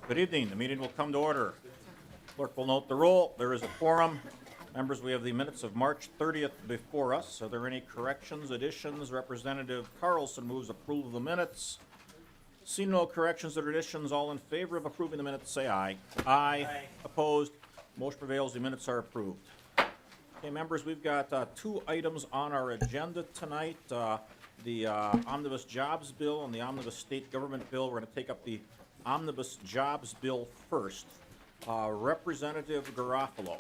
Good evening. The meeting will come to order. Clerk will note the roll. There is a quorum. Members, we have the minutes of March 30th before us. Are there any corrections, additions? Representative Carlson moves approval of the minutes. See no corrections or additions. All in favor of approving the minutes, say aye. Aye. Opposed? Motion prevails. The minutes are approved. Okay, members, we've got two items on our agenda tonight. The Omnibus Jobs Bill and the Omnibus State Government Bill. We're going to take up the Omnibus Jobs Bill first. Representative Garofalo.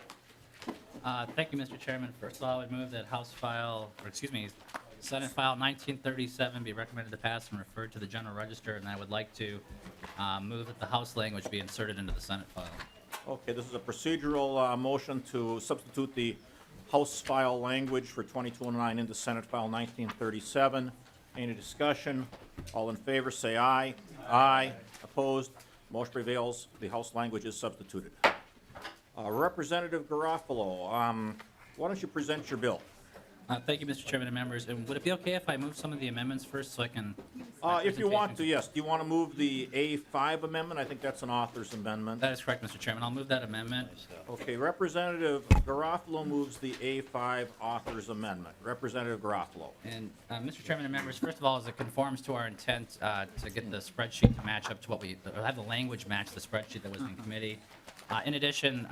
Thank you, Mr. Chairman. First of all, I would move that Senate File 1937 be recommended to pass and referred to the General Register, and I would like to move that the House language be inserted into the Senate file. Okay, this is a procedural motion to substitute the House file language for 2209 into Senate File 1937. Any discussion? All in favor, say aye. Aye. Opposed? Motion prevails. The House language is substituted. Representative Garofalo, why don't you present your bill? Thank you, Mr. Chairman and members. And would it be okay if I move some of the amendments first so I can? If you want to, yes. Do you want to move the A5 amendment? I think that's an author's amendment. That is correct, Mr. Chairman. I'll move that amendment. Okay, Representative Garofalo moves the A5 author's amendment. Representative Garofalo. And Mr. Chairman and members, first of all, as it conforms to our intent to get the spreadsheet to match up to what have the language match the spreadsheet that was in committee. In addition,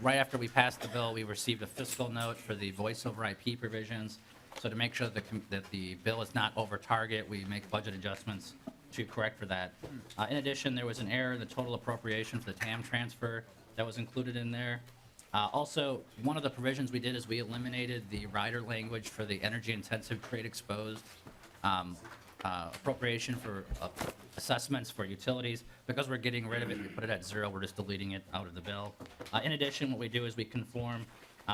right after we passed the bill, we received a fiscal note for the voice over IP provisions. So to make sure that the bill is not over target, we make budget adjustments to correct for that. In addition, there was an error in the total appropriation for the TAM transfer that was included in there. Also, one of the provisions we did is we eliminated the rider language for the energy intensive trade exposed appropriation for assessments for utilities. Because we're getting rid of it, we put it at 0, we're just deleting it out of the bill. In addition, what we do is we conform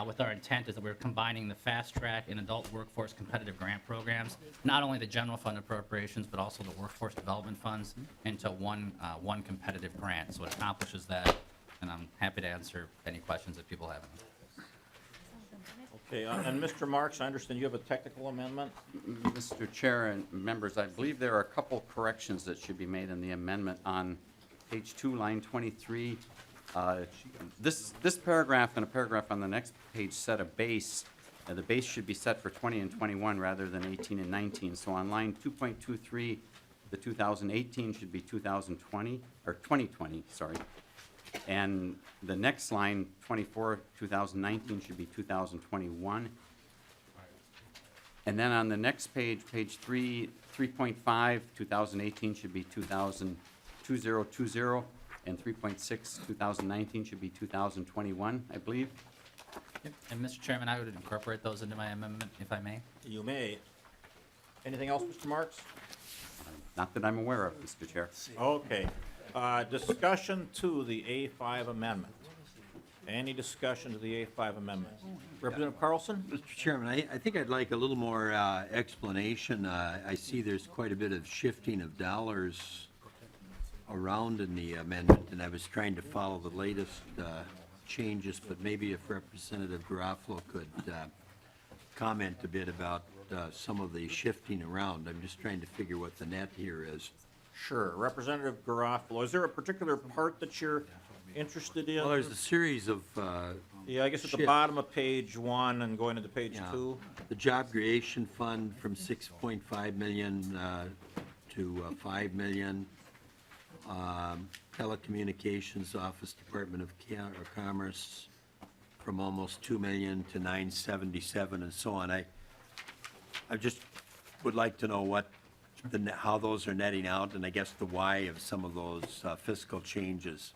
with our intent is that we're combining the fast track and adult workforce competitive grant programs, not only the general fund appropriations, but also the workforce development funds into one competitive grant. So it accomplishes that, and I'm happy to answer any questions that people have. Okay, and Mr. Marks, I understand you have a technical amendment? Mr. Chair and members, I believe there are a couple corrections that should be made in the amendment on page 2, line 23. This paragraph and a paragraph on the next page set a base. The base should be set for 20 and 21 rather than 18 and 19. So on line 2.23, the 2018 should be 2020, or 2020, sorry. And the next line, 24, 2019, should be 2021. And then on the next page, page 3, 3.5, 2018 should be 2020, and 3.6, 2019 should be 2021, I believe. Yep. And Mr. Chairman, I would incorporate those into my amendment, if I may. You may. Anything else, Mr. Marks? Not that I'm aware of, Mr. Chair. Okay. Discussion to the A5 amendment. Any discussion to the A5 amendment? Representative Carlson? Mr. Chairman, I think I'd like a little more explanation. I see there's quite a bit of shifting of dollars around in the amendment, and I was trying to follow the latest changes, but maybe if Representative Garofalo could comment a bit about some of the shifting around. I'm just trying to figure what the net here is. Sure. Representative Garofalo, is there a particular part that you're interested in? Well, there's a series of Yeah, I guess at the shift. bottom of page 1 and going into page 2. The Job Creation Fund from 6.5 million to 5 million. Telecommunications Office Department of Commerce from almost 2 million to 977 and so on. I just would like to know what how those are netting out, and I guess the why of some of those fiscal changes.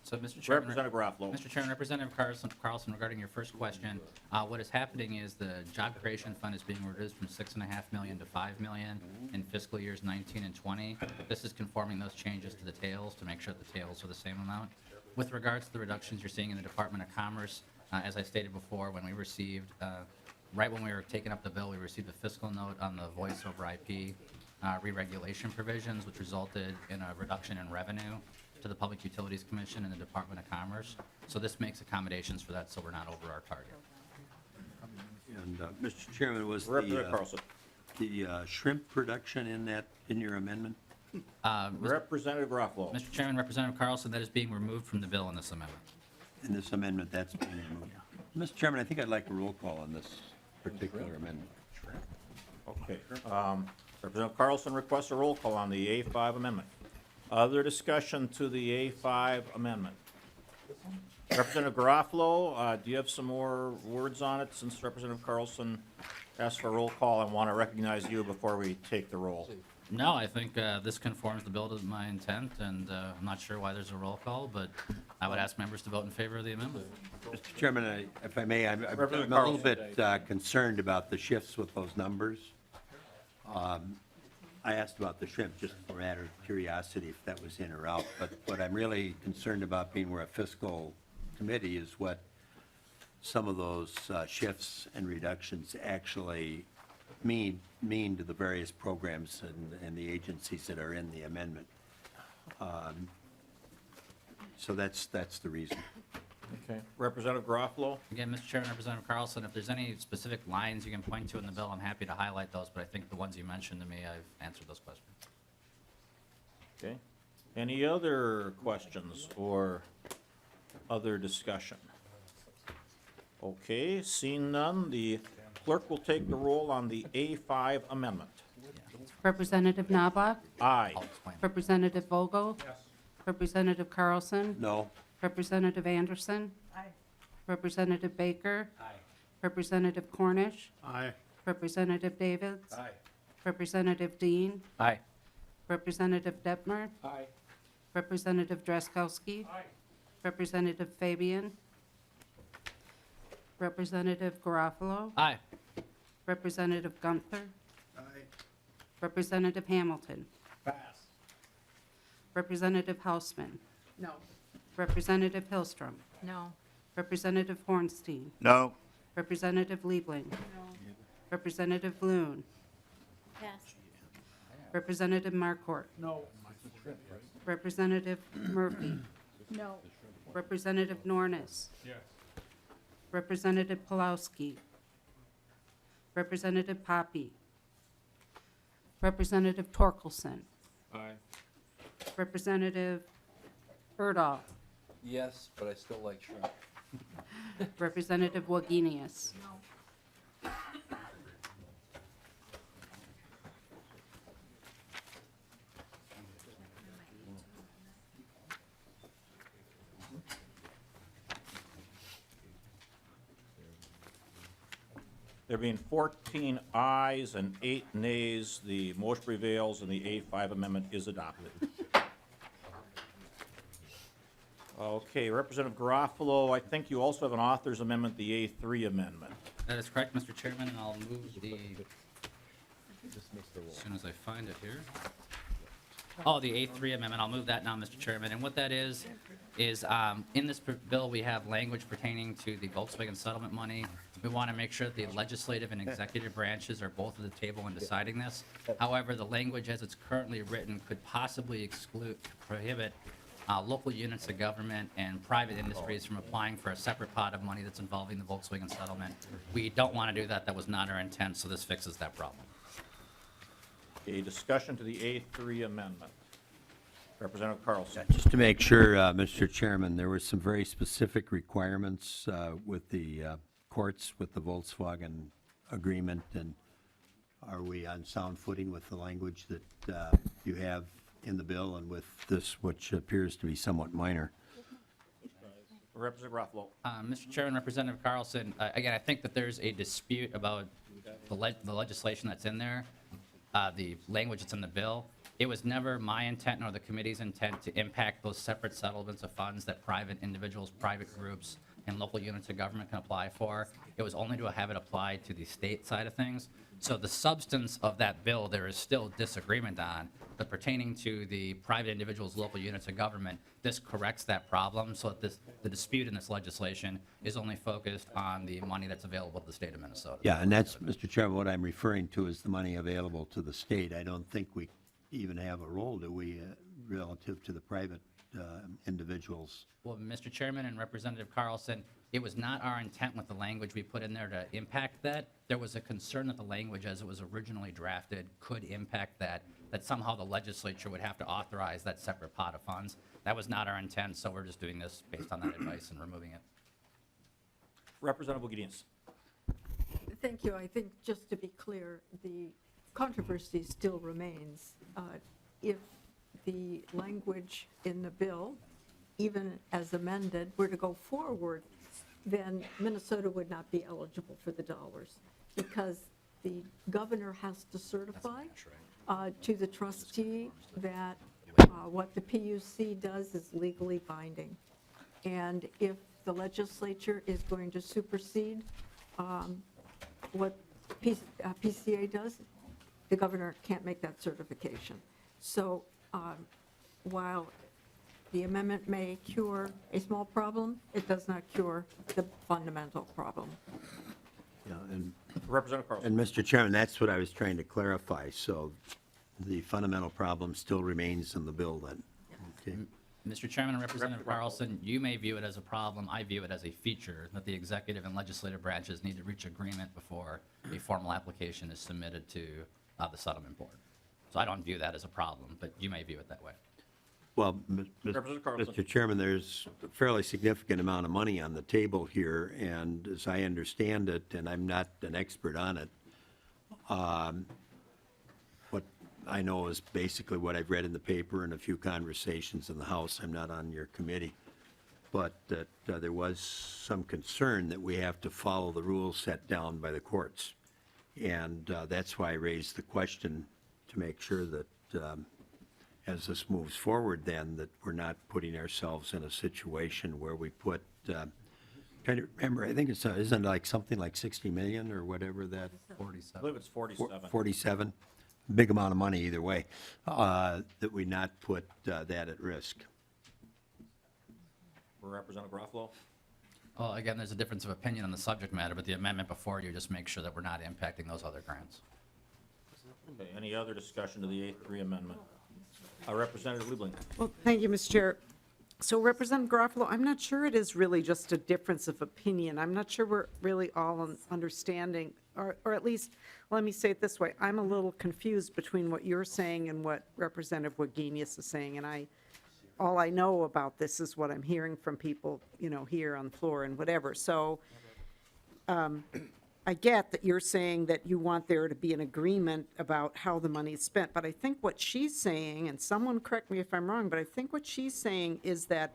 So, Mr. Chairman, Representative Garofalo. Mr. Chairman, Representative Carlson, regarding your first question, what is happening is the Job Creation Fund is being reduced from $6.5 million to $5 million in fiscal years 19 and 20. This is conforming those changes to the tails to make sure the tails are the same amount. With regards to the reductions you're seeing in the Department of Commerce, as I stated before, when we received, right when we were taking up the bill, we received a fiscal note on the voice over IP re-regulation provisions, which resulted in a reduction in revenue to the Public Utilities Commission and the Department of Commerce. So this makes accommodations for that, so we're not over our target. And Mr. Chairman, was Representative Carlson. the shrimp production in your amendment? Representative Garofalo. Mr. Chairman, Representative Carlson, that is being removed from the bill in this amendment. In this amendment, that's being removed. Mr. Chairman, I think I'd like a roll call on this particular amendment. Okay. Representative Carlson requests a roll call on the A5 amendment. Other discussion to the A5 amendment? Representative Garofalo, do you have some more words on it since Representative Carlson asked for a roll call and want to recognize you before we take the roll? No, I think this conforms the bill to my intent, and I'm not sure why there's a roll call, but I would ask members to vote in favor of the amendment. Mr. Chairman, if I may, I'm a Representative little Carlson. bit concerned about the shifts with those numbers. I asked about the shrimp just for matter of curiosity if that was in or out, but what I'm really concerned about being we're a fiscal committee is what some of those shifts and reductions actually mean to the various programs and the agencies that are in the amendment. So that's the reason. Okay. Representative Garofalo? Again, Mr. Chairman, Representative Carlson, if there's any specific lines you can point to in the bill, I'm happy to highlight those, but I think the ones you mentioned to me, I've answered those questions. Okay. Any other questions or other discussion? Okay, seeing none, the clerk will take the roll on the A5 amendment. Representative Knobloch, Aye. I'll explain. Representative Vogel. Representative Carlson. No? Representative Anderson. Representative Baker. Representative Cornish. Representative Davids. Representative Dean. Aye. Representative Detmer. Representative Drazkowski. Representative Fabian. Representative Garofalo. Aye. Representative Gunther. Representative Hamilton. Representative Hausman. No. Representative Hillstrom. No. Representative Hornstein. No. Representative Liebling. Representative Loon. Pass. Representative Markort. No. Representative Murphy. No. Representative Nornis. Representative Pulowski. Representative Poppy. Representative Torkelson. Representative Erdahl. Yes, but I still like shrimp. Representative Wagenius. There being 14 ayes and 8 nays, the motion prevails and the A5 amendment is adopted. Okay, Representative Garofalo, I think you also have an author's amendment, the A3 amendment. That is correct, Mr. Chairman, and I'll move the, as soon as I find it here. Oh, the A3 amendment, I'll move that now, Mr. Chairman. And what that is in this bill, we have language pertaining to the Volkswagen settlement money. We want to make sure that the legislative and executive branches are both at the table in deciding this. However, the language as it's currently written could possibly prohibit local units of government and private industries from applying for a separate pot of money that's involving the Volkswagen settlement. We don't want to do that. That was not our intent, so this fixes that problem. A discussion to the A3 amendment. Representative Carlson. Just to make sure, Mr. Chairman, there were some very specific requirements with the courts, with the Volkswagen agreement, and are we on sound footing with the language that you have in the bill and with this, which appears to be somewhat minor? Representative Garofalo. Mr. Chairman, Representative Carlson, again, I think that there's a dispute about the legislation that's in there, the language that's in the bill. It was never my intent nor the committee's intent to impact those separate settlements of funds that private individuals, private groups, and local units of government can apply for. It was only to have it applied to the state side of things. So the substance of that bill, there is still disagreement on, but pertaining to the private individuals, local units of government, this corrects that problem so that the dispute in this legislation is only focused on the money that's available to the state of Minnesota. Yeah, and that's, Mr. Chairman, what I'm referring to is the money available to the state. I don't think we even have a role, do we, relative to the private individuals. Well, Mr. Chairman and Representative Carlson, it was not our intent with the language we put in there to impact that. There was a concern that the language as it was originally drafted could impact that somehow the legislature would have to authorize that separate pot of funds. That was not our intent, so we're just doing this based on that advice and removing it. Representative Wagenius. Thank you. I think, just to be clear, the controversy still remains. If the language in the bill, even as amended, were to go forward, then Minnesota would not be eligible for the dollars, because the governor has to certify to the trustee that what the PUC does is legally binding. And if the legislature is going to supersede what PCA does, the governor can't make that certification. So while the amendment may cure a small problem, it does not cure the fundamental problem. Yeah, and Representative Carlson. And Mr. Chairman, that's what I was trying to clarify. So the fundamental problem still remains in the bill then. Okay. Mr. Chairman and Representative Carlson, you may view it as a problem. I view it as a feature that the executive and legislative branches need to reach agreement before a formal application is submitted to the settlement board. So I don't view that as a problem, but you may view it that way. Well, Representative Carlson. Mr. Chairman, there's a fairly significant amount of money on the table here, and as I understand it, and I'm not an expert on it, what I know is basically what I've read in the paper and a few conversations in the House. I'm not on your committee. But that there was some concern that we have to follow the rules set down by the courts. And that's why I raised the question, to make sure that as this moves forward then, that we're not putting ourselves in a situation where we put, trying to remember, I think it's, isn't it like something like 60 million or whatever that? I believe it's 47. 47, big amount of money either way, that we not put that at risk. Representative Garofalo. Well, again, there's a difference of opinion on the subject matter, but the amendment before you just makes sure that we're not impacting those other grants. Okay, any other discussion to the 8-3 amendment? Representative Liebling. Well, thank you, Mr. Chair. So Representative Garofalo, I'm not sure it is really just a difference of opinion. I'm not sure we're really all understanding, or at least, let me say it this way. I'm a little confused between what you're saying and what Representative Wagenius is saying, and all I know about this is what I'm hearing from people, here on the floor and whatever. So I get that you're saying that you want there to be an agreement about how the money is spent, but I think what she's saying, and someone correct me if I'm wrong, but I think what she's saying is that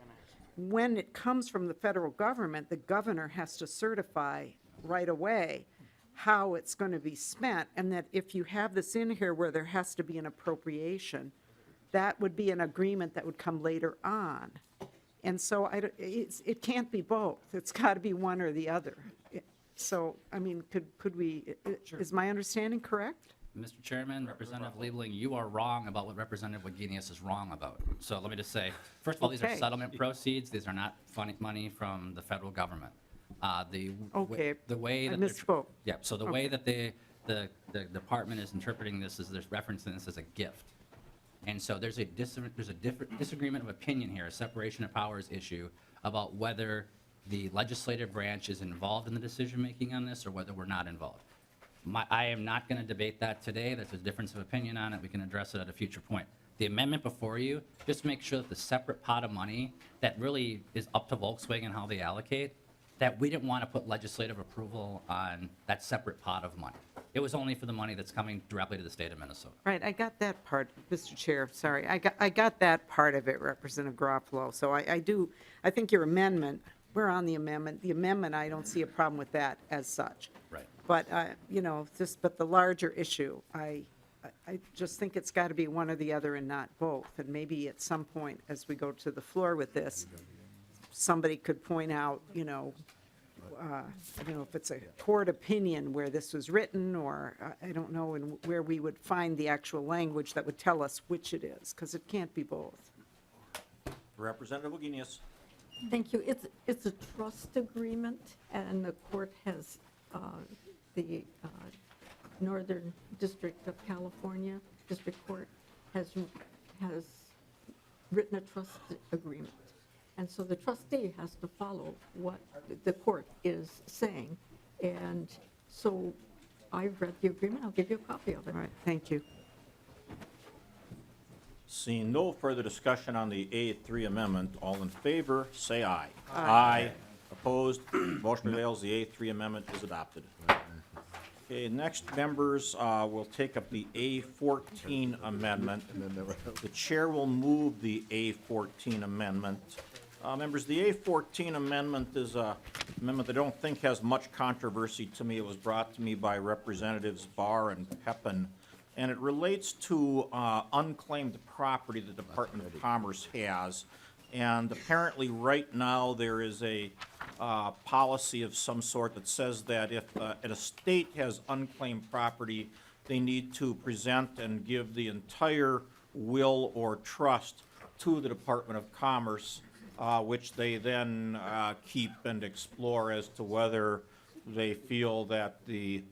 when it comes from the federal government, the governor has to certify right away how it's going to be spent, and that if you have this in here where there has to be an appropriation, that would be an agreement that would come later on. And so it can't be both. It's got to be one or the other. So, I mean, could we, is my understanding correct? Mr. Chairman, Representative Liebling, you are wrong about what Representative Wagenius is wrong about. So let me just say, first of all, these are Okay. settlement proceeds. These are not money from the federal government. Okay. The way I that they're misspoke. Yeah, so the way that the department is interpreting this is there's referencing this as a gift. And so there's a different disagreement of opinion here, a separation of powers issue about whether the legislative branch is involved in the decision-making on this or whether we're not involved. I am not going to debate that today. There's a difference of opinion on it. We can address it at a future point. The amendment before you, just make sure that the separate pot of money that really is up to Volkswagen how they allocate, that we didn't want to put legislative approval on that separate pot of money. It was only for the money that's coming directly to the state of Minnesota. Right, I got that part, Mr. Chair, sorry. I got that part of it, Representative Garofalo. So I think your amendment, we're on the amendment. The amendment, I don't see a problem with that as such. Right. But, but the larger issue, I just think it's got to be one or the other and not both. And maybe at some point, as we go to the floor with this, somebody could point out, I don't know if it's a court opinion where this was written, or I don't know, and where we would find the actual language that would tell us which it is, because it can't be both. Representative Wagenius. Thank you. It's a trust agreement, and the court has, the Northern District of California, District Court has written a trust agreement. And so the trustee has to follow what the court is saying. And so I've read the agreement, I'll give you a copy of it. All right, thank you. Seeing no further discussion on the A3 amendment, all in favor, say aye. Aye. Opposed? Motion prevails, the A3 amendment is adopted. Okay, next, members, will take up the A14 amendment. The chair will move the A14 amendment. Members, the A14 amendment is a amendment that I don't think has much controversy to me. It was brought to me by Representatives Barr and Peppin, and it relates to unclaimed property the Department of Commerce has. And apparently, right now, there is a policy of some sort that says that if an estate has unclaimed property, they need to present and give the entire will or trust to the Department of Commerce, which they then keep and explore as to whether they feel that the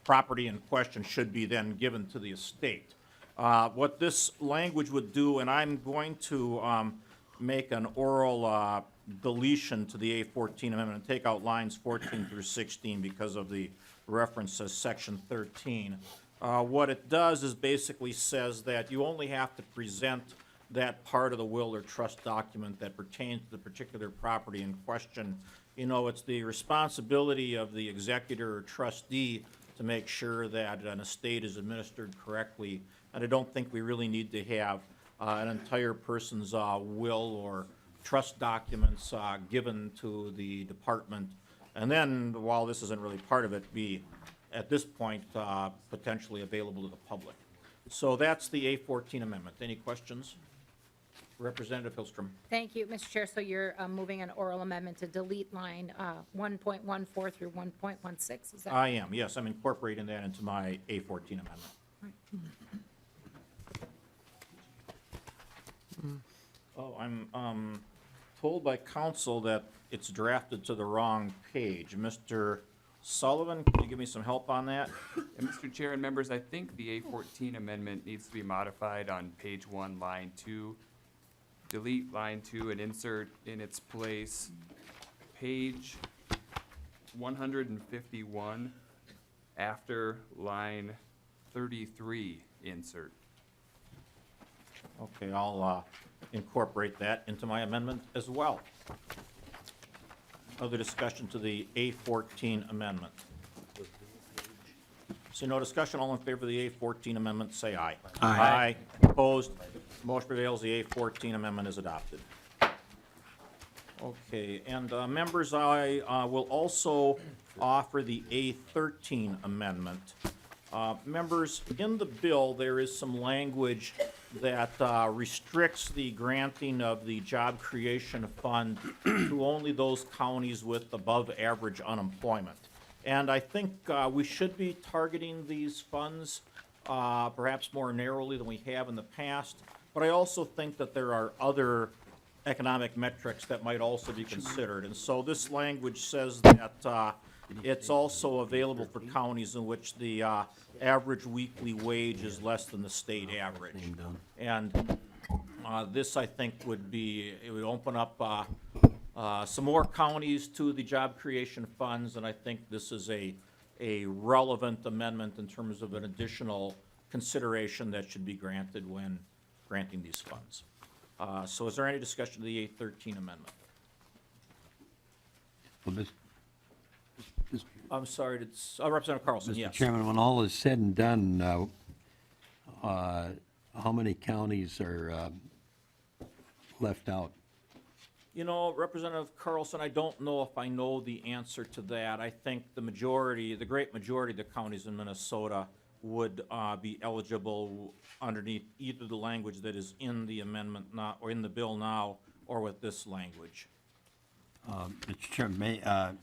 property in question should be then given to the estate. What this language would do, and I'm going to make an oral deletion to the A14 amendment and take out lines 14 through 16 because of the reference as section 13. What it does is basically says that you only have to present that part of the will or trust document that pertains to the particular property in question. You know, it's the responsibility of the executor or trustee to make sure that an estate is administered correctly. And I don't think we really need to have an entire person's will or trust documents given to the department. And then, while this isn't really part of it, be, at this point, potentially available to the public. So that's the A14 amendment. Any questions? Representative Hillstrom. Thank you, Mr. Chair. So you're moving an oral amendment to delete line 1.14 through 1.16, is that? I am, yes. I'm incorporating that into my A14 amendment. Oh, I'm told by counsel that it's drafted to the wrong page. Mr. Sullivan, can you give me some help on that? And Mr. Chair and members, I think the A14 amendment needs to be modified on page 1, line 2. Delete line 2 and insert in its place page 151 after line 33 insert. Okay, I'll incorporate that into my amendment as well. Other discussion to the A14 amendment? See no discussion, all in favor of the A14 amendment, say aye. Aye. Opposed? Motion prevails, the A14 amendment is adopted. Okay, and members, I will also offer the A13 amendment. Members, in the bill, there is some language that restricts the granting of the Job Creation Fund to only those counties with above-average unemployment. And I think we should be targeting these funds perhaps more narrowly than we have in the past. But I also think that there are other economic metrics that might also be considered. And so this language says that it's also available for counties in which the average weekly wage is less than the state average. And this, I think, would be, it would open up some more counties to the job creation funds, and I think this is a relevant amendment in terms of an additional consideration that should be granted when granting these funds. So is there any discussion of the A13 amendment? Well, I'm sorry, it's Representative Carlson, Mr. yes. Chairman, when all is said and done, how many counties are left out? You know, Representative Carlson, I don't know if I know the answer to that. I think the majority, the great majority of the counties in Minnesota would be eligible underneath either the language that is in the amendment now, or in the bill now, or with this language. Mr. Chairman,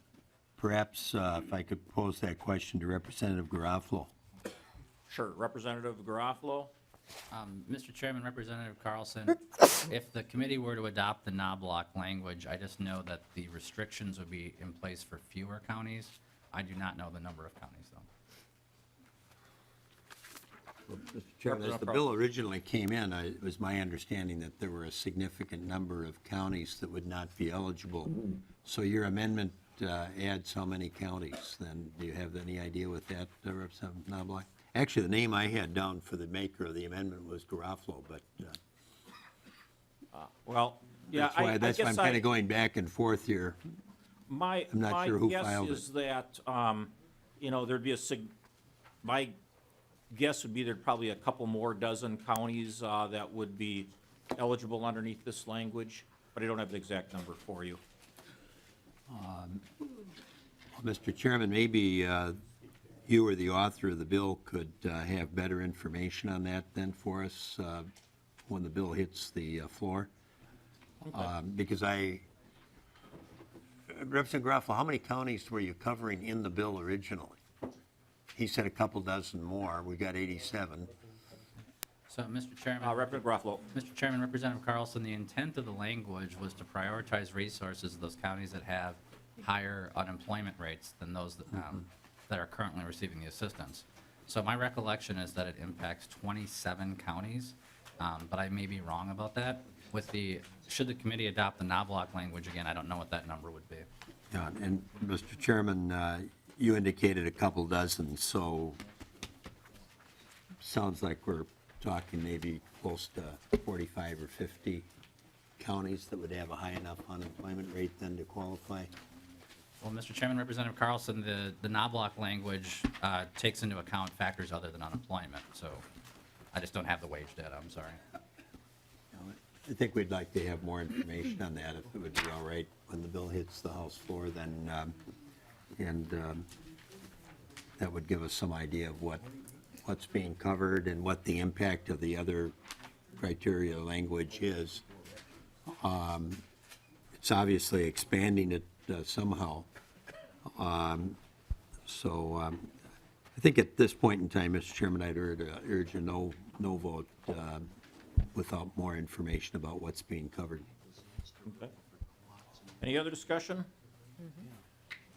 perhaps if I could pose that question to Representative Garofalo. Sure, Representative Garofalo? Mr. Chairman, Representative Carlson, if the committee were to adopt the Knobloch language, I just know that the restrictions would be in place for fewer counties. I do not know the number of counties, though. Mr. Chairman, as Representative the bill originally came in, it was my understanding that there were a significant number of counties that would not be eligible. So your amendment adds how many counties then? Do you have any idea with that, Representative Knobloch? Actually, the name I had down for the maker of the amendment was Garofalo, but Well, yeah, that's why I'm kind of going back and forth here. My, I'm not my sure who guess filed is it. that, there'd be my guess would be there'd probably a couple more dozen counties that would be eligible underneath this language, but I don't have the exact number for you. Mr. Chairman, maybe you or the author of the bill could have better information on that then for us when the bill hits the floor. Because Representative Garofalo, how many counties were you covering in the bill originally? He said a couple dozen more. We got 87. So, Mr. Chairman. Representative Garofalo. Mr. Chairman, Representative Carlson, the intent of the language was to prioritize resources of those counties that have higher unemployment rates than those that are currently receiving the assistance. So my recollection is that it impacts 27 counties, but I may be wrong about that. Should the committee adopt the Knobloch language again, I don't know what that number would be. Yeah, and Mr. Chairman, you indicated a couple dozen, so sounds like we're talking maybe close to 45 or 50 counties that would have a high enough unemployment rate then to qualify. Well, Mr. Chairman, Representative Carlson, the Knobloch language takes into account factors other than unemployment, so I just don't have the wage data, I'm sorry. I think we'd like to have more information on that, if it would be all right when the bill hits the House floor, then, that would give us some idea of what's being covered and what the impact of the other criteria language is. It's obviously expanding it somehow. So I think at this point in time, Mr. Chairman, I'd urge a no vote without more information about what's being covered. Okay. Any other discussion?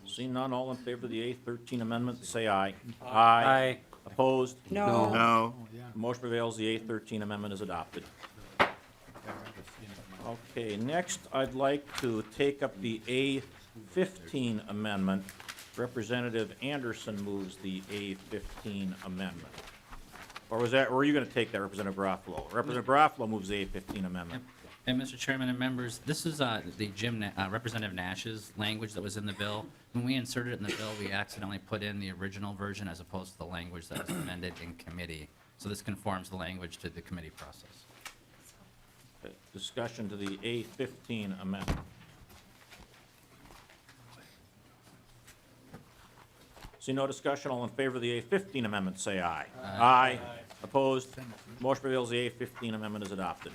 Seeing none, all in favor of the A13 amendment, say aye. Aye. Opposed? No. No. Motion prevails, the A13 amendment is adopted. Okay, next, I'd like to take up the A15 amendment. Representative Anderson moves the A15 amendment. Or were you going to take that, Representative Garofalo? Representative Garofalo moves the A15 amendment. And Mr. Chairman and members, this is Representative Nash's language that was in the bill. When we inserted it in the bill, we accidentally put in the original version as opposed to the language that was amended in committee. So this conforms the language to the committee process. Discussion to the A15 amendment. See no discussion, all in favor of the A15 amendment, say aye. Aye. Opposed? Motion prevails, the A15 amendment is adopted.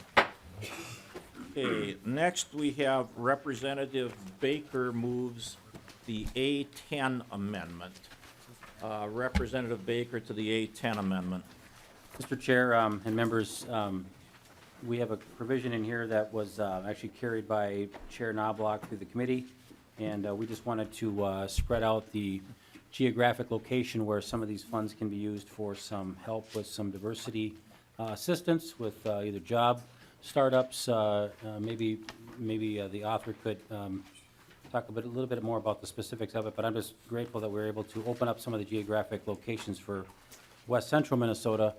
Okay, next we have Representative Baker moves the A10 amendment. Representative Baker to the A10 amendment. Mr. Chair and members, we have a provision in here that was actually carried by Chair Knobloch through the committee, and we just wanted to spread out the geographic location where some of these funds can be used for some help with some diversity assistance with either job startups. Maybe the author could talk a little bit more about the specifics of it, but I'm just grateful that we're able to open up some of the geographic locations for west central Minnesota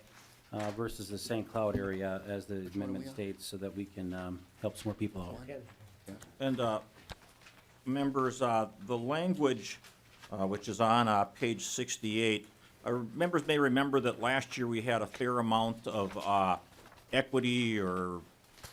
versus the St. Cloud area, as the amendment states, so that we can help some more people out. And members, the language, which is on page 68, members may remember that last year we had a fair amount of equity or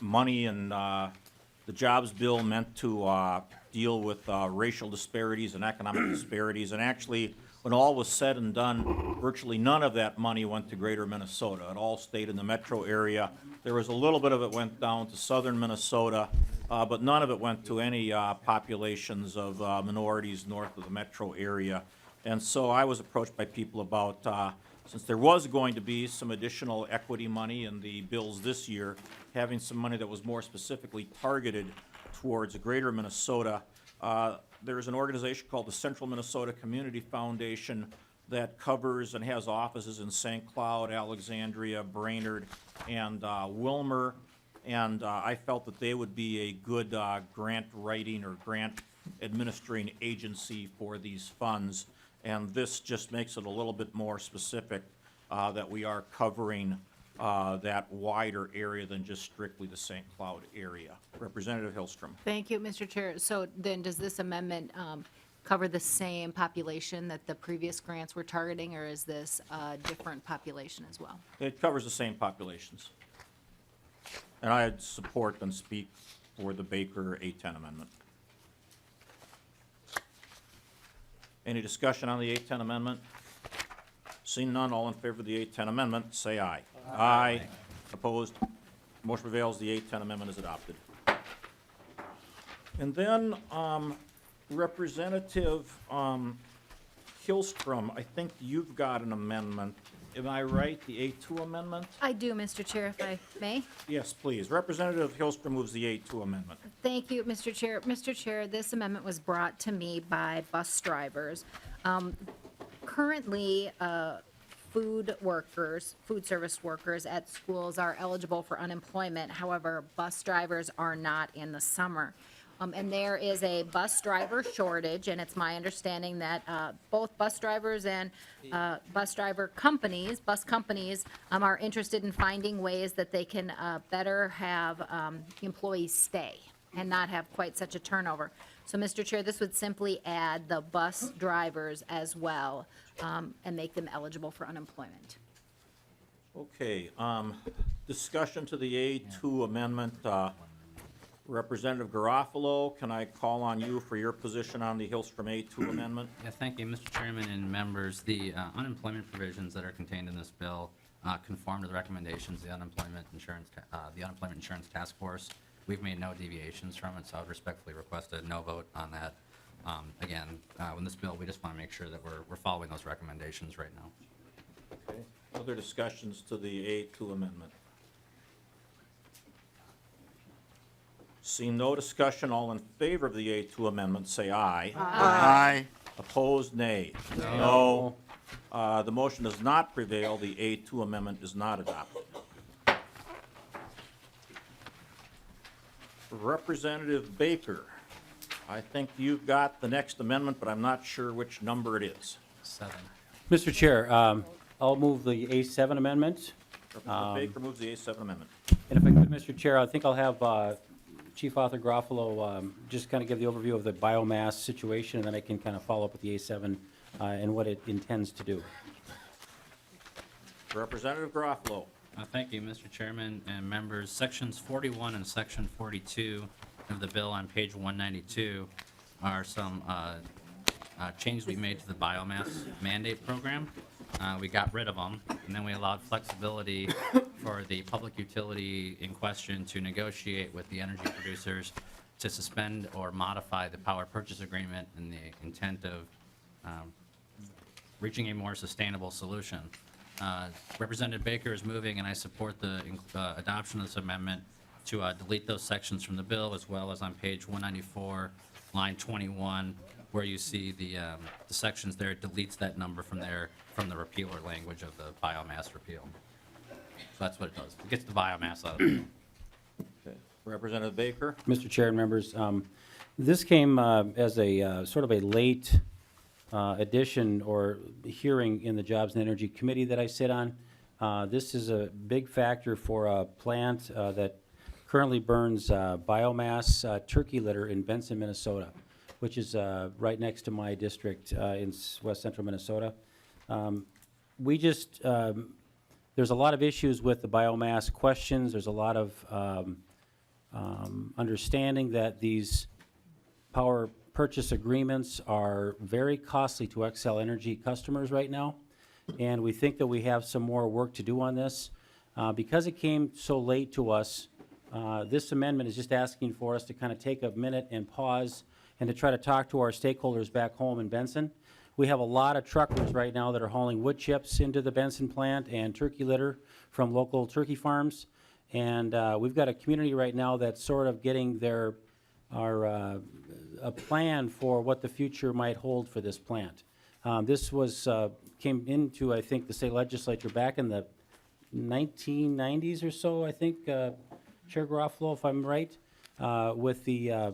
money, and the jobs bill meant to deal with racial disparities and economic disparities. And actually, when all was said and done, virtually none of that money went to greater Minnesota. It all stayed in the metro area. There was a little bit of it went down to southern Minnesota, but none of it went to any populations of minorities north of the metro area. And so I was approached by people about, since there was going to be some additional equity money in the bills this year, having some money that was more specifically targeted towards greater Minnesota. There is an organization called the Central Minnesota Community Foundation that covers and has offices in St. Cloud, Alexandria, Brainerd, and Wilmer. And I felt that they would be a good grant writing or grant administering agency for these funds. And this just makes it a little bit more specific that we are covering that wider area than just strictly the St. Cloud area. Representative Hillstrom. Thank you, Mr. Chair. So then, does this amendment cover the same population that the previous grants were targeting, or is this a different population as well? It covers the same populations. And I'd support and speak for the Baker 810 amendment. Any discussion on the 810 amendment? Seeing none, all in favor of the 810 amendment, say aye. Aye. Opposed? Motion prevails, the 810 amendment is adopted. And then, Representative Hillstrom, I think you've got an amendment. Am I right, the A2 amendment? I do, Mr. Chair, if I may. Yes, please. Representative Hillstrom moves the A2 amendment. Thank you, Mr. Chair. Mr. Chair, this amendment was brought to me by bus drivers. Currently, food service workers at schools are eligible for unemployment. However, bus drivers are not in the summer. And there is a bus driver shortage, and it's my understanding that both bus drivers and bus companies are interested in finding ways that they can better have employees stay and not have quite such a turnover. So, Mr. Chair, this would simply add the bus drivers as well and make them eligible for unemployment. Okay, discussion to the A2 amendment. Representative Garofalo, can I call on you for your position on the Hillstrom A2 amendment? Yeah, thank you, Mr. Chairman and members. The unemployment provisions that are contained in this bill conform to the recommendations of the Unemployment Insurance Task Force. We've made no deviations from it, so I would respectfully request a no vote on that. Again, in this bill, we just want to make sure that we're following those recommendations right now. Okay. Other discussions to the A2 amendment? Seeing no discussion, all in favor of the A2 amendment, say aye. Aye. Opposed, nay. No. The motion does not prevail. The A2 amendment is not adopted. Representative Baker, I think you've got the next amendment, but I'm not sure which number it is. 7. Mr. Chair, I'll move the A7 amendment. Representative Baker moves the A7 amendment. And if I could, Mr. Chair, I think I'll have Chief Arthur Garofalo just kind of give the overview of the biomass situation, and then I can kind of follow up with the A7 and what it intends to do. Representative Garofalo. Thank you, Mr. Chairman and members. Sections 41 and Section 42 of the bill on page 192 are some changes we made to the biomass mandate program. We got rid of them, and then we allowed flexibility for the public utility in question to negotiate with the energy producers to suspend or modify the power purchase agreement in the intent of reaching a more sustainable solution. Representative Baker is moving, and I support the adoption of this amendment to delete those sections from the bill, as well as on page 194, line 21, where you see the sections there, it deletes that number from there, from the repealer language of the biomass repeal. So that's what it does. It gets the biomass out of it. Okay. Representative Baker. Mr. Chair and members, this came as a sort of a late addition or hearing in the Jobs and Energy Committee that I sit on. This is a big factor for a plant that currently burns biomass turkey litter in Benson, Minnesota, which is right next to my district in west central Minnesota. We just, there's a lot of issues with the biomass questions. There's a lot of understanding that these power purchase agreements are very costly to Xcel Energy customers right now, and we think that we have some more work to do on this. Because it came so late to us, this amendment is just asking for us to kind of take a minute and pause and to try to talk to our stakeholders back home in Benson. We have a lot of truckers right now that are hauling wood chips into the Benson plant and turkey litter from local turkey farms, and we've got a community right now that's sort of getting a plan for what the future might hold for this plant. This was came into, I think, the state legislature back in the 1990s or so, I think, Chair Garofalo, if I'm right, with the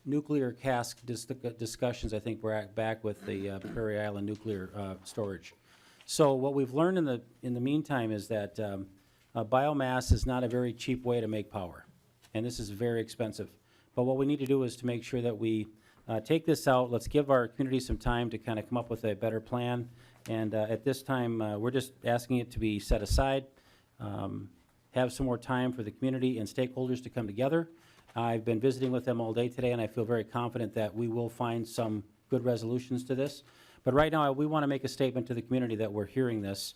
nuclear cask discussions, I think we're back with the Prairie Island nuclear storage. So what we've learned in the meantime is that biomass is not a very cheap way to make power, and this is very expensive. But what we need to do is to make sure that we take this out. Let's give our community some time to kind of come up with a better plan. And at this time, we're just asking it to be set aside, have some more time for the community and stakeholders to come together. I've been visiting with them all day today, and I feel very confident that we will find some good resolutions to this. But right now, we want to make a statement to the community that we're hearing this,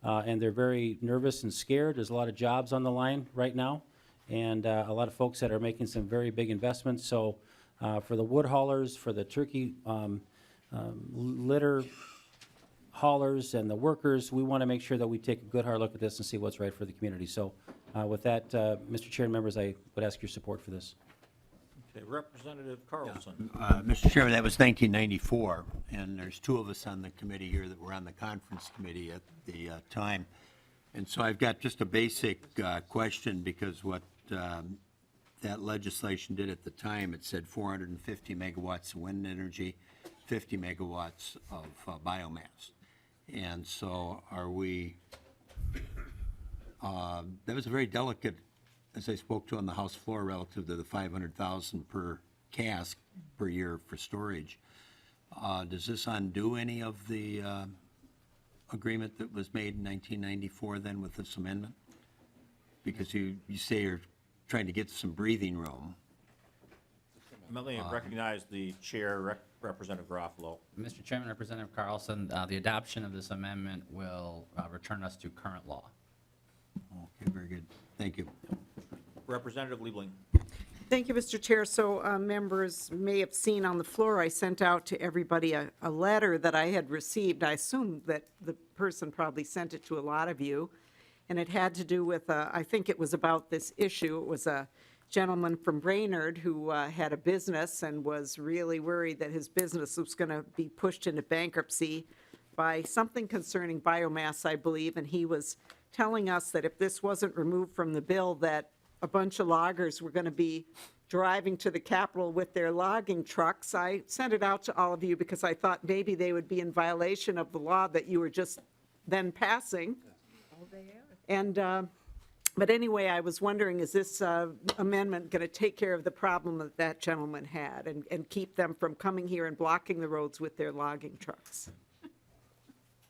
and they're very nervous and scared. There's a lot of jobs on the line right now, and a lot of folks that are making some very big investments. So for the wood haulers, for the turkey litter haulers and the workers, we want to make sure that we take a good hard look at this and see what's right for the community. So with that, Mr. Chair and members, I would ask your support for this. Okay, Representative Carlson. Mr. Chairman, that was 1994, and there's two of us on the committee here that were on the conference committee at the time. And so I've got just a basic question, because what that legislation did at the time, it said 450 megawatts of wind energy, 50 megawatts of biomass. And so are we, that was a very delicate, as I spoke to on the House floor, relative to the 500,000 per cask per year for storage. Does this undo any of the agreement that was made in 1994 then with this amendment? Because you say you're trying to get some breathing room. Let me recognize the chair, Representative Garofalo. Mr. Chairman, Representative Carlson, the adoption of this amendment will return us to current law. Okay, very good. Thank you. Representative Liebling. Thank you, Mr. Chair. So members may have seen on the floor, I sent out to everybody a letter that I had received. I assume that the person probably sent it to a lot of you. And it had to do with, I think it was about this issue. It was a gentleman from Brainerd who had a business and was really worried that his business was going to be pushed into bankruptcy by something concerning biomass, I believe. And he was telling us that if this wasn't removed from the bill, that a bunch of loggers were going to be driving to the Capitol with their logging trucks. I sent it out to all of you because I thought maybe they would be in violation of the law that you were just then passing. And, but anyway, I was wondering, is this amendment going to take care of the problem that that gentleman had and keep them from coming here and blocking the roads with their logging trucks?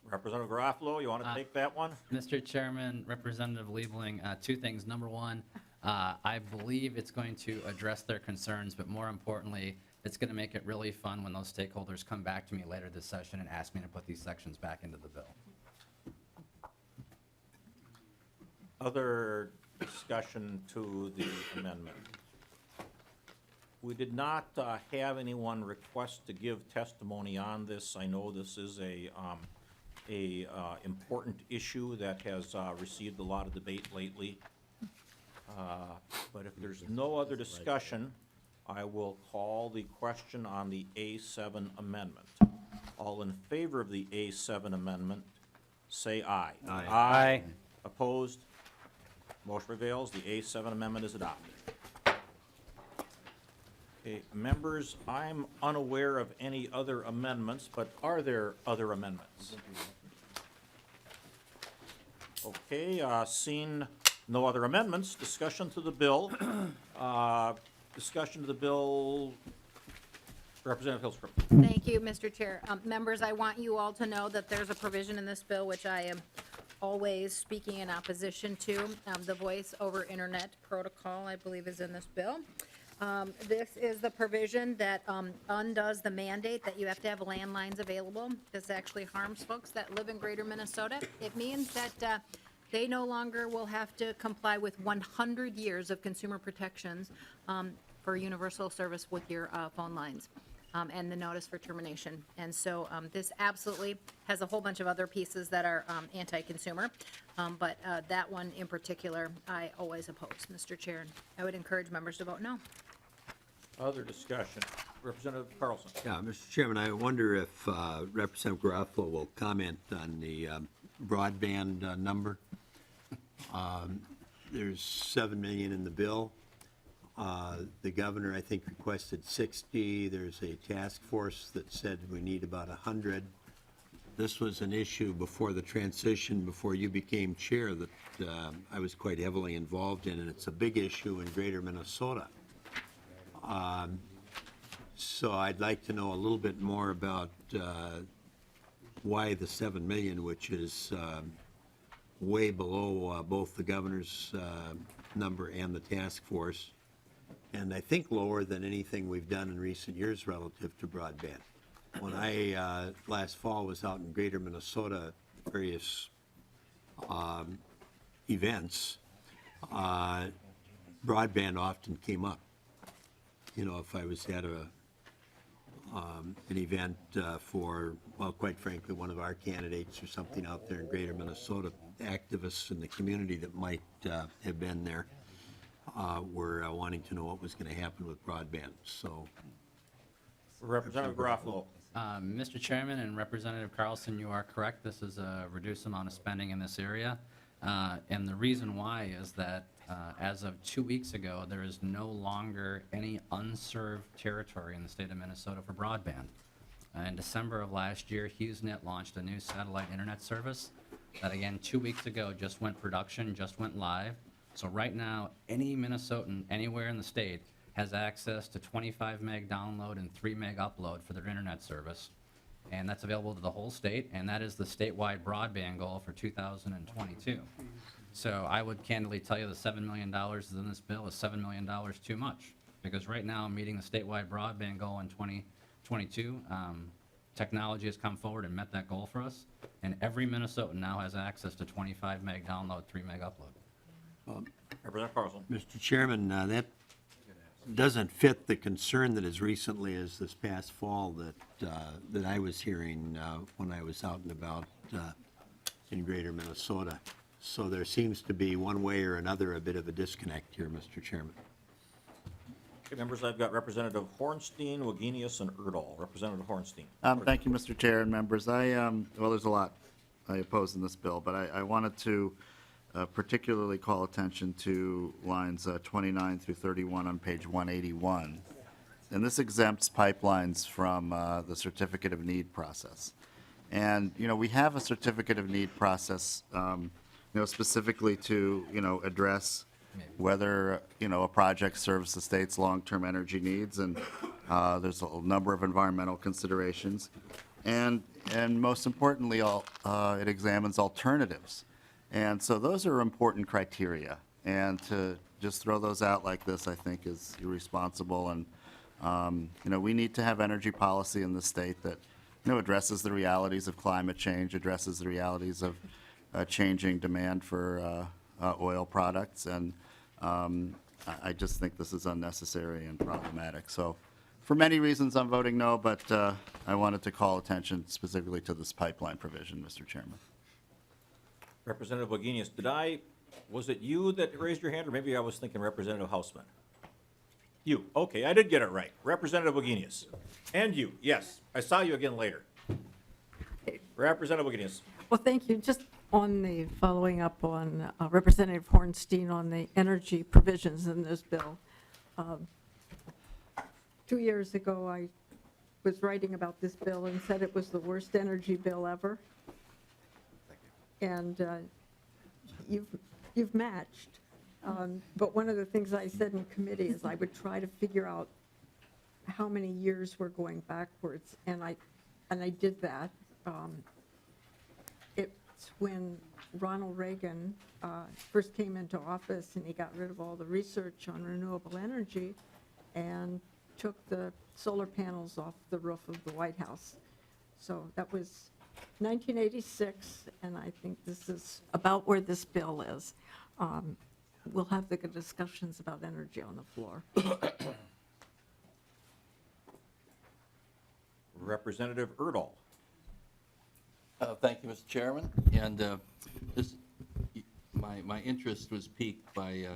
Representative Garofalo, you want to take that one? Mr. Chairman, Representative Liebling, two things. Number one, I believe it's going to address their concerns, but more importantly, it's going to make it really fun when those stakeholders come back to me later this session and ask me to put these sections back into the bill. Other discussion to the amendment? We did not have anyone request to give testimony on this. I know this is a important issue that has received a lot of debate lately. But if there's no other discussion, I will call the question on the A7 amendment. All in favor of the A7 amendment, say aye. Aye. Aye. Opposed? Motion prevails. The A7 amendment is adopted. Okay, members, I'm unaware of any other amendments, but are there other amendments? Okay, seeing no other amendments, discussion to the bill. Discussion to the bill, Representative Hilstrom. Thank you, Mr. Chair. Members, I want you all to know that there's a provision in this bill which I am always speaking in opposition to. The voice over internet protocol, I believe, is in this bill. This is the provision that undoes the mandate that you have to have landlines available. This actually harms folks that live in greater Minnesota. It means that they no longer will have to comply with 100 years of consumer protections for universal service with your phone lines. And the notice for termination. And so this absolutely has a whole bunch of other pieces that are anti-consumer, but that one in particular, I always oppose, Mr. Chair. And I would encourage members to vote no. Other discussion. Representative Carlson. Yeah, Mr. Chairman, I wonder if Representative Garofalo will comment on the broadband number. There's 7 million in the bill. The governor, I think, requested 60. There's a task force that said we need about 100. This was an issue before the transition, before you became chair, that I was quite heavily involved in, and it's a big issue in greater Minnesota. So I'd like to know a little bit more about why the 7 million, which is way below both the governor's number and the task force, and I think lower than anything we've done in recent years relative to broadband. When I, last fall, was out in greater Minnesota, various events, broadband often came up. You know, if I was at an event for, well, quite frankly, one of our candidates or something out there in greater Minnesota, activists in the community that might have been there were wanting to know what was going to happen with broadband, so. Representative Garofalo. Mr. Chairman and Representative Carlson, you are correct. This is a reduced amount of spending in this area. And the reason why is that as of 2 weeks ago, there is no longer any unserved territory in the state of Minnesota for broadband. In December of last year, HughesNet launched a new satellite internet service that, again, 2 weeks ago just went production, just went live. So right now, any Minnesotan anywhere in the state has access to 25 meg download and 3 meg upload for their internet service. And that's available to the whole state, and that is the statewide broadband goal for 2022. So I would candidly tell you the $7 million is in this bill is $7 million too much, because right now, meeting the statewide broadband goal in 2022, technology has come forward and met that goal for us, and every Minnesotan now has access to 25 meg download, 3 meg upload. Representative Carlson. Mr. Chairman, that doesn't fit the concern that as recently as this past fall that I was hearing when I was out and about in greater Minnesota. So there seems to be, one way or another, a bit of a disconnect here, Mr. Chairman. Okay, members, I've got Representative Hornstein, Wagenius, and Erdahl. Representative Hornstein. Thank you, Mr. Chair and members. Well, there's a lot I oppose in this bill, but I wanted to particularly call attention to lines 29 through 31 on page 181. And this exempts pipelines from the certificate of need process. And, you know, we have a certificate of need process, you know, specifically to, you know, address whether, you know, a project serves the state's long-term energy needs, and there's a number of environmental considerations. And most importantly, it examines alternatives. And so those are important criteria. And to just throw those out like this, I think, is irresponsible. And, you know, we need to have energy policy in the state that, you know, addresses the realities of climate change, addresses the realities of changing demand for oil products. And I just think this is unnecessary and problematic. So for many reasons, I'm voting no, but I wanted to call attention specifically to this pipeline provision, Mr. Chairman. Representative Wagenius, was it you that raised your hand, or maybe I was thinking Representative Hausman? You, okay, I did get it right. Representative Wagenius. And you, yes, I saw you again later. Representative Wagenius. Well, thank you. Just on the, following up on Representative Hornstein on the energy provisions in this bill. 2 years ago, I was writing about this bill and said it was the worst energy bill ever. And you've matched. But one of the things I said in committee is I would try to figure out how many years we're going backwards, and I did that. It's when Ronald Reagan first came into office, and he got rid of all the research on renewable energy and took the solar panels off the roof of the White House. So that was 1986, and I think this is about where this bill is. We'll have the good discussions about energy on the floor. Representative Erdahl. Thank you, Mr. Chairman. And my interest was piqued by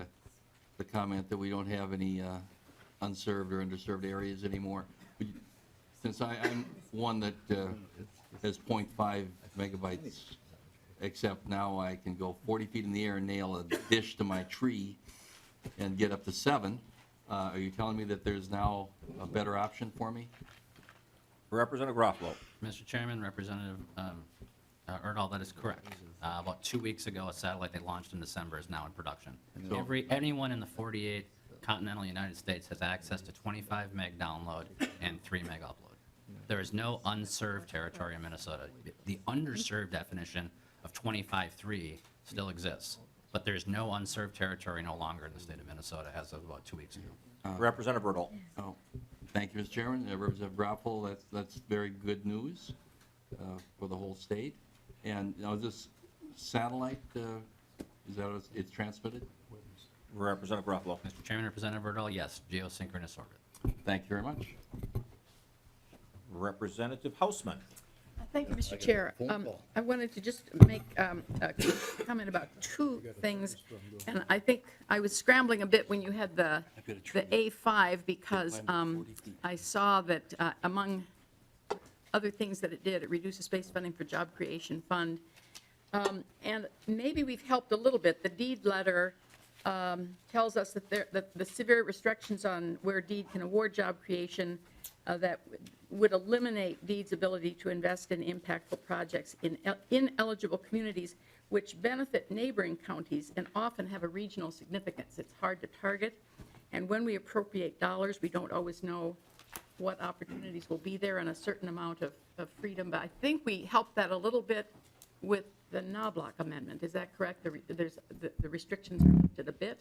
the comment that we don't have any unserved or underserved areas anymore. We since I'm one that has 0.5 megabytes, except now I can go 40 feet in the air and nail a dish to my tree and get up to 7, are you telling me that there's now a better option for me? Representative Garofalo. Mr. Chairman, Representative Erdahl, that is correct. About 2 weeks ago, a satellite they launched in December is now in production. Anyone in the 48 continental United States has access to 25 meg download and 3 meg upload. There is no unserved territory in Minnesota. The underserved definition of 25.3 still exists, but there's no unserved territory no longer in the state of Minnesota as of about 2 weeks ago. Representative Erdahl. Oh, thank you, Mr. Chairman. Representative Grappel, that's very good news for the whole state. And now this satellite, is that what it's transmitted? Representative Garofalo. Mr. Chairman, Representative Erdahl, yes, geosynchronous orbit. Thank you very much. Representative Hausman. Thank you, Mr. Chair. I wanted to just make a comment about two things. And I think I was scrambling a bit when you had the A5 because I saw that among other things that it did, it reduces space funding for Job Creation Fund. And maybe we've helped a little bit. The deed letter tells us that the severe restrictions on where deed can award job creation that would eliminate deed's ability to invest in impactful projects in ineligible communities which benefit neighboring counties and often have a regional significance. It's hard to target, and when we appropriate dollars, we don't always know what opportunities will be there and a certain amount of freedom. But I think we helped that a little bit with the Knobloch amendment. Is that correct? The restrictions are lifted a bit?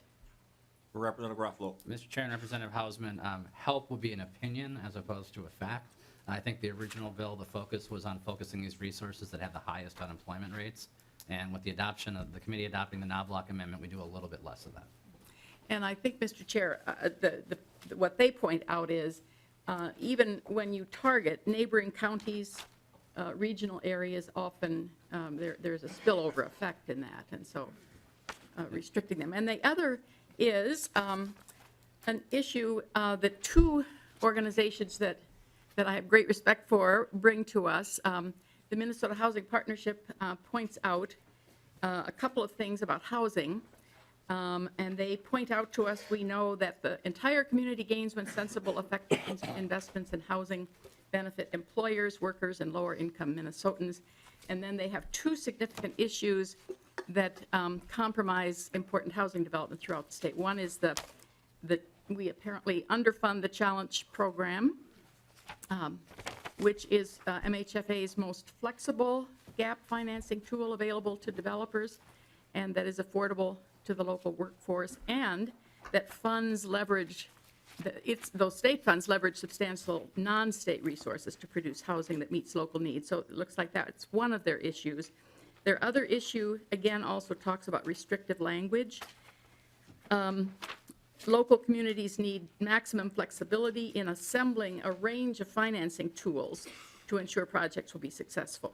Representative Garofalo. Mr. Chair and Representative Hausman, help will be an opinion as opposed to a fact. I think the original bill, the focus was on focusing these resources that have the highest unemployment rates. And with the adoption of the committee adopting the Knobloch amendment, we do a little bit less of that. And I think, Mr. Chair, what they point out is even when you target neighboring counties, regional areas, often there's a spillover effect in that, and so restricting them. And the other is an issue that two organizations that I have great respect for bring to us. The Minnesota Housing Partnership points out a couple of things about housing. And they point out to us, we know that the entire community gains when sensible, effective investments in housing benefit employers, workers, and lower-income Minnesotans. And then they have two significant issues that compromise important housing development throughout the state. One is that we apparently underfund the Challenge program, which is MHFA's most flexible gap financing tool available to developers, and that is affordable to the local workforce, and that funds leverage, those state funds leverage substantial non-state resources to produce housing that meets local needs. So it looks like that's one of their issues. Their other issue, again, also talks about restrictive language. Local communities need maximum flexibility in assembling a range of financing tools to ensure projects will be successful.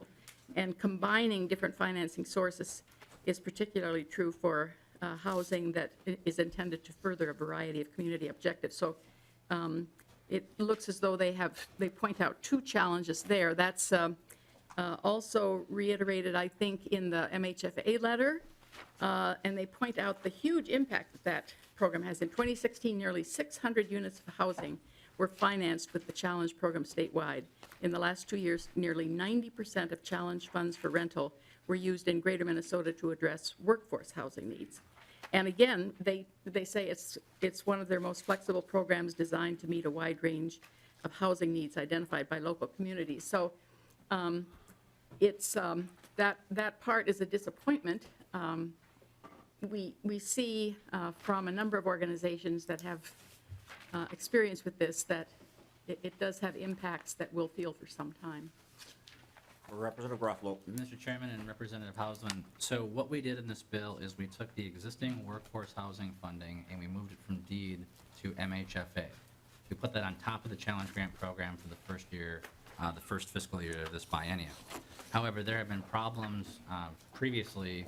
And combining different financing sources is particularly true for housing that is intended to further a variety of community objectives. So it looks as though they point out two challenges there. That's also reiterated, I think, in the MHFA letter. And they point out the huge impact that program has. In 2016, nearly 600 units of housing were financed with the Challenge program statewide. In the last 2 years, nearly 90% of Challenge funds for rental were used in Greater Minnesota to address workforce housing needs. And again, they say it's one of their most flexible programs designed to meet a wide range of housing needs identified by local communities. So it's that part is a disappointment. We see from a number of organizations that have experience with this that it does have impacts that we'll feel for some time. Representative Garofalo. Mr. Chairman and Representative Hausman, so what we did in this bill is we took the existing workforce housing funding and we moved it from deed to MHFA. We put that on top of the Challenge Grant program for the first year, the first fiscal year of this biennium. However, there have been problems previously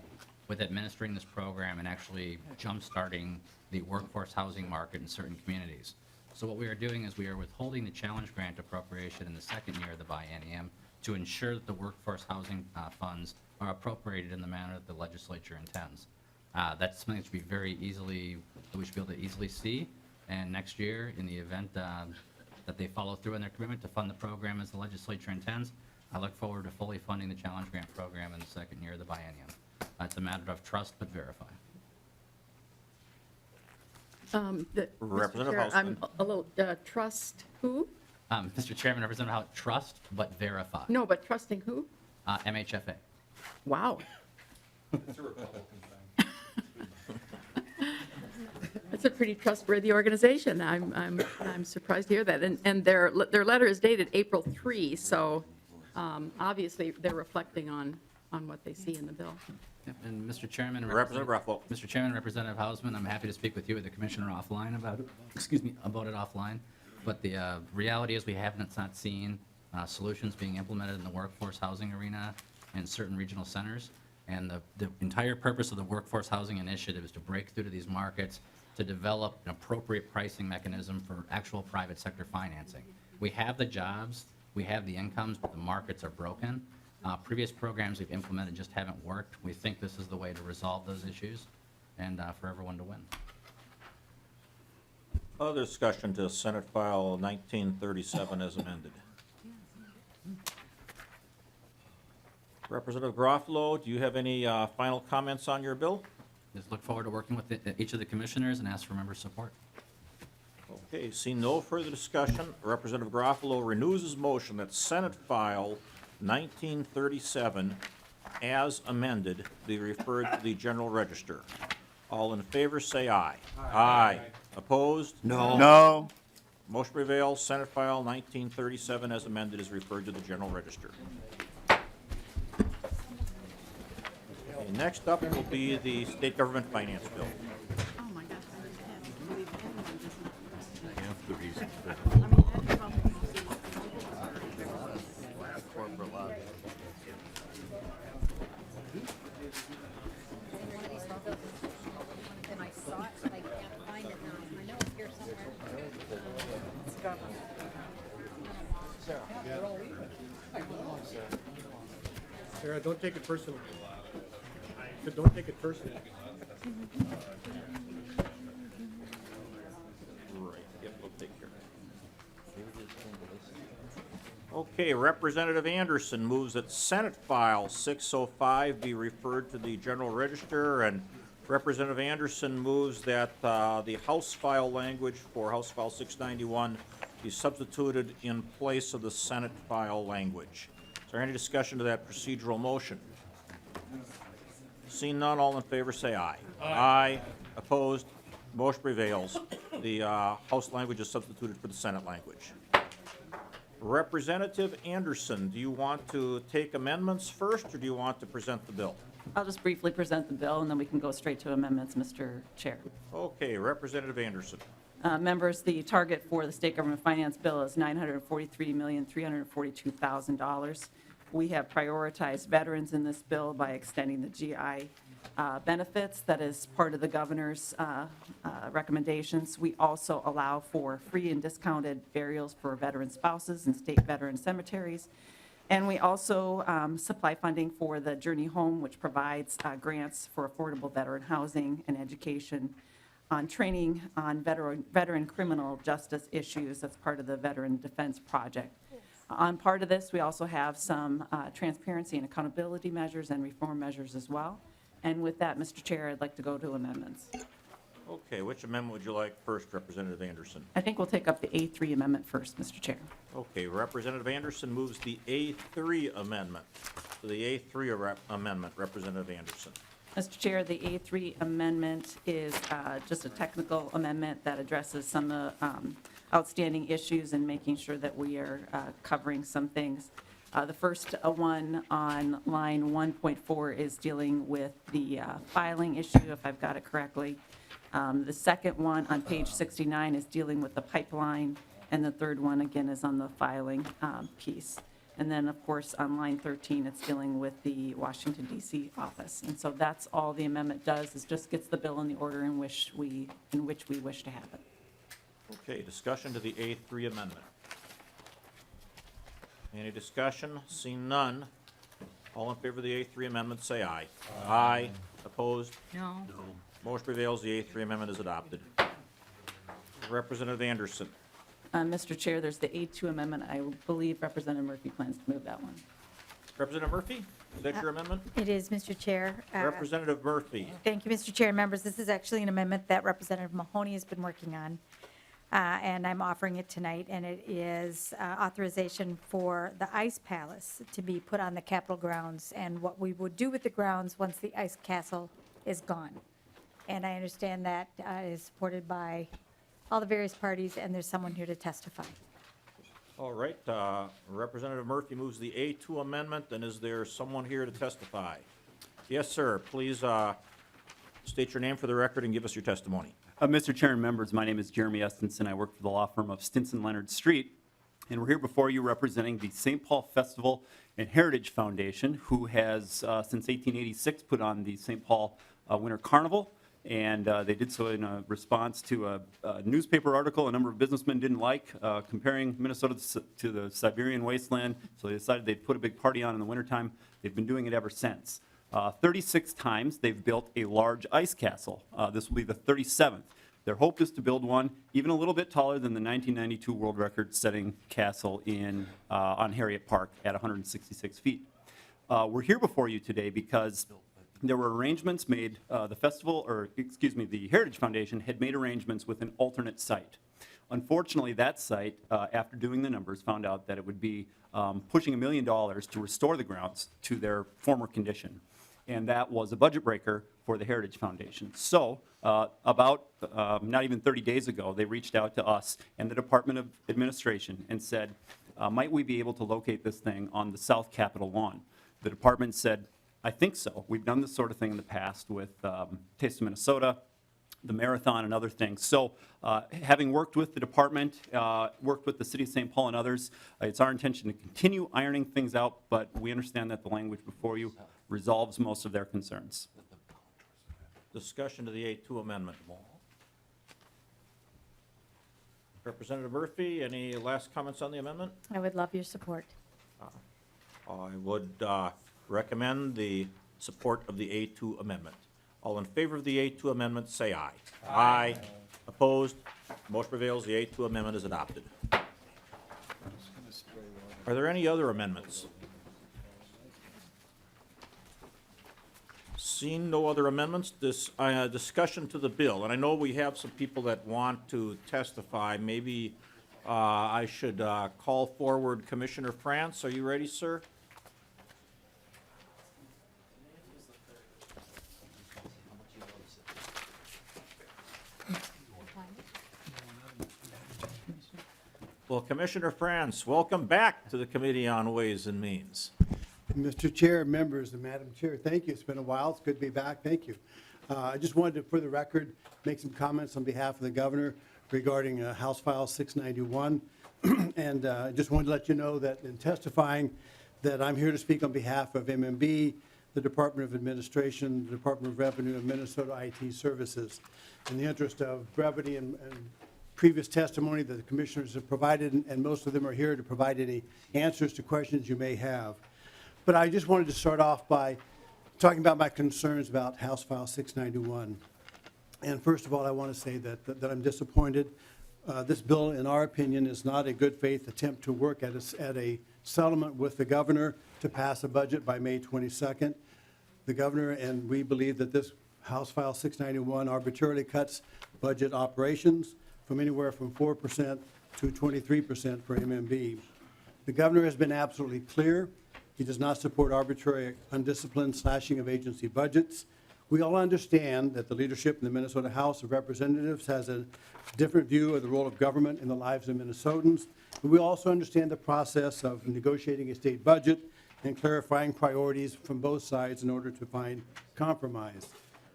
with administering this program and actually jump-starting the workforce housing market in certain communities. So what we are doing is we are withholding the challenge grant appropriation in the second year of the biennium to ensure that the workforce housing funds are appropriated in the manner that the legislature intends. That's something that should be very easily, that we should be able to easily see. And next year, in the event that they follow through on their commitment to fund the program as the legislature intends, I look forward to fully funding the challenge grant program in the second year of the biennium. It's a matter of trust but verify. Mr. Representative Chair, I'm Hausman. a little, trust who? Mr. Chairman, Representative Howe, trust but verify. No, but trusting who? MHFA. Wow. That's a pretty trustworthy organization. I'm surprised to hear that. And their letter is dated April 3, so obviously they're reflecting on what they see in the bill. Yep, and Mr. Chairman. Representative Ruffalo. Mr. Chairman, Representative Hausman, I'm happy to speak with you and the commissioner offline about it, about it offline. But the reality is we haven't not seen solutions being implemented in the workforce housing arena in certain regional centers. And the entire purpose of the workforce housing initiative is to break through to these markets, to develop an appropriate pricing mechanism for actual private sector financing. We have the jobs, we have the incomes, but the markets are broken. Previous programs we've implemented just haven't worked. We think this is the way to resolve those issues and for everyone to win. Other discussion to Senate File 1937 as amended. Representative Garofalo, do you have any final comments on your bill? Just look forward to working with each of the commissioners and ask for member support. Okay, seeing no further discussion, Representative Garofalo renews his motion that Senate File 1937 as amended be referred to the General Register. All in favor, say aye. Aye. Opposed? No. Motion prevails. Senate File 1937 as amended is referred to the General Register. Okay, next up will be the State Government Finance Bill. Oh, my gosh. And I saw it, but I can't find it now. I know it's here somewhere. Sarah, don't take it personally. Don't take it personally. Right, yep, we'll take care of it. Okay, Representative Anderson moves that Senate File 605 be referred to the General Register, and Representative Anderson moves that the House File language for House File 691 be substituted in place of the Senate File language. Is there any discussion to that procedural motion? Seeing none, all in favor say aye. Aye. Opposed? Motion prevails. The House language is substituted for the Senate language. Representative Anderson, do you want to take amendments first, or do you want to present the bill? I'll just briefly present the bill, and then we can go straight to amendments, Mr. Chair. Okay, Representative Anderson. Members, the target for the state government finance bill is $943,342,000. We have prioritized veterans in this bill by extending the GI benefits. That is part of the governor's recommendations. We also allow for free and discounted burials for veteran spouses in state veteran cemeteries. And we also supply funding for the Journey Home, which provides grants for affordable veteran housing and education on training on veteran criminal justice issues. That's part of the Veteran Defense Project. On part of this, we also have some transparency and accountability measures and reform measures as well. And with that, Mr. Chair, I'd like to go to amendments. Okay, which amendment would you like first, Representative Anderson? I think we'll take up the A3 amendment first, Mr. Chair. Okay, Representative Anderson moves the A3 amendment. So the A3 amendment, Representative Anderson. Mr. Chair, the A3 amendment is just a technical amendment that addresses some outstanding issues and making sure that we are covering some things. The first one on line 1.4 is dealing with the filing issue, if I've got it correctly. The second one on page 69 is dealing with the pipeline, and the third one, again, is on the filing piece. And then, of course, on line 13, it's dealing with the Washington DC office. And so that's all the amendment does, is just gets the bill in the order in which we wish to have it. Okay, discussion to the A3 amendment. Any discussion? Seeing none. All in favor of the A3 amendment, say aye. Aye. Opposed? No. Motion prevails, the A3 amendment is adopted. Representative Anderson. Mr. Chair, there's the A2 amendment. I believe Representative Murphy plans to move that one. Representative Murphy, is that your amendment? It is, Mr. Chair. Representative Murphy. Thank you, Mr. Chair and members. This is actually an amendment that Representative Mahoney has been working on, and I'm offering it tonight, and it is authorization for the Ice Palace to be put on the Capitol grounds, and what we would do with the grounds once the Ice Castle is gone. And I understand that is supported by all the various parties, and there's someone here to testify. All right, Representative Murphy moves the A2 amendment, and is there someone here to testify? Yes, sir. Please state your name for the record and give us your testimony. Mr. Chair and members, my name is Jeremy Estenson. I work for the law firm of Stinson Leonard Street, and we're here before you representing the St. Paul Festival and Heritage Foundation, who has, since 1886, put on the St. Paul Winter Carnival. And they did so in a response to a newspaper article a number of businessmen didn't like, comparing Minnesota to the Siberian wasteland. So they decided they'd put a big party on in the wintertime. They've been doing it ever since. 36 times they've built a large ice castle. This will be the 37th. Their hope is to build one even a little bit taller than the 1992 world record-setting castle on Harriet Park at 166 feet. We're here before you today because there were arrangements made, the Heritage Foundation had made arrangements with an alternate site. Unfortunately, that site, after doing the numbers, found out that it would be pushing $1 million to restore the grounds to their former condition. And that was a budget breaker for the Heritage Foundation. So about not even 30 days ago, they reached out to us and the Department of Administration and said, might we be able to locate this thing on the South Capitol lawn? The department said, I think so. We've done this sort of thing in the past with Taste of Minnesota, the Marathon, and other things. So having worked with the department, worked with the City of St. Paul and others, it's our intention to continue ironing things out, but we understand that the language before you resolves most of their concerns. Discussion to the A2 amendment. Representative Murphy, any last comments on the amendment? I would love your support. I would recommend the support of the A2 amendment. All in favor of the A2 amendment, say aye. Aye. Opposed? Motion prevails. The A2 amendment is adopted. Are there any other amendments? Seeing no other amendments, this discussion to the bill, and I know we have some people that want to testify. Maybe I should call forward Commissioner France. Are you ready, sir? Well, Commissioner France, welcome back to the Committee on Ways and Means. Mr. Chair, members, and Madam Chair, thank you. It's been a while. It's good to be back. Thank you. I just wanted to, for the record, make some comments on behalf of the governor regarding House File 691. And I just wanted to let you know that in testifying that I'm here to speak on behalf of MMB, the Department of Administration, the Department of Revenue, and Minnesota IT Services. In the interest of brevity and previous testimony that the commissioners have provided, and most of them are here to provide any answers to questions you may have. But I just wanted to start off by talking about my concerns about House File 691. And first of all, I want to say that I'm disappointed. This bill, in our opinion, is not a good faith attempt to work at a settlement with the governor to pass a budget by May 22nd. The governor and we believe that this House File 691 arbitrarily cuts budget operations from anywhere from 4% to 23% for MMB. The governor has been absolutely clear. He does not support arbitrary, undisciplined slashing of agency budgets. We all understand that the leadership in the Minnesota House of Representatives has a different view of the role of government in the lives of Minnesotans. And we also understand the process of negotiating a state budget and clarifying priorities from both sides in order to find compromise.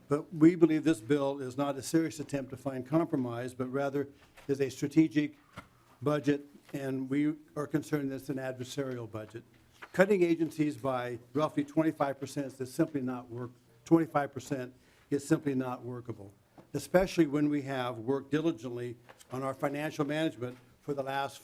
But we believe this bill is not a serious attempt to find compromise, but rather is a strategic budget, and we are concerned that it's an adversarial budget. Cutting agencies by roughly 25% is simply not 25% is simply not workable, especially when we have worked diligently on our financial management for the last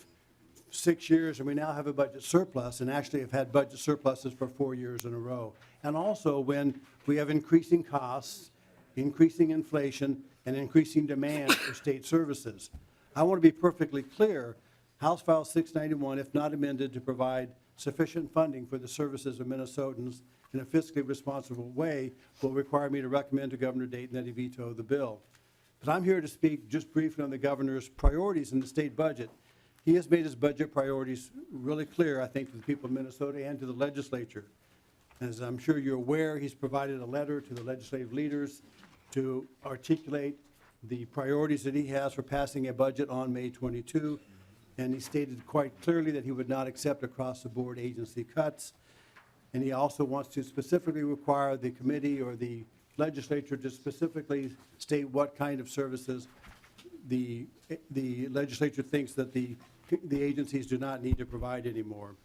6 years, and we now have a budget surplus, and actually have had budget surpluses for 4 years in a row. And also when we have increasing costs, increasing inflation, and increasing demand for state services. I want to be perfectly clear, House File 691, if not amended to provide sufficient funding for the services of Minnesotans in a fiscally responsible way, will require me to recommend to Governor Dayton that he veto the bill. But I'm here to speak just briefly on the governor's priorities in the state budget. He has made his budget priorities really clear, I think, to the people of Minnesota and to the legislature. As I'm sure you're aware, he's provided a letter to the legislative leaders to articulate the priorities that he has for passing a budget on May 22. And he stated quite clearly that he would not accept across-the-board agency cuts. And he also wants to specifically require the committee or the legislature to specifically state what kind of services the legislature thinks that the agencies do not need to provide anymore.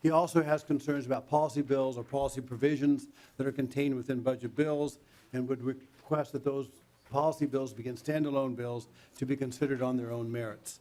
He also has concerns about policy bills or policy provisions that are contained within budget bills and would request that those policy bills begin standalone bills to be considered on their own merits.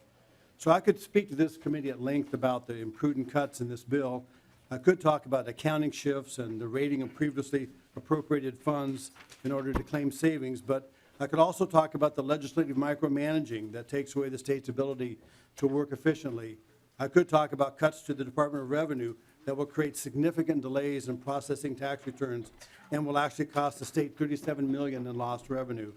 So I could speak to this committee at length about the imprudent cuts in this bill. I could talk about accounting shifts and the rating of previously appropriated funds in order to claim savings, but I could also talk about the legislative micromanaging that takes away the state's ability to work efficiently. I could talk about cuts to the Department of Revenue that will create significant delays in processing tax returns and will actually cost the state $37 million in lost revenue.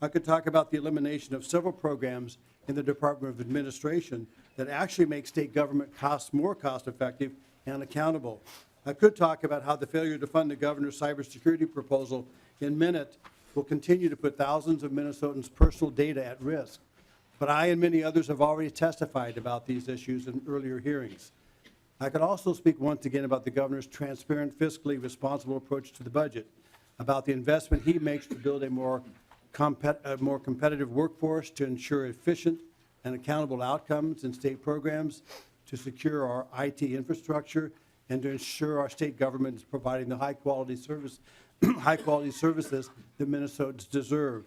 I could talk about the elimination of several programs in the Department of Administration that actually make state government costs more cost-effective and accountable. I could talk about how the failure to fund the governor's cybersecurity proposal in Minute will continue to put thousands of Minnesotans' personal data at risk. But I and many others have already testified about these issues in earlier hearings. I could also speak once again about the governor's transparent, fiscally responsible approach to the budget, about the investment he makes to build a more competitive workforce to ensure efficient and accountable outcomes in state programs, to secure our IT infrastructure, and to ensure our state government is providing the high-quality services that Minnesotans deserve.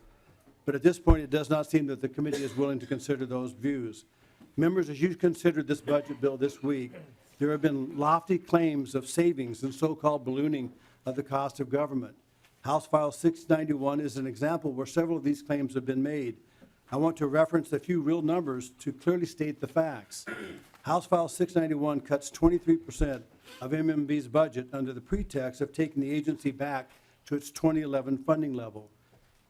But at this point, it does not seem that the committee is willing to consider those views. Members, as you considered this budget bill this week, there have been lofty claims of savings and so-called ballooning of the cost of government. House File 691 is an example where several of these claims have been made. I want to reference a few real numbers to clearly state the facts. House File 691 cuts 23% of MMB's budget under the pretext of taking the agency back to its 2011 funding level.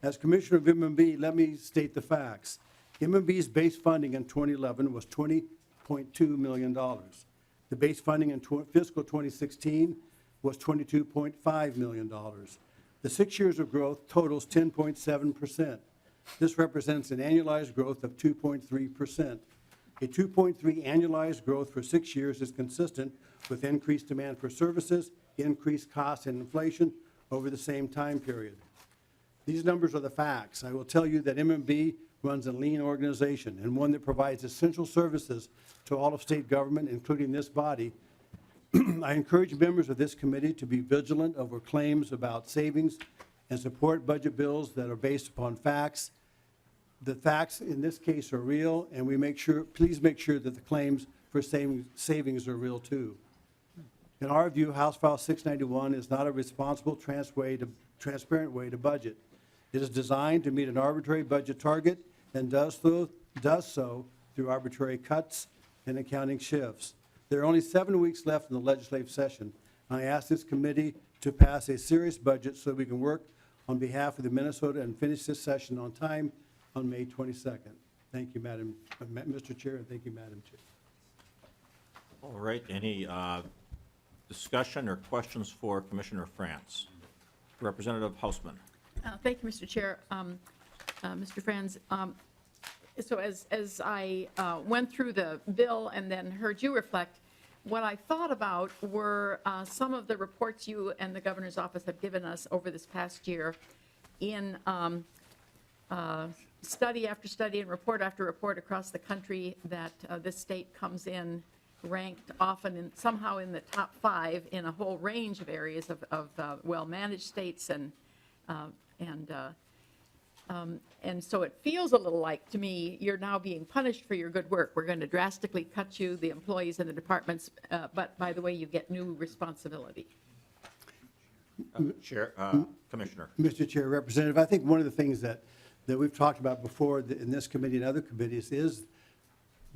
As Commissioner of MMB, let me state the facts. MMB's base funding in 2011 was $20.2 million. The base funding in fiscal 2016 was $22.5 million. The 6 years of growth totals 10.7%. This represents an annualized growth of 2.3%. A 2.3 annualized growth for 6 years is consistent with increased demand for services, increased costs, and inflation over the same time period. These numbers are the facts. I will tell you that MMB runs a lean organization and one that provides essential services to all of state government, including this body. I encourage members of this committee to be vigilant over claims about savings and support budget bills that are based upon facts. The facts in this case are real, and please make sure that the claims for savings are real too. In our view, House File 691 is not a responsible, transparent way to budget. It is designed to meet an arbitrary budget target and does so through arbitrary cuts and accounting shifts. There are only 7 weeks left in the legislative session. I ask this committee to pass a serious budget so we can work on behalf of the Minnesota and finish this session on time on May 22nd. Thank you, Mr. Chair, and thank you, Madam Chair. All right, any discussion or questions for Commissioner France? Representative Hausman. Thank you, Mr. Chair. Mr. Franz, so as I went through the bill and then heard you reflect, what I thought about were some of the reports you and the governor's office have given us over this past year in study after study and report after report across the country that this state comes in ranked often somehow in the top 5 in a whole range of areas of well-managed states and And so it feels a little like, to me, you're now being punished for your good work. We're going to drastically cut you, the employees in the departments, but by the way, you get new responsibility. Chair, Commissioner. Mr. Chair, Representative, I think one of the things that we've talked about before in this committee and other committees is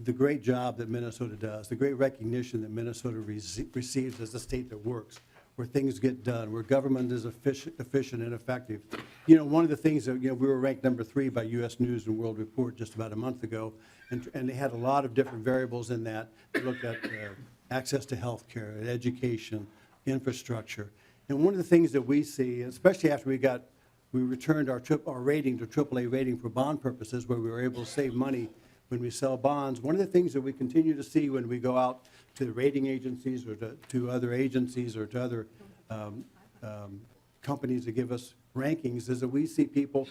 the great job that Minnesota does, the great recognition that Minnesota receives as a state that works, where things get done, where government is efficient and effective. You know, one of the things that, we were ranked number 3 by U.S. News and World Report just about a month ago, and they had a lot of different variables in that. They looked at access to health care, education, infrastructure. And one of the things that we see, especially after we returned our rating to AAA rating for bond purposes, where we were able to save money when we sell bonds, one of the things that we continue to see when we go out to the rating agencies or to other agencies or to other companies that give us rankings is that we see people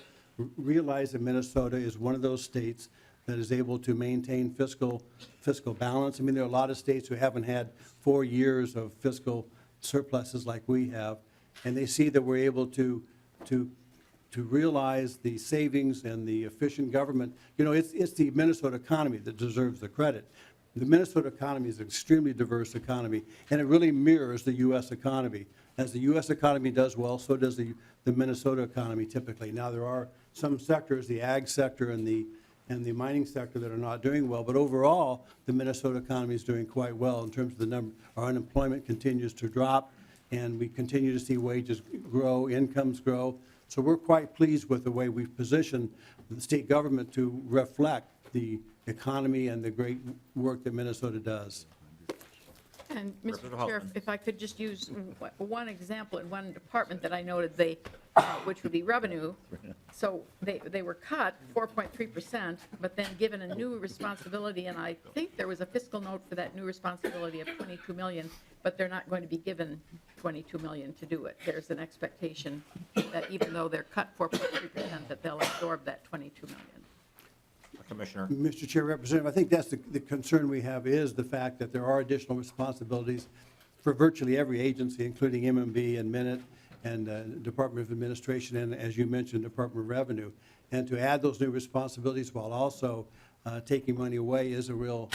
realize that Minnesota is one of those states that is able to maintain fiscal balance. I mean, there are a lot of states who haven't had 4 years of fiscal surpluses like we have, and they see that we're able to realize the savings and the efficient government. You know, it's the Minnesota economy that deserves the credit. The Minnesota economy is an extremely diverse economy, and it really mirrors the U.S. economy. As the U.S. economy does well, so does the Minnesota economy typically. Now, there are some sectors, the ag sector and the mining sector, that are not doing well, but overall, the Minnesota economy is doing quite well in terms of the number. Our unemployment continues to drop, and we continue to see wages grow, incomes grow. So we're quite pleased with the way we've positioned the state government to reflect the economy and the great work that Minnesota does. And Representative Mr. Chair, Hoffman. if I could just use one example in one department that I noted, which would be revenue. So they were cut 4.3%, but then given a new responsibility, and I think there was a fiscal note for that new responsibility of $22 million, but they're not going to be given $22 million to do it. There's an expectation that even though they're cut 4.3%, that they'll absorb that $22 million. Commissioner. Mr. Chair, Representative, I think that's the concern we have is the fact that there are additional responsibilities for virtually every agency, including MMB and Minute and Department of Administration and, as you mentioned, Department of Revenue. And to add those new responsibilities while also taking money away is a real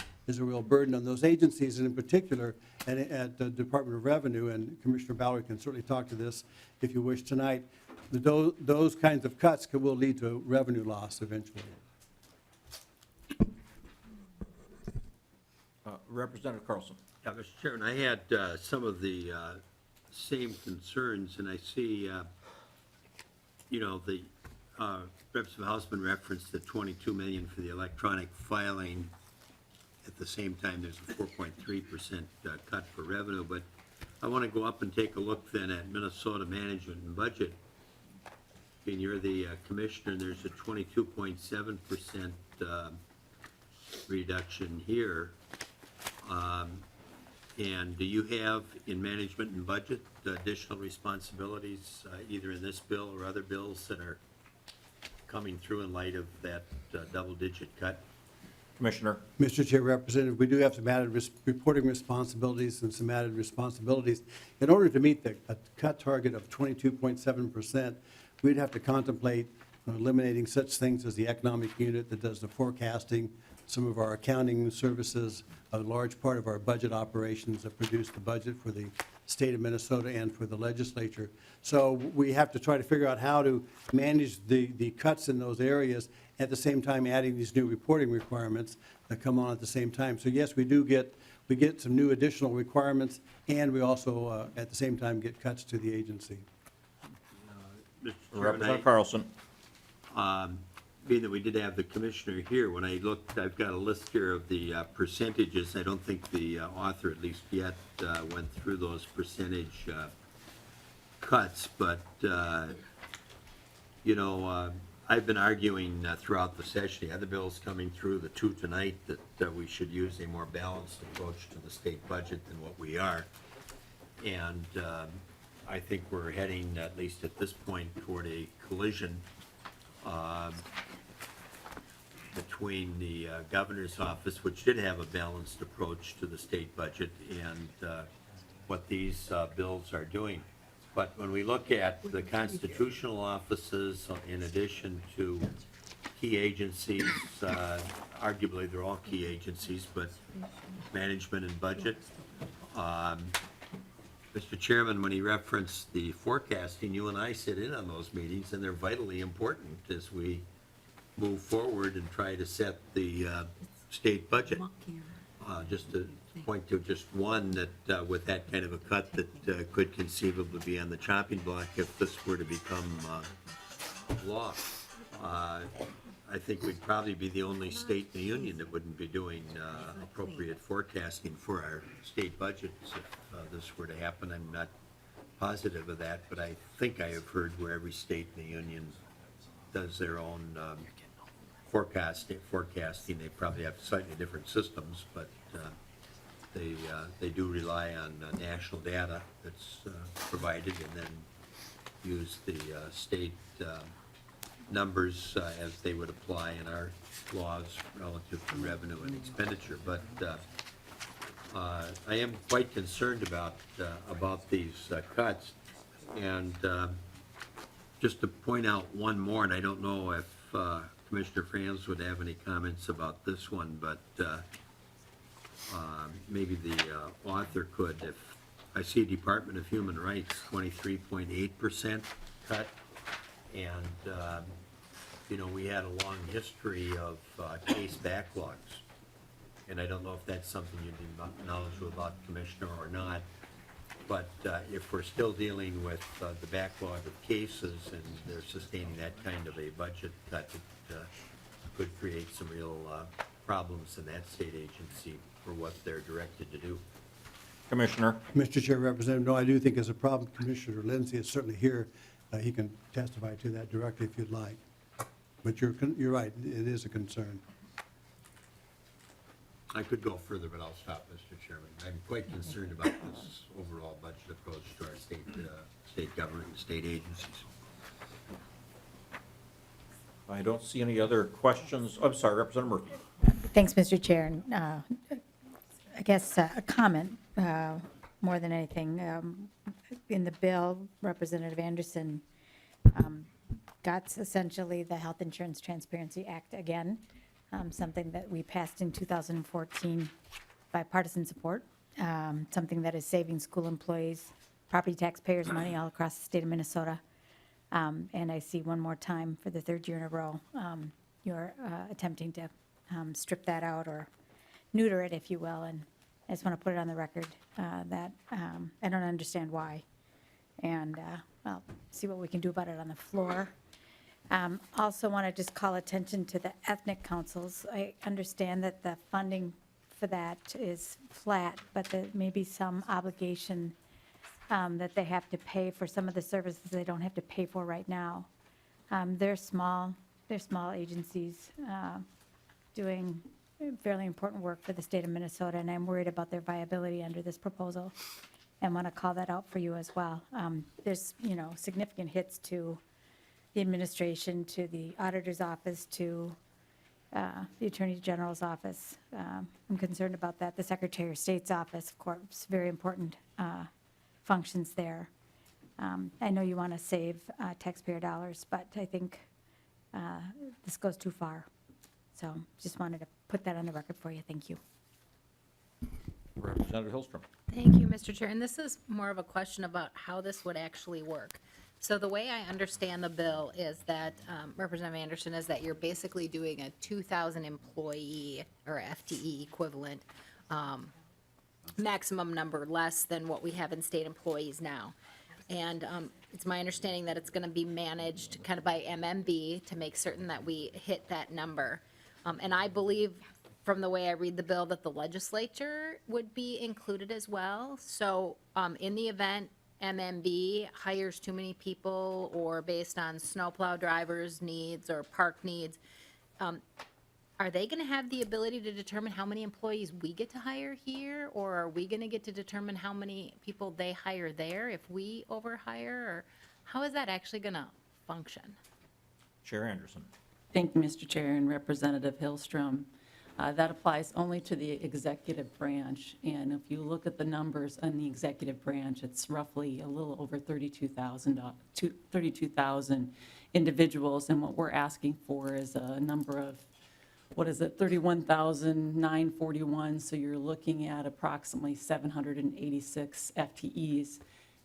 burden on those agencies, and in particular at the Department of Revenue, and Commissioner Ballard can certainly talk to this if you wish tonight. Those kinds of cuts will lead to revenue loss eventually. Representative Carlson. Yeah, Mr. Chairman, I had some of the same concerns, and I see, the Representative Hausman referenced the $22 million for the electronic filing. At the same time, there's a 4.3% cut for revenue, but I want to go up and take a look then at Minnesota management and budget. And you're the commissioner, and there's a 22.7% reduction here. And do you have in management and budget additional responsibilities, either in this bill or other bills that are coming through in light of that double-digit cut? Commissioner. Mr. Chair, Representative, we do have some added reporting responsibilities and some added responsibilities. In order to meet the cut target of 22.7%, we'd have to contemplate eliminating such things as the economic unit that does the forecasting, some of our accounting services, a large part of our budget operations that produce the budget for the state of Minnesota and for the legislature. So we have to try to figure out how to manage the cuts in those areas, at the same time adding these new reporting requirements that come on at the same time. So yes, we get some new additional requirements, and we also at the same time get cuts to the agency. Mr. Representative Carlson. Being that we did have the commissioner here, when I looked, I've got a list here of the percentages. I don't think the author, at least yet, went through those percentage cuts, but, I've been arguing throughout the session, the other bills coming through, the two tonight, that we should use a more balanced approach to the state budget than what we are. And I think we're heading, at least at this point, toward a collision between the governor's office, which did have a balanced approach to the state budget, and what these bills are doing. But when we look at the constitutional offices, in addition to key agencies, arguably they're all key agencies, but management and budget. Mr. Chairman, when he referenced the forecasting, you and I sit in on those meetings, and they're vitally important as we move forward and try to set the state budget. Just to point to just one that with that kind of a cut that could conceivably be on the chopping block if this were to become law. I think we'd probably be the only state in the union that wouldn't be doing appropriate forecasting for our state budgets if this were to happen. I'm not positive of that, but I think I have heard where every state in the union does their own forecasting. They probably have slightly different systems, but they do rely on national data that's provided and then use the state numbers as they would apply in our laws relative to revenue and expenditure. But I am quite concerned about these cuts. And just to point out one more, and I don't know if Commissioner Franz would have any comments about this one, but maybe the author could. If I see Department of Human Rights, 23.8% cut. And, we had a long history of case backlogs. And I don't know if that's something you'd be knowledgeable about, Commissioner, or not. But if we're still dealing with the backlog of cases and they're sustaining that kind of a budget cut, it could create some real problems in that state agency for what they're directed to do. Commissioner? Mr. Chair, Representative, no, I do think it's a problem. Commissioner Lindsay is certainly here. He can testify to that directly if you'd like. But you're right, it is a concern. I could go further, but I'll stop, Mr. Chairman. I'm quite concerned about this overall budget approach to our state government and state agencies. I don't see any other questions. I'm sorry, Representative Murphy. Thanks, Mr. Chair. And, I guess a comment more than anything. In the bill, Representative Anderson got essentially the Health Insurance Transparency Act again, something that we passed in 2014 bipartisan support, something that is saving school employees, property taxpayers money all across the state of Minnesota. And I see one more time for the third year in a row, you're attempting to strip that out or neuter it, if you will. And I just want to put it on the record that I don't understand why. And I'll see what we can do about it on the floor. Also want to just call attention to the ethnic councils. I understand that the funding for that is flat, but there may be some obligation that they have to pay for some of the services they don't have to pay for right now. They're small agencies doing fairly important work for the state of Minnesota, and I'm worried about their viability under this proposal and want to call that out for you as well. There's, significant hits to the administration, to the auditor's office, to the Attorney General's office. I'm concerned about that. The Secretary of State's office, of course, very important functions there. I know you want to save taxpayer dollars, but I think this goes too far. So just wanted to put that on the record for you. Thank you. Representative Hillstrom. Thank you, Mr. Chair. And this is more of a question about how this would actually work. So the way I understand the bill is that, Representative Anderson, is that you're basically doing a 2,000 employee or FTE equivalent maximum number less than what we have in state employees now. And it's my understanding that it's going to be managed kind of by MMB to make certain that we hit that number. And I believe from the way I read the bill that the legislature would be included as well. So in the event MMB hires too many people or based on snowplow drivers' needs or park needs, are they going to have the ability to determine how many employees we get to hire here? Or are we going to get to determine how many people they hire there if we overhire? Or how is that actually going to function? Chair Anderson. Thank you, Mr. Chair and Representative Hillstrom. That applies only to the executive branch, and if you look at the numbers on the executive branch, it's roughly a little over 32,000 individuals, and what we're asking for is a number of, 31,941, so you're looking at approximately 786 FTEs.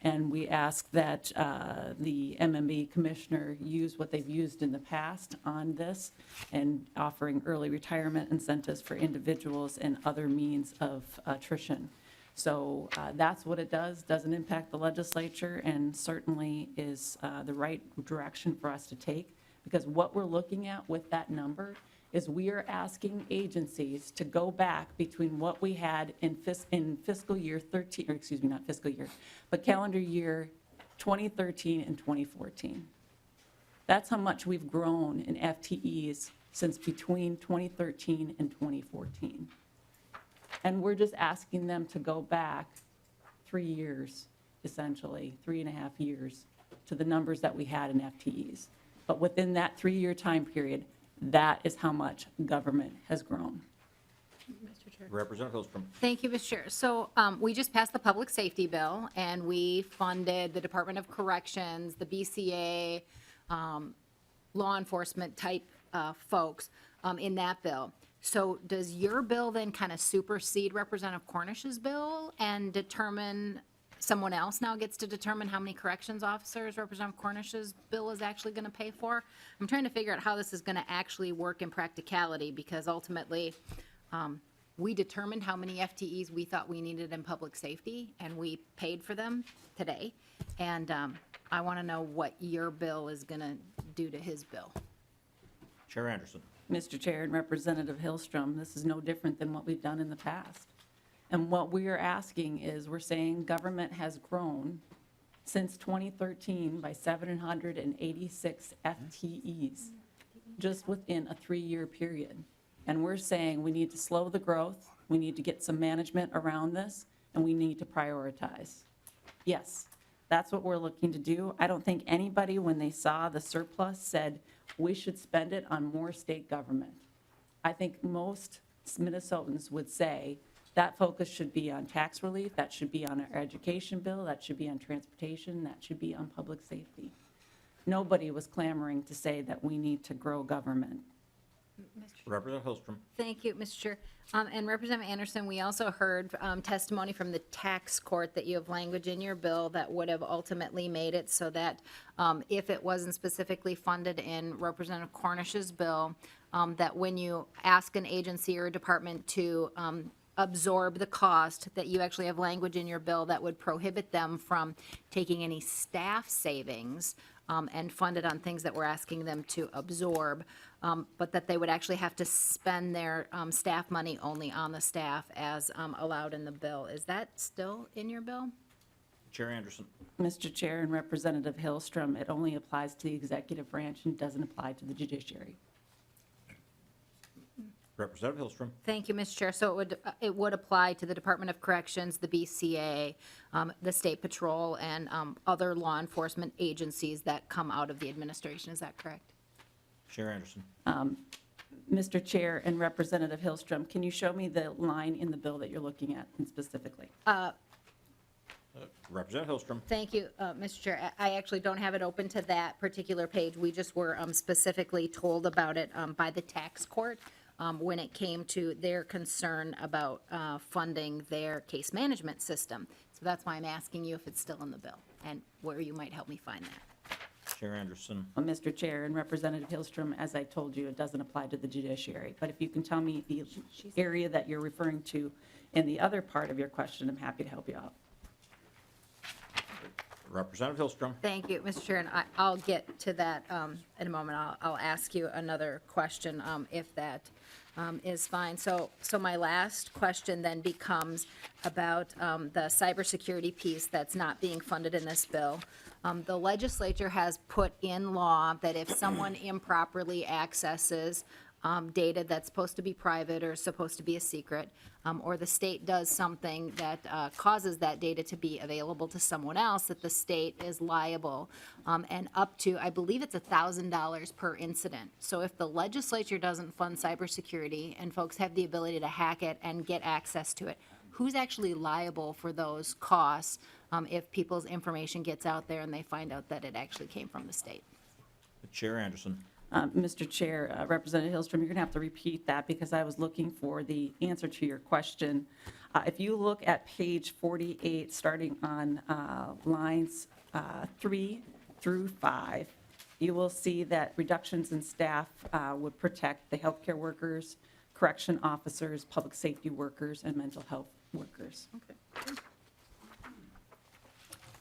And we ask that the MMB commissioner use what they've used in the past on this and offering early retirement incentives for individuals and other means of attrition. So that's what it does, doesn't impact the legislature, and certainly is the right direction for us to take, because what we're looking at with that number is we are asking agencies to go back between what we had in fiscal year 13, or excuse me, not fiscal year, but calendar year 2013 and 2014. That's how much we've grown in FTEs since between 2013 and 2014. And we're just asking them to go back 3 years, essentially, 3.5 years, to the numbers that we had in FTEs. But within that 3-year time period, that is how much government has grown. Mr. Chair. Representative Hilstrom. Thank you, Mr. Chair. So we just passed the public safety bill, and we funded the Department of Corrections, the BCA, law enforcement type folks in that bill. So does your bill then kind of supersede Representative Cornish's bill and determine, someone else now gets to determine how many corrections officers Representative Cornish's bill is actually going to pay for? I'm trying to figure out how this is going to actually work in practicality, because ultimately, we determined how many FTEs we thought we needed in public safety, and we paid for them today. And I want to know what your bill is going to do to his bill. Chair Anderson. Mr. Chair and Representative Hillstrom, this is no different than what we've done in the past. And what we are asking is, we're saying government has grown since 2013 by 786 FTEs, just within a 3-year period. And we're saying we need to slow the growth, we need to get some management around this, and we need to prioritize. Yes, that's what we're looking to do. I don't think anybody, when they saw the surplus, said we should spend it on more state government. I think most Minnesotans would say that focus should be on tax relief, that should be on our education bill, that should be on transportation, that should be on public safety. Nobody was clamoring to say that we need to grow government. Representative Hilstrom. Thank you, Mr. Chair. And Representative Anderson, we also heard testimony from the tax court that you have language in your bill that would have ultimately made it so that if it wasn't specifically funded in Representative Cornish's bill, that when you ask an agency or a department to absorb the cost, that you actually have language in your bill that would prohibit them from taking any staff savings and fund it on things that we're asking them to absorb, but that they would actually have to spend their staff money only on the staff as allowed in the bill. Is that still in your bill? Chair Anderson. Mr. Chair and Representative Hillstrom, it only applies to the executive branch and doesn't apply to the judiciary. Representative Hilstrom. Thank you, Mr. Chair. So it would apply to the Department of Corrections, the BCA, the State Patrol, and other law enforcement agencies that come out of the administration. Is that correct? Chair Anderson. Mr. Chair and Representative Hillstrom, can you show me the line in the bill that you're looking at specifically? Representative Hilstrom. Thank you, Mr. Chair. I actually don't have it open to that particular page. We just were specifically told about it by the tax court when it came to their concern about funding their case management system. So that's why I'm asking you if it's still in the bill and where you might help me find that. Chair Anderson. Well, Mr. Chair and Representative Hillstrom, as I told you, it doesn't apply to the judiciary. But if you can tell me the area that you're referring to in the other part of your question, I'm happy to help you out. Representative Hilstrom. Thank you, Mr. Chair, and I'll get to that in a moment. I'll ask you another question if that is fine. So my last question then becomes about the cybersecurity piece that's not being funded in this bill. The legislature has put in law that if someone improperly accesses data that's supposed to be private or supposed to be a secret, or the state does something that causes that data to be available to someone else, that the state is liable, and up to, I believe it's $1,000 per incident. So if the legislature doesn't fund cybersecurity and folks have the ability to hack it and get access to it, who's actually liable for those costs if people's information gets out there and they find out that it actually came from the state? Chair Anderson. Mr. Chair, Representative Hillstrom, you're going to have to repeat that because I was looking for the answer to your question. If you look at page 48, starting on lines 3 through 5, you will see that reductions in staff would protect the healthcare workers, correction officers, public safety workers, and mental health workers.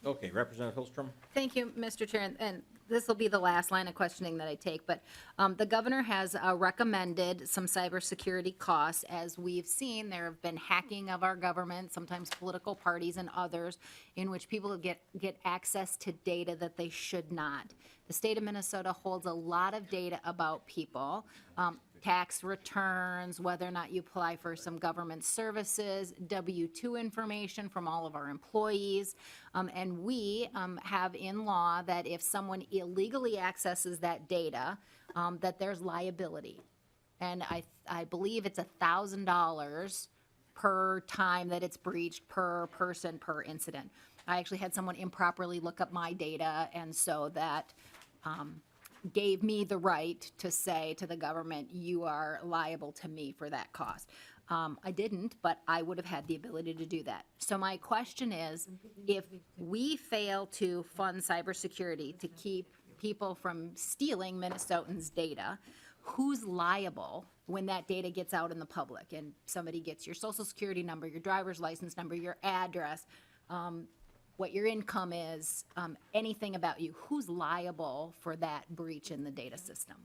Okay, Representative Hillstrom. Thank you, Mr. Chair, and this will be the last line of questioning that I take, but the governor has recommended some cybersecurity costs. As we've seen, there have been hacking of our government, sometimes political parties and others, in which people get access to data that they should not. The state of Minnesota holds a lot of data about people, tax returns, whether or not you apply for some government services, W-2 information from all of our employees. And we have in law that if someone illegally accesses that data, that there's liability. And I believe it's $1,000 per time that it's breached, per person, per incident. I actually had someone improperly look up my data, and so that gave me the right to say to the government, you are liable to me for that cost. I didn't, but I would have had the ability to do that. So my question is, if we fail to fund cybersecurity to keep people from stealing Minnesotans' data, who's liable when that data gets out in the public and somebody gets your social security number, your driver's license number, your address, what your income is, anything about you? Who's liable for that breach in the data system?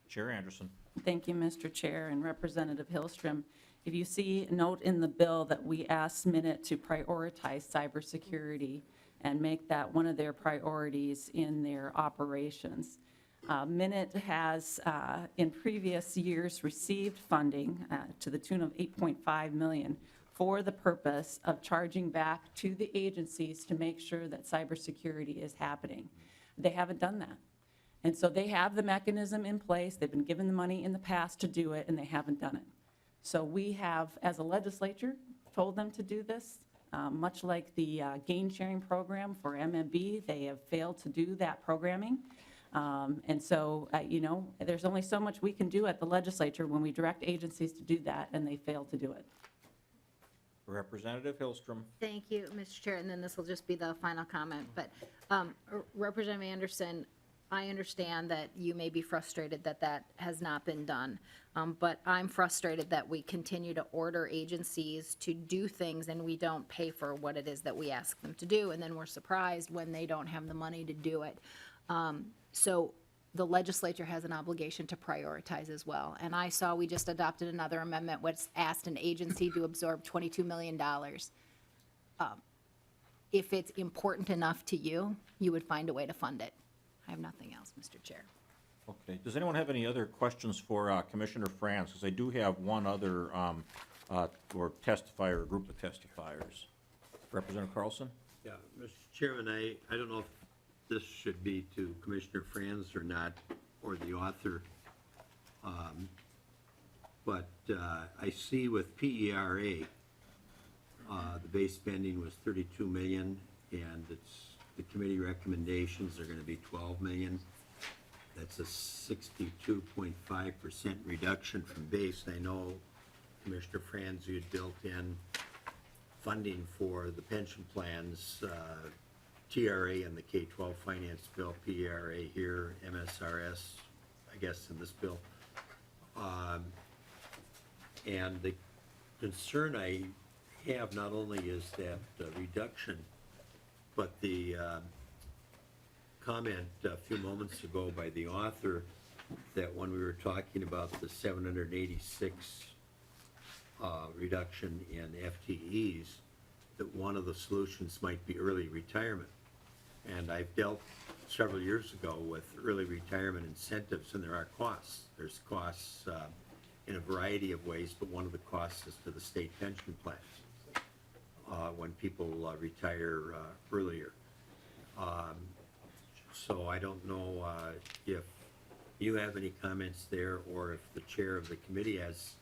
Chair Anderson. Thank you, Mr. Chair and Representative Hillstrom. If you see, note in the bill that we asked Minute to prioritize cybersecurity and make that one of their priorities in their operations. Minute has, in previous years, received funding to the tune of $8.5 million for the purpose of charging back to the agencies to make sure that cybersecurity is happening. They haven't done that. And so they have the mechanism in place. They've been given the money in the past to do it, and they haven't done it. So we have, as a legislature, told them to do this. Much like the gain sharing program for MMB, they have failed to do that programming. And so, you know, there's only so much we can do at the legislature when we direct agencies to do that, and they fail to do it. Representative Hillstrom. Thank you, Mr. Chair, and then this will just be the final comment. But Representative Anderson, I understand that you may be frustrated that that has not been done, but I'm frustrated that we continue to order agencies to do things and we don't pay for what it is that we ask them to do, and then we're surprised when they don't have the money to do it. So the legislature has an obligation to prioritize as well. And I saw we just adopted another amendment which asked an agency to absorb $22 million. If it's important enough to you, you would find a way to fund it. I have nothing else, Mr. Chair. Okay. Does anyone have any other questions for Commissioner Franz? Because I do have one other or testifier, or group of testifiers. Representative Carlson? Yeah, Mr. Chairman, I don't know if this should be to Commissioner Franz or not, or the author. But I see with PERA, the base spending was $32 million, and the committee recommendations are going to be $12 million. That's a 62.5% reduction from base. I know, Commissioner Franz, you had built in funding for the pension plans, TRA and the K-12 finance bill, PRA here, MSRS, I guess, in this bill. And the concern I have not only is that reduction, but the comment a few moments ago by the author that when we were talking about the 786 reduction in FTEs, that one of the solutions might be early retirement. And I've dealt several years ago with early retirement incentives, and there are costs. There's costs in a variety of ways, but one of the costs is to the state pension plans when people retire earlier. So I don't know if you have any comments there, or if the chair of the committee has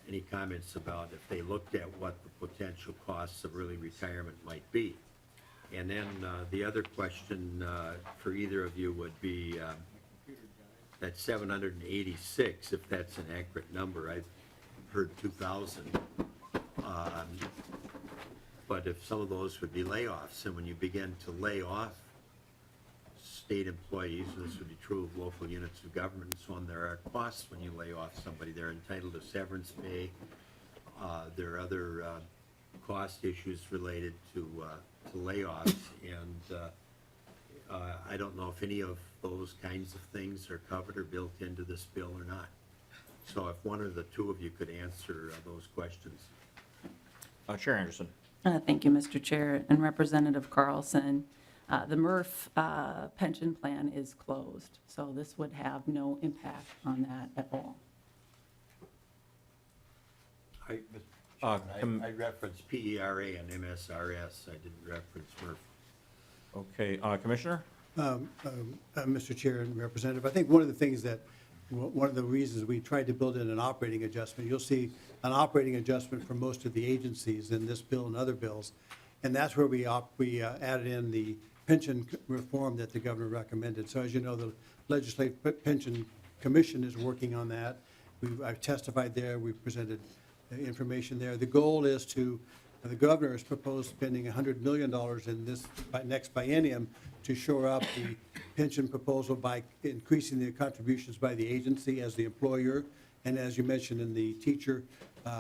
any comments about if they looked at what the potential costs of early retirement might be. And then the other question for either of you would be that 786, if that's an accurate number. I've heard 2,000. But if some of those would be layoffs, and when you begin to lay off state employees, and this would be true of local units of government and so on, there are costs when you lay off somebody. They're entitled to severance pay. There are other cost issues related to layoffs, and I don't know if any of those kinds of things are covered or built into this bill or not. So if one or the two of you could answer those questions. Chair Anderson. Thank you, Mr. Chair and Representative Carlson. The MRF pension plan is closed, so this would have no impact on that at all. I referenced PERA and MSRS. I didn't reference MRF. Okay, Commissioner? Mr. Chair and Representative, I think one of the things that, one of the reasons we tried to build in an operating adjustment, you'll see an operating adjustment for most of the agencies in this bill and other bills, and that's where we added in the pension reform that the governor recommended. So as you know, the Legislative Pension Commission is working on that. I've testified there, we've presented information there. The goal is to, the governor has proposed spending $100 million in this next biennium to shore up the pension proposal by increasing the contributions by the agency as the employer. And as you mentioned in the teacher,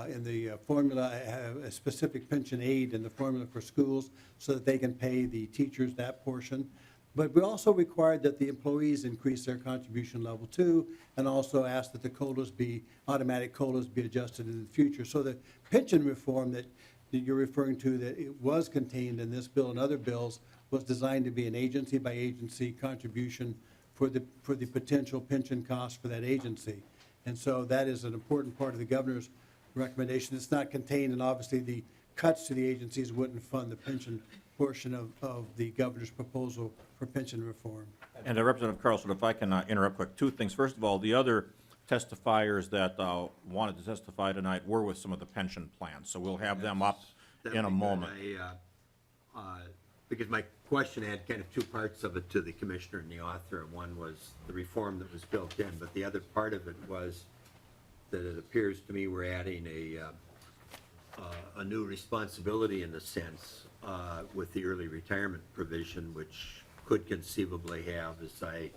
in the formula, have a specific pension aid in the formula for schools so that they can pay the teachers that portion. But we also required that the employees increase their contribution level too, and also asked that the COLAs be, automatic COLAs be adjusted in the future. So the pension reform that you're referring to, that it was contained in this bill and other bills, was designed to be an agency by agency contribution for the potential pension costs for that agency. And so that is an important part of the governor's recommendation. It's not contained, and obviously the cuts to the agencies wouldn't fund the pension portion of the governor's proposal for pension reform. And Representative Carlson, if I can interrupt quick, two things. First of all, the other testifiers that wanted to testify tonight were with some of the pension plans, so we'll have them up in a moment. Because my question had kind of two parts of it to the commissioner and the author, and one was the reform that was built in, but the other part of it was that it appears to me we're adding a new responsibility in a sense with the early retirement provision, which could conceivably have, as I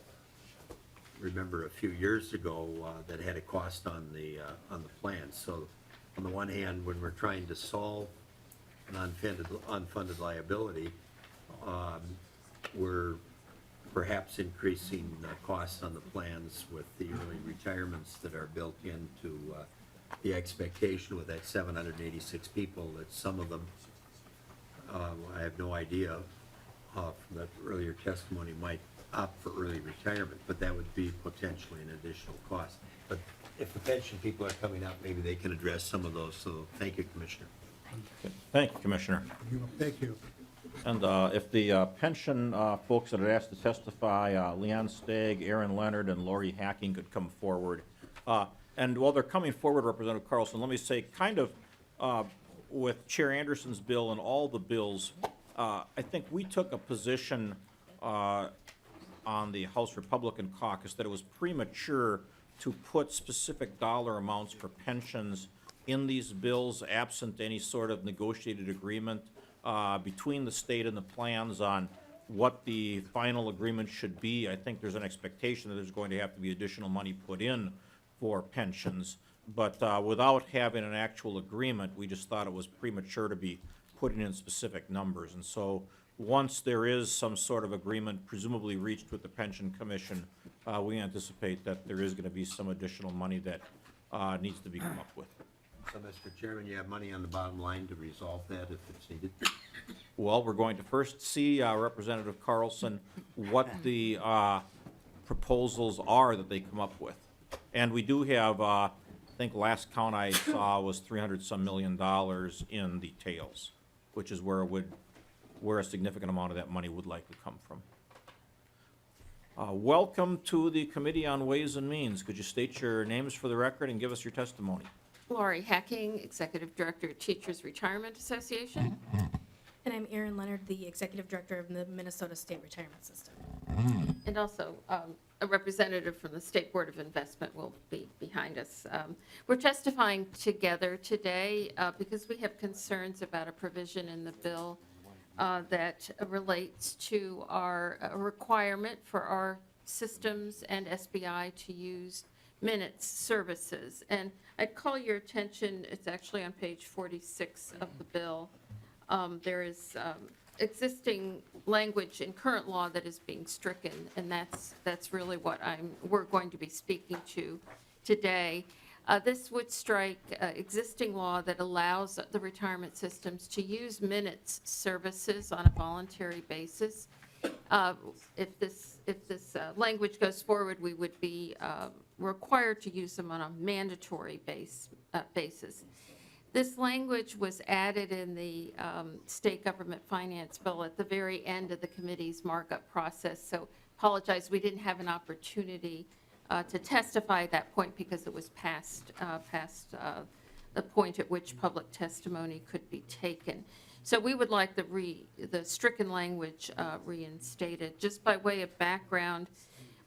remember a few years ago, that had a cost on the plan. So on the one hand, when we're trying to solve an unfunded liability, we're perhaps increasing costs on the plans with the early retirements that are built into the expectation with that 786 people, that some of them, I have no idea from that earlier testimony, might opt for early retirement, but that would be potentially an additional cost. But if the pension people are coming up, maybe they can address some of those. So thank you, Commissioner. Thank you, Commissioner. Thank you. And if the pension folks that are asked to testify, Leon Stagg, Aaron Leonard, and Lori Hacking could come forward. And while they're coming forward, Representative Carlson, let me say, kind of with Chair Anderson's bill and all the bills, I think we took a position on the House Republican caucus that it was premature to put specific dollar amounts for pensions in these bills absent any sort of negotiated agreement between the state and the plans on what the final agreement should be. I think there's an expectation that there's going to have to be additional money put in for pensions, but without having an actual agreement, we just thought it was premature to be putting in specific numbers. And so once there is some sort of agreement presumably reached with the Pension Commission, we anticipate that there is going to be some additional money that needs to be come up with. So, Mr. Chairman, you have money on the bottom line to resolve that if it's needed? Well, we're going to first see Representative Carlson, what the proposals are that they come up with. And we do have, I think last count I saw was 300-some million dollars in details, which is where a significant amount of that money would likely come from. Welcome to the Committee on Ways and Means. Could you state your names for the record and give us your testimony? Laurie Hacking, Executive Director of Teachers Retirement Association. And I'm Erin Leonard, the Executive Director of the Minnesota State Retirement System. And also a representative from the State Board of Investment will be behind us. We're testifying together today because we have concerns about a provision in the bill that relates to our requirement for our systems and SBI to use minutes services. And I'd call your attention, it's actually on page 46 of the bill. There is existing language in current law that is being stricken, and that's really what we're going to be speaking to today. This would strike existing law that allows the retirement systems to use minutes services on a voluntary basis. If this language goes forward, we would be required to use them on a mandatory basis. This language was added in the state government finance bill at the very end of the committee's markup process. So apologize, we didn't have an opportunity to testify at that point because it was past the point at which public testimony could be taken. So we would like the stricken language reinstated. Just by way of background,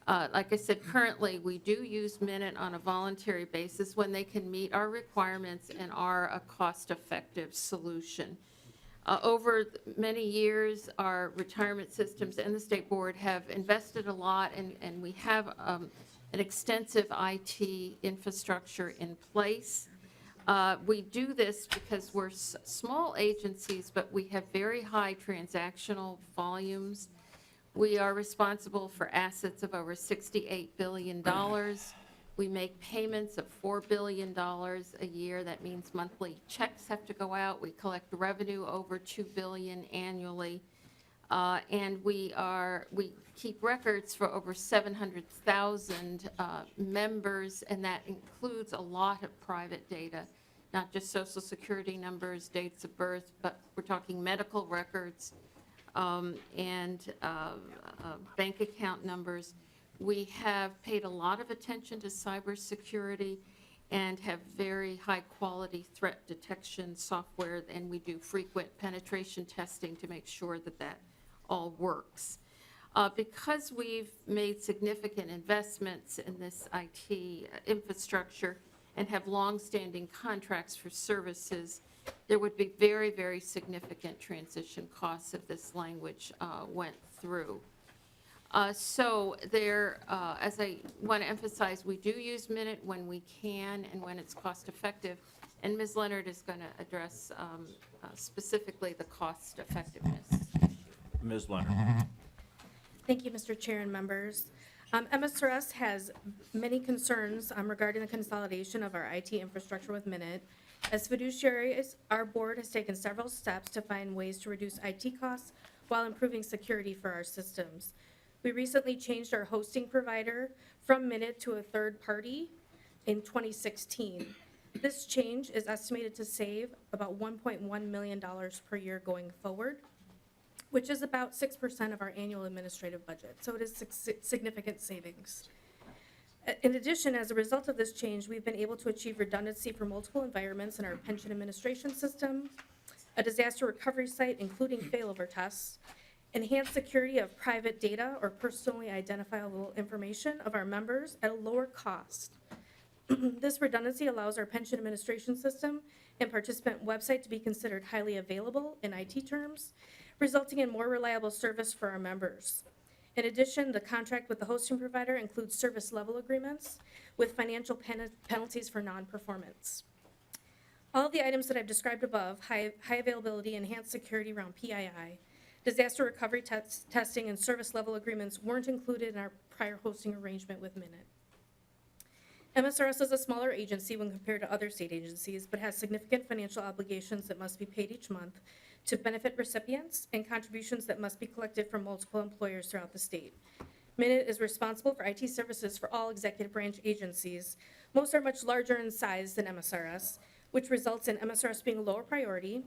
like I said, currently we do use Minute on a voluntary basis when they can meet our requirements and are a cost-effective solution. Over many years, our retirement systems and the state board have invested a lot, and we have an extensive IT infrastructure in place. We do this because we're small agencies, but we have very high transactional volumes. We are responsible for assets of over $68 billion. We make payments of $4 billion a year. That means monthly checks have to go out. We collect revenue over $2 billion annually. And we keep records for over 700,000 members, and that includes a lot of private data, not just Social Security numbers, dates of birth, but we're talking medical records, and bank account numbers. We have paid a lot of attention to cybersecurity and have very high-quality threat detection software, and we do frequent penetration testing to make sure that that all works. Because we've made significant investments in this IT infrastructure and have longstanding contracts for services, there would be very, very significant transition costs if this language went through. So there, as I want to emphasize, we do use Minute when we can and when it's cost effective. And Ms. Leonard is going to address specifically the cost effectiveness. Ms. Leonard. Thank you, Mr. Chair and members. MSRS has many concerns regarding the consolidation of our IT infrastructure with Minute. As fiduciaries, our board has taken several steps to find ways to reduce IT costs while improving security for our systems. We recently changed our hosting provider from Minute to a third party in 2016. This change is estimated to save about $1.1 million per year going forward, which is about 6% of our annual administrative budget. So it is significant savings. In addition, as a result of this change, we've been able to achieve redundancy for multiple environments in our pension administration system, a disaster recovery site, including failover tests, enhanced security of private data or personally identifiable information of our members at a lower cost. This redundancy allows our pension administration system and participant website to be considered highly available in IT terms, resulting in more reliable service for our members. In addition, the contract with the hosting provider includes service level agreements with financial penalties for non-performance. All of the items that I've described above, high availability, enhanced security around PII, disaster recovery testing, and service level agreements weren't included in our prior hosting arrangement with Minute. MSRS is a smaller agency when compared to other state agencies, but has significant financial obligations that must be paid each month to benefit recipients and contributions that must be collected from multiple employers throughout the state. Minute is responsible for IT services for all executive branch agencies. Most are much larger in size than MSRS, which results in MSRS being a lower priority,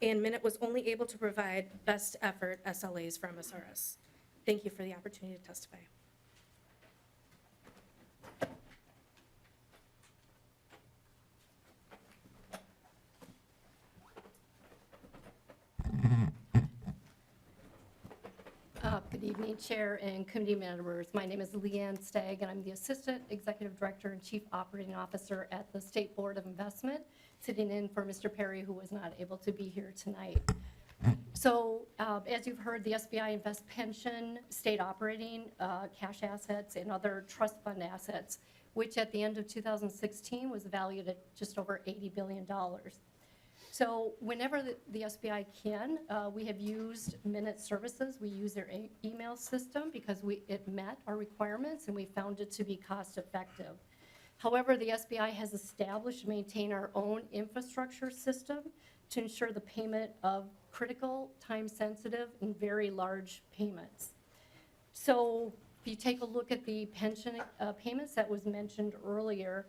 and Minute was only able to provide best effort SLAs for MSRS. Thank you for the opportunity to testify. Good evening, Chair and committee members. My name is Leanne Stagg, and I'm the Assistant Executive Director and Chief Operating Officer at the State Board of Investment, sitting in for Mr. Perry, who was not able to be here tonight. So, as you've heard, the SBI invests pension, state operating, cash assets, and other trust fund assets, which at the end of 2016 was valued at just over $80 billion. So whenever the SBI can, we have used Minute Services. We use their email system because it met our requirements and we found it to be cost effective. However, the SBI has established and maintained our own infrastructure system to ensure the payment of critical, time-sensitive, and very large payments. So if you take a look at the pension payments that was mentioned earlier,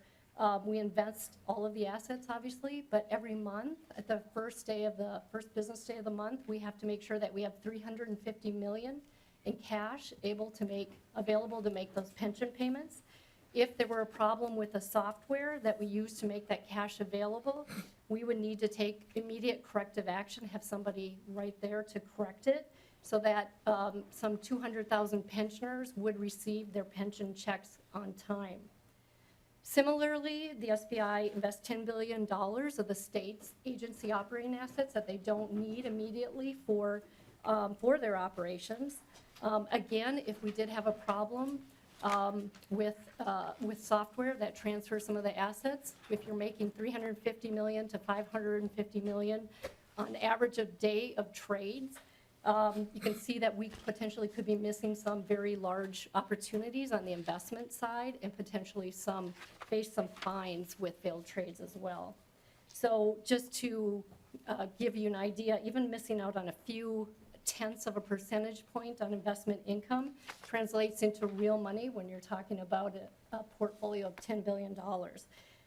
we invest all of the assets, obviously, but every month, at the first business day of the month, we have to make sure that we have $350 million in cash available to make those pension payments. If there were a problem with the software that we use to make that cash available, we would need to take immediate corrective action, have somebody right there to correct it, so that some 200,000 pensioners would receive their pension checks on time. Similarly, the SBI invests $10 billion of the state's agency operating assets that they don't need immediately for their operations. Again, if we did have a problem with software that transfers some of the assets, if you're making $350 million to $550 million on average a day of trades, you can see that we potentially could be missing some very large opportunities on the investment side and potentially face some fines with failed trades as well. So just to give you an idea, even missing out on a few tenths of a percentage point on investment income translates into real money when you're talking about a portfolio of $10 billion.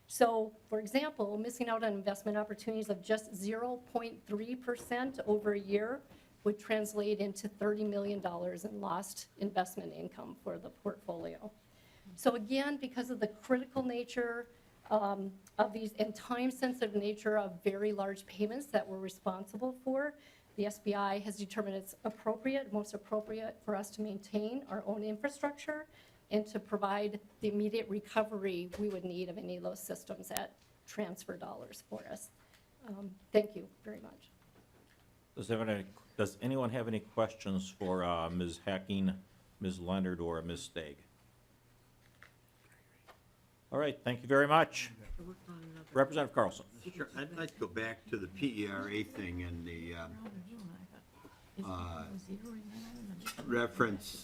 So, for example, missing out on investment opportunities of just 0.3% over a year would translate into $30 million in lost investment income for the portfolio. So again, because of the critical nature of these and time-sensitive nature of very large payments that we're responsible for, the SBI has determined it's most appropriate for us to maintain our own infrastructure and to provide the immediate recovery we would need of any of those systems that transfer dollars for us. Thank you very much. Does anyone have any questions for Ms. Hacking, Ms. Leonard, or Ms. Stagg? All right, thank you very much. Representative Carlson. Sure, I'd like to go back to the PERA thing and the reference,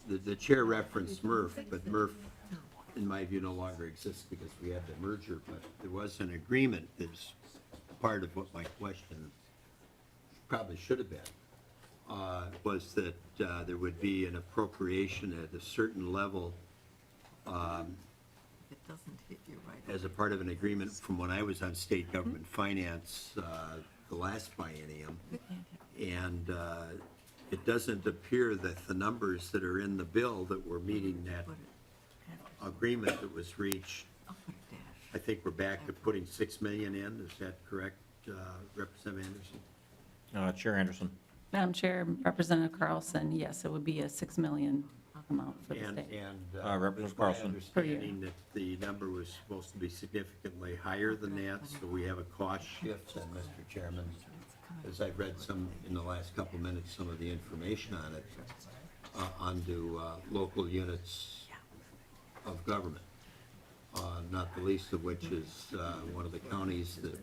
the chair referenced MRF, but MRF, in my view, no longer exists because we had the merger, but there was an agreement that's part of what my question probably should have been, was that there would be an appropriation at a certain level as a part of an agreement from when I was on state government finance the last biennium. And it doesn't appear that the numbers that are in the bill that were meeting that agreement that was reached, I think we're back to putting 6 million in. Is that correct, Representative Anderson? Chair Anderson. Madam Chair, Representative Carlson, yes, it would be a $6 million amount for the state. And Representative my Carlson. understanding that the number was supposed to be significantly higher than that, so we have a cost shift. And Mr. Chairman, as I've read some in the last couple minutes, some of the information on it, onto local units of government, not the least of which is one of the counties that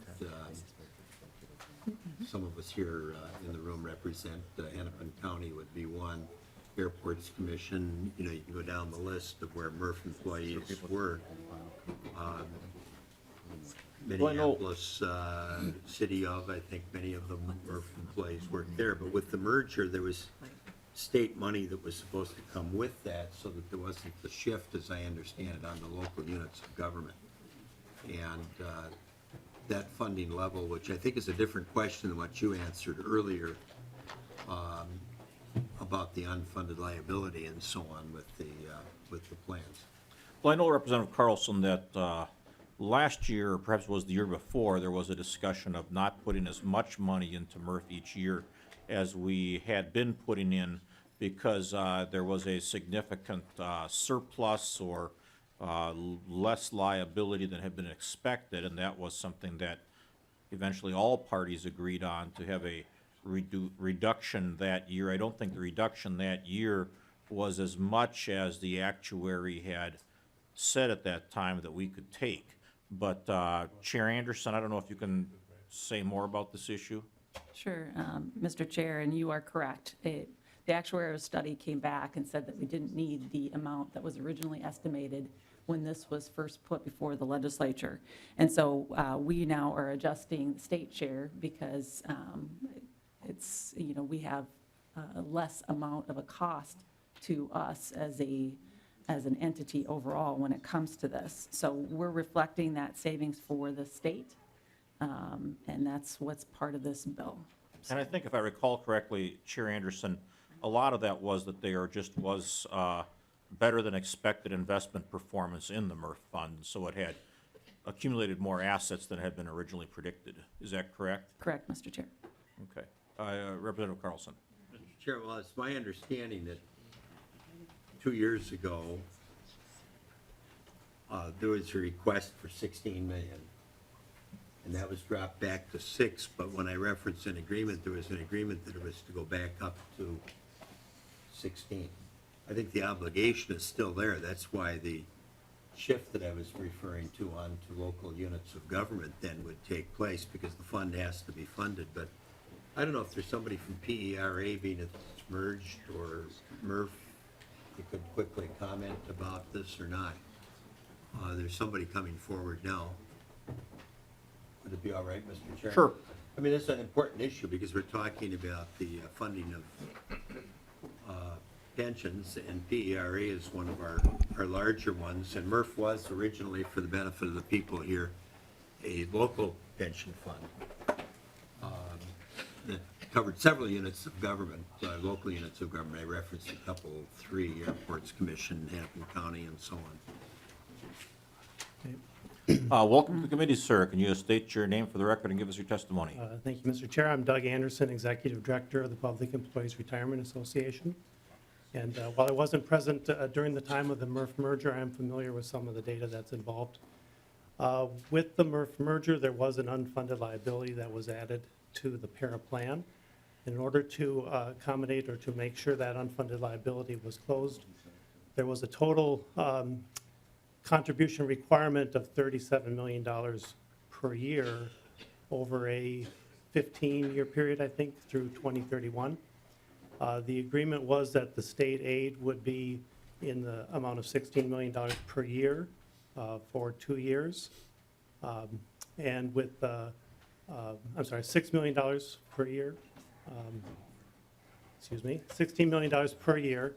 some of us here in the room represent. Hennepin County would be one. Airports Commission, you know, you can go down the list of where MRF employees work. Minneapolis, City of, I think many of the MRF employees work there. But with the merger, there was state money that was supposed to come with that so that there wasn't the shift, as I understand it, on the local units of government. And that funding level, which I think is a different question than what you answered earlier, about the unfunded liability and so on with the plans. Well, I know, Representative Carlson, that last year, or perhaps it was the year before, there was a discussion of not putting as much money into MRF each year as we had been putting in because there was a significant surplus or less liability than had been expected, and that was something that eventually all parties agreed on to have a reduction that year. I don't think the reduction that year was as much as the actuary had said at that time that we could take. But Chair Anderson, I don't know if you can say more about this issue? Sure, Mr. Chair, and you are correct. The actuarial study came back and said that we didn't need the amount that was originally estimated when this was first put before the legislature. And so we now are adjusting the state share because it's, you know, we have a less amount of a cost to us as an entity overall when it comes to this. So we're reflecting that savings for the state, and that's what's part of this bill. And I think if I recall correctly, Chair Anderson, a lot of that was that there just was better than expected investment performance in the MRF fund, so it had accumulated more assets than had been originally predicted. Is that correct? Correct, Mr. Chair. Okay. Representative Carlson. Mr. Chair, well, it's my understanding that 2 years ago, there was a request for 16 million. And that was dropped back to 6, but when I referenced an agreement, there was an agreement that it was to go back up to 16. I think the obligation is still there. That's why the shift that I was referring to onto local units of government then would take place, because the fund has to be funded. But I don't know if there's somebody from PERA, being it's merged, or MRF, you could quickly comment about this or not. There's somebody coming forward now. Would it be all right, Mr. Chairman? Sure. I mean, it's an important issue because we're talking about the funding of pensions, and PERA is one of our larger ones. And MRF was originally, for the benefit of the people here, a local pension fund that covered several units of government, local units of government. I referenced a couple, 3, Airports Commission, Hennepin County, and so on. Welcome to the committee, sir. Can you state your name for the record and give us your testimony? Thank you, Mr. Chair. I'm Doug Anderson, Executive Director of the Public Employees Retirement Association. And while I wasn't present during the time of the MRF merger, I am familiar with some of the data that's involved. With the MRF merger, there was an unfunded liability that was added to the para plan. In order to accommodate or to make sure that unfunded liability was closed, there was a total contribution requirement of $37 million per year over a 15-year period, I think, through 2031. The agreement was that the state aid would be in the amount of $16 million per year for 2 years. And with, I'm sorry, $6 million per year. Excuse me, $16 million per year.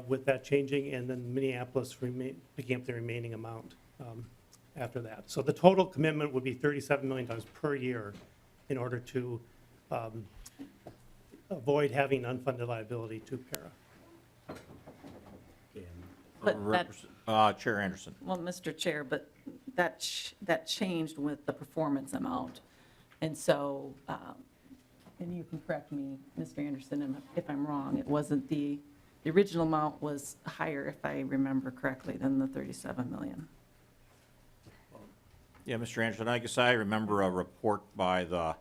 With that changing, and then Minneapolis became the remaining amount after that. So the total commitment would be $37 million per year in order to avoid having unfunded liability to para. But that, Chair Anderson. well, Mr. Chair, but that changed with the performance amount. And so, and you can correct me, Mr. Anderson, if I'm wrong, it wasn't the original amount was higher, if I remember correctly, than the 37 million. Yeah, Mr. Anderson, I guess I remember a report by the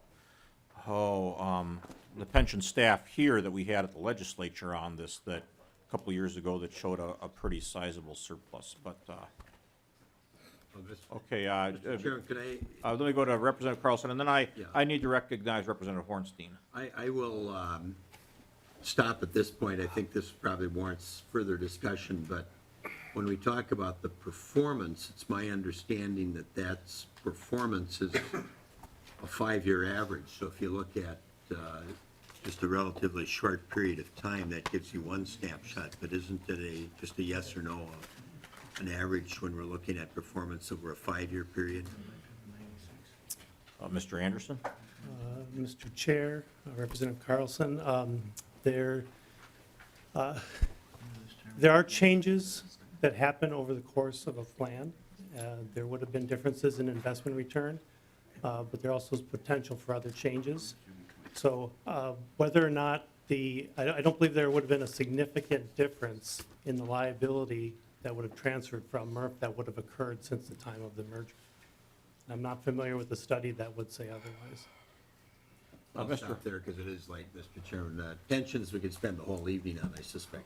pension staff here that we had at the legislature on this that a couple of years ago that showed a pretty sizable surplus, but, okay. Mr. Chairman, can let me go to Representative Carlson, and then I Yeah. need to recognize Representative Hornstein. I will stop at this point. I think this probably warrants further discussion, but when we talk about the performance, it's my understanding that that's performance is a 5-year average. So if you look at just a relatively short period of time, that gives you one snapshot, but isn't it just a yes or no, an average when we're looking at performance over a 5-year period? Mr. Anderson? Mr. Chair, Representative Carlson, there are changes that happen over the course of a plan. There would have been differences in investment return, but there also is potential for other changes. So whether or not I don't believe there would have been a significant difference in the liability that would have transferred from MRF that would have occurred since the time of the merger. I'm not familiar with the study that would say otherwise. I'll stop there because it is late, Mr. Chairman. Pensions, we could spend the whole evening on, I suspect.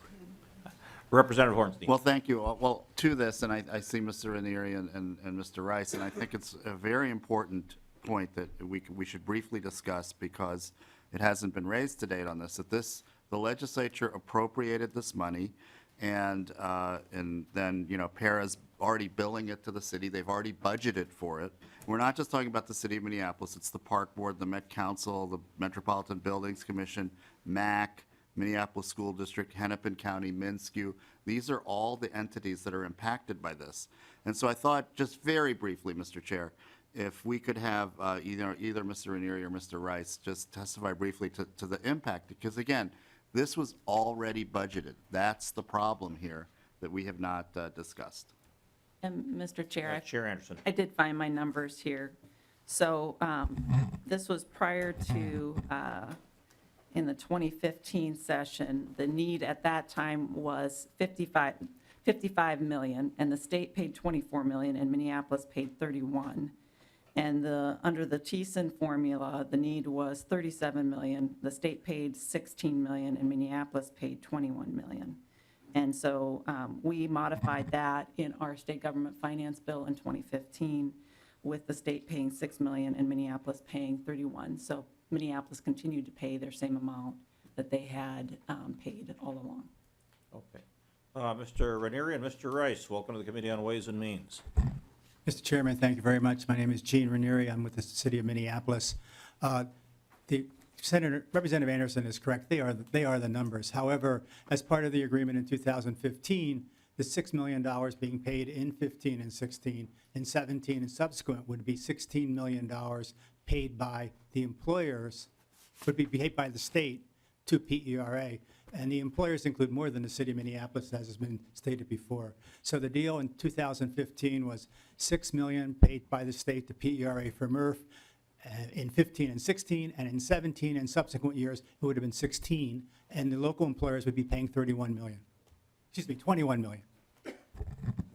Representative Hornstein. Well, thank you. Well, to this, and I see Mr. Ranieri and Mr. Rice, and I think it's a very important point that we should briefly discuss because it hasn't been raised to date on this, that the legislature appropriated this money, and then, you know, Para's already billing it to the city. They've already budgeted for it. We're not just talking about the city of Minneapolis. It's the Park Board, the Met Council, the Metropolitan Buildings Commission, MAC, Minneapolis School District, Hennepin County, MnSCU. These are all the entities that are impacted by this. And so I thought, just very briefly, Mr. Chair, if we could have either Mr. Ranieri or Mr. Rice just testify briefly to the impact, because again, this was already budgeted. That's the problem here that we have not discussed. And Mr. Chair, Chair Anderson. I did find my numbers here. So this was prior to, in the 2015 session, the need at that time was 55 million, and the state paid 24 million, and Minneapolis paid 31. And under the TSIN formula, the need was 37 million. The state paid 16 million, and Minneapolis paid 21 million. And so we modified that in our state government finance bill in 2015, with the state paying 6 million and Minneapolis paying 31. So Minneapolis continued to pay their same amount that they had paid all along. Okay. Mr. Ranieri and Mr. Rice, welcome to the Committee on Ways and Means. Mr. Chairman, thank you very much. My name is Gene Ranieri. I'm with the City of Minneapolis. Representative Anderson is correct. They are the numbers. However, as part of the agreement in 2015, the $6 million being paid in 15 and 16, in 17 and subsequent would be $16 million paid by the employers, would be paid by the state to PERA. And the employers include more than the city of Minneapolis, as has been stated before. So the deal in 2015 was $6 million paid by the state to PERA for MRF in 15 and 16, and in 17 and subsequent years, it would have been 16, and the local employers would be paying 21 million. Excuse me, 21 million.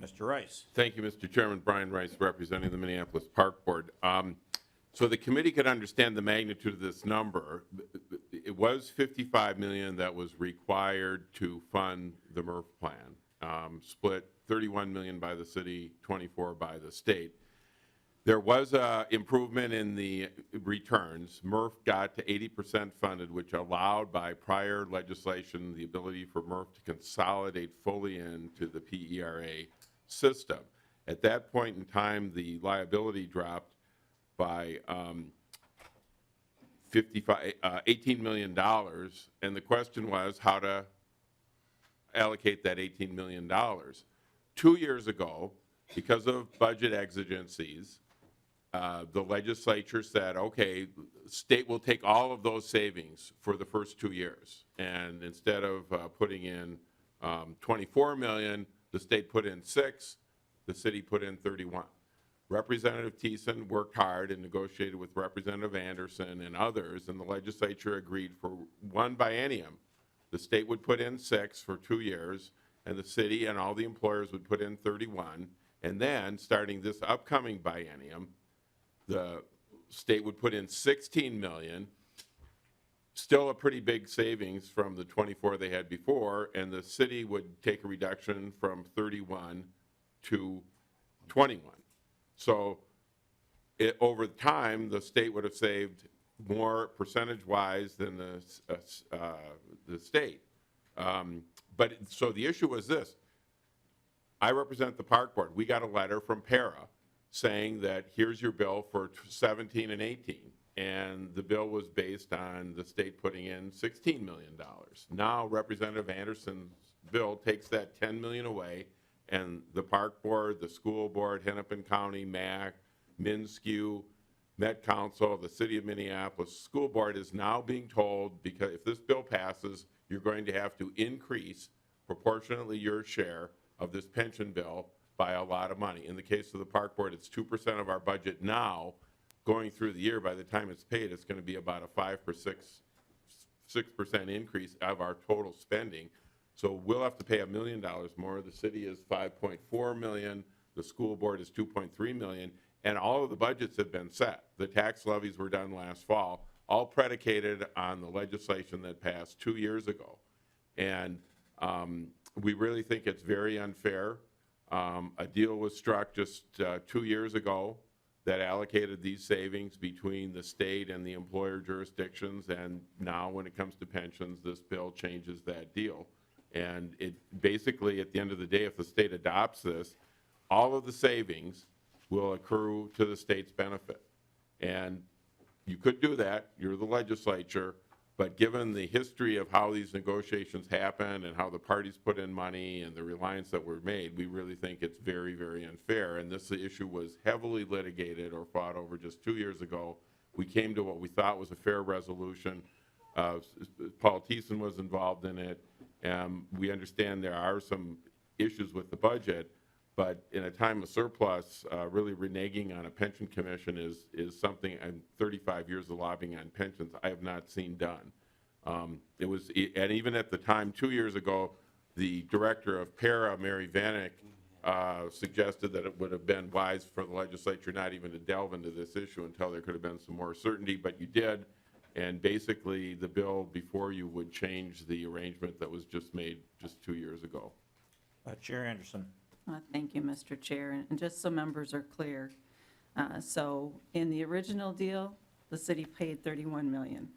Mr. Rice. Thank you, Mr. Chairman. Brian Rice, representing the Minneapolis Park Board. So the committee could understand the magnitude of this number. It was $55 million that was required to fund the MRF plan, split $31 million by the city, $24 by the state. There was an improvement in the returns. MRF got to 80% funded, which allowed by prior legislation the ability for MRF to consolidate fully into the PERA system. At that point in time, the liability dropped by $18 million, and the question was how to allocate that $18 million. 2 years ago, because of budget exigencies, the legislature said, okay, state will take all of those savings for the first 2 years. And instead of putting in 24 million, the state put in 6, the city put in 31. Representative Thiessen worked hard and negotiated with Representative Anderson and others, and the legislature agreed for one biennium. The state would put in 6 for 2 years, and the city and all the employers would put in 31. And then, starting this upcoming biennium, the state would put in 16 million, still a pretty big savings from the 24 they had before, and the city would take a reduction from 31 to 21. So over time, the state would have saved more percentage-wise than the state. So the issue was this. I represent the park board. We got a letter from Para saying that here's your bill for 17 and 18. And the bill was based on the state putting in $16 million. Now Representative Anderson's bill takes that $10 million away, and the park board, the school board, Hennepin County, MAC, MnSCU, Met Council, the city of Minneapolis school board is now being told, because if this bill passes, you're going to have to increase proportionately your share of this pension bill by a lot of money. In the case of the park board, it's 2% of our budget now. Going through the year, by the time it's paid, it's going to be about a 5 or 6% increase of our total spending. So we'll have to pay $1 million more. The city is $5.4 million. The school board is $2.3 million. And all of the budgets have been set. The tax levies were done last fall, all predicated on the legislation that passed 2 years ago. And we really think it's very unfair. A deal was struck just 2 years ago that allocated these savings between the state and the employer jurisdictions, and now when it comes to pensions, this bill changes that deal. And it basically, at the end of the day, if the state adopts this, all of the savings will accrue to the state's benefit. And you could do that, you're the legislature, but given the history of how these negotiations happen and how the parties put in money and the reliance that were made, we really think it's very, very unfair. And this issue was heavily litigated or fought over just 2 years ago. We came to what we thought was a fair resolution. Paul Thiessen was involved in it. We understand there are some issues with the budget, but in a time of surplus, really reneging on a pension commission is something, and 35 years of lobbying on pensions, I have not seen done. And even at the time, 2 years ago, the director of Para, Mary Vanek, suggested that it would have been wise for the legislature not even to delve into this issue until there could have been some more certainty, but you did. And basically, the bill before you would change the arrangement that was just made just 2 years ago. Chair Anderson. Thank you, Mr. Chair. And just so members are clear, so in the original deal, the city paid $31 million.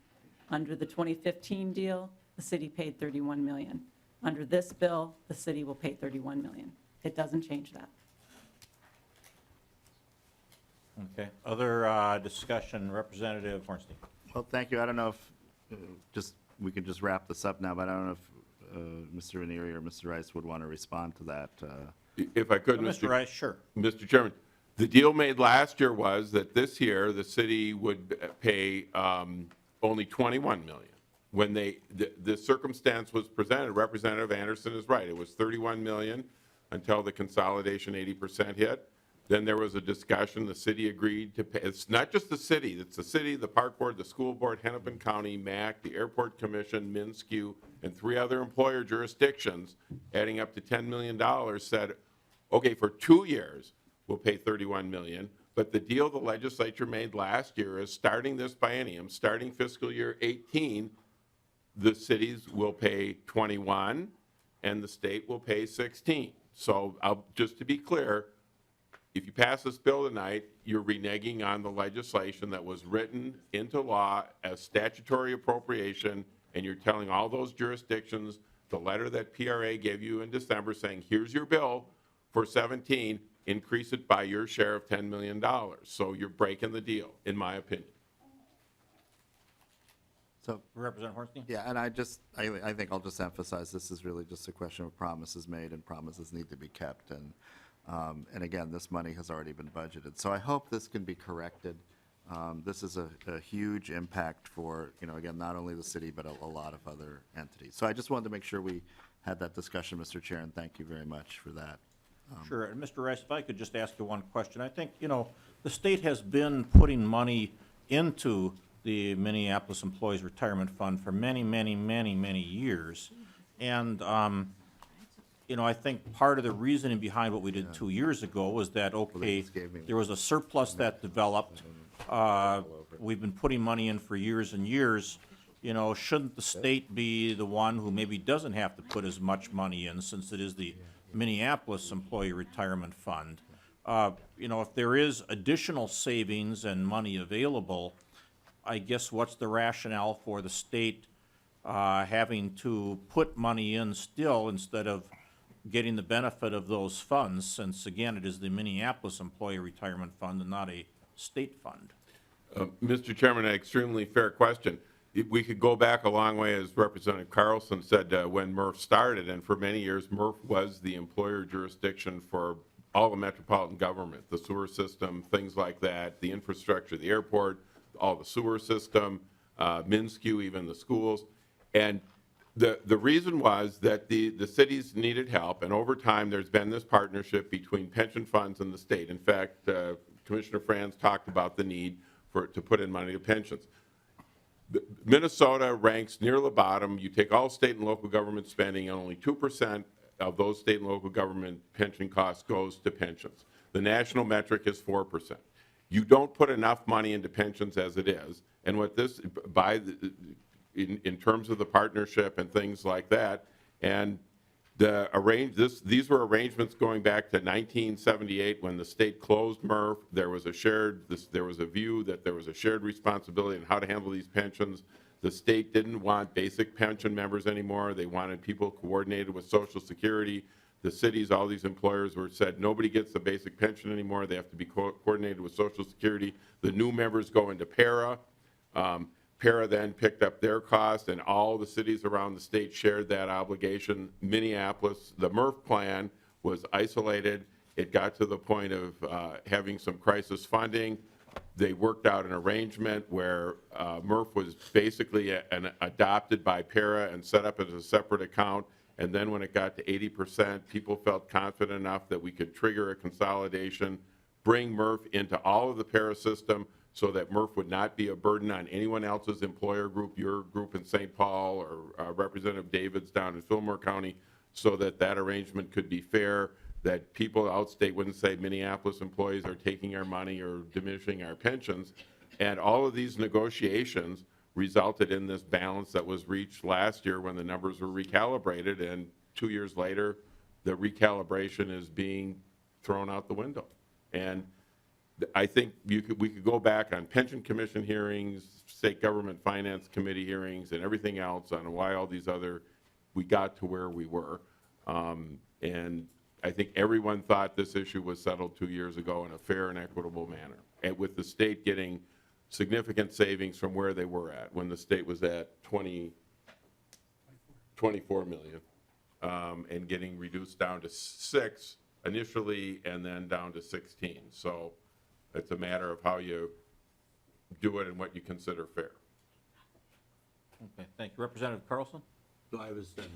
Under the 2015 deal, the city paid $31 million. Under this bill, the city will pay $31 million. It doesn't change that. Okay. Other discussion, Representative Hornstein. Well, thank you. I don't know if we can just wrap this up now, but I don't know if Mr. Ranieri or Mr. Rice would want to respond to that. If I could, Mr. Rice, sure. Mr. Chairman, the deal made last year was that this year the city would pay only $21 million. When the circumstance was presented, Representative Anderson is right. It was $31 million until the consolidation 80% hit. Then there was a discussion. The city agreed to pay. It's not just the city. It's the city, the park board, the school board, Hennepin County, MAC, the airport commission, MnSCU, and 3 other employer jurisdictions, adding up to $10 million, said, okay, for 2 years, we'll pay $31 million. But the deal the legislature made last year is starting this biennium, starting fiscal year 18, the cities will pay 21 and the state will pay 16. So just to be clear, if you pass this bill tonight, you're reneging on the legislation that was written into law as statutory appropriation, and you're telling all those jurisdictions the letter that PRA gave you in December saying, here's your bill for 17, increase it by your share of $10 million. So you're breaking the deal, in my opinion. So, Representative Hornstein? yeah, and I think I'll just emphasize this is really just a question of promises made, and promises need to be kept. And again, this money has already been budgeted. So I hope this can be corrected. This is a huge impact for, again, not only the city, but a lot of other entities. So I just wanted to make sure we had that discussion, Mr. Chair, and thank you very much for that. Sure. And Mr. Rice, if I could just ask you one question. I think, the state has been putting money into the Minneapolis Employees Retirement Fund for many, many, many, many years. And, I think part of the reasoning behind what we did 2 years ago was that, okay, there was a surplus that developed. We've been putting money in for years and years. Shouldn't the state be the one who maybe doesn't have to put as much money in, since it is the Minneapolis Employee Retirement Fund? If there is additional savings and money available, I guess, what's the rationale for the state having to put money in still instead of getting the benefit of those funds, since again, it is the Minneapolis Employee Retirement Fund and not a state fund? Mr. Chairman, an extremely fair question. We could go back a long way, as Representative Carlson said, when MRF started, and for many years, MRF was the employer jurisdiction for all the metropolitan government, the sewer system, things like that, the infrastructure, the airport, all the sewer system, MnSCU, even the schools. And the reason was that the cities needed help, and over time, there's been this partnership between pension funds and the state. In fact, Commissioner Franz talked about the need to put in money to pensions. Minnesota ranks near the bottom. You take all state and local government spending, and only 2% of those state and local government pension costs goes to pensions. The national metric is 4%. You don't put enough money into pensions as it is, and what this, in terms of the partnership and things like that, and these were arrangements going back to 1978 when the state closed MRF. There was a view that there was a shared responsibility on how to handle these pensions. The state didn't want basic pension members anymore. They wanted people coordinated with Social Security. The cities, all these employers said, nobody gets the basic pension anymore. They have to be coordinated with Social Security. The new members go into PARA. PARA then picked up their cost, and all the cities around the state shared that obligation. Minneapolis, the MRF plan was isolated. It got to the point of having some crisis funding. They worked out an arrangement where MRF was basically adopted by PARA and set up as a separate account. And then when it got to 80%, people felt confident enough that we could trigger a consolidation, bring MRF into all of the PARA system so that MRF would not be a burden on anyone else's employer group, your group in St. Paul or Representative David's down in Fillmore County, so that that arrangement could be fair, that people outstate wouldn't say Minneapolis employees are taking our money or diminishing our pensions. And all of these negotiations resulted in this balance that was reached last year when the numbers were recalibrated, and 2 years later, the recalibration is being thrown out the window. And I think we could go back on pension commission hearings, state government finance committee hearings, and everything else on why all these we got to where we were. And I think everyone thought this issue was settled 2 years ago in a fair and equitable manner, and with the state getting significant savings from where they were at when the state was at 24 million, and getting reduced down to 6 initially and then down to 16. So it's a matter of how you do it and what you consider fair. Okay, thank you. Representative Carlson? No, I was done.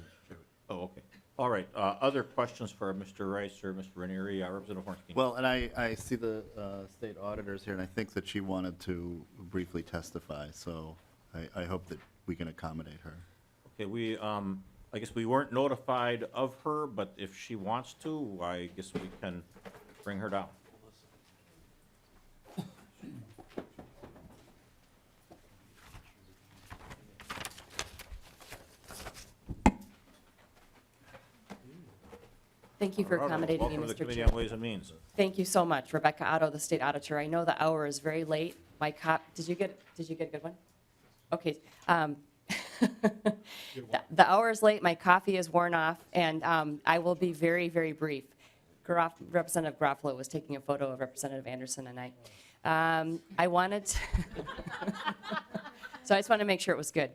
Oh, okay. All right. Other questions for Mr. Rice or Mr. Ranieri? Representative Hornsby. Well, and I see the state auditors here, and I think that she wanted to briefly testify, so I hope that we can accommodate her. Okay, I guess we weren't notified of her, but if she wants to, I guess we can bring her down. Thank you for accommodating me, Welcome to the Mr. Committee Chair. on Ways and Means. Thank you so much. Rebecca Otto, the State Auditor. I know the hour is very late. Did you get a good one? Okay. The hour is late, my coffee is worn off, and I will be very, very brief. Representative Garofalo was taking a photo of Representative Anderson and I. I wanted to so I just wanted to make sure it was good.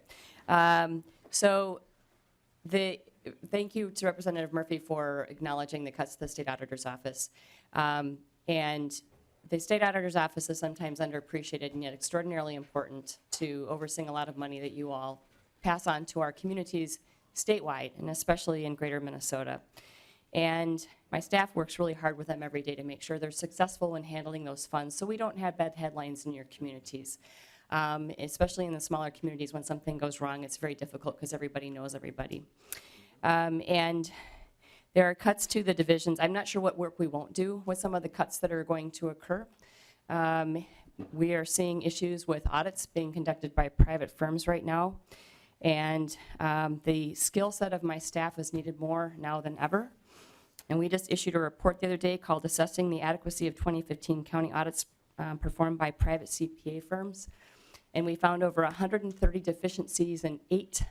Thank you to Representative Murphy for acknowledging the cuts to the State Auditor's Office. And the State Auditor's Office is sometimes underappreciated and yet extraordinarily important to overseeing a lot of money that you all pass on to our communities statewide, and especially in greater Minnesota. And my staff works really hard with them every day to make sure they're successful in handling those funds so we don't have bad headlines in your communities. Especially in the smaller communities, when something goes wrong, it's very difficult because everybody knows everybody. And there are cuts to the divisions. I'm not sure what work we won't do with some of the cuts that are going to occur. We are seeing issues with audits being conducted by private firms right now. And the skill set of my staff is needed more now than ever. And we just issued a report the other day called Assessing the Adequacy of 2015 County Audits Performed by Private CPA Firms. And we found over 130 deficiencies in 8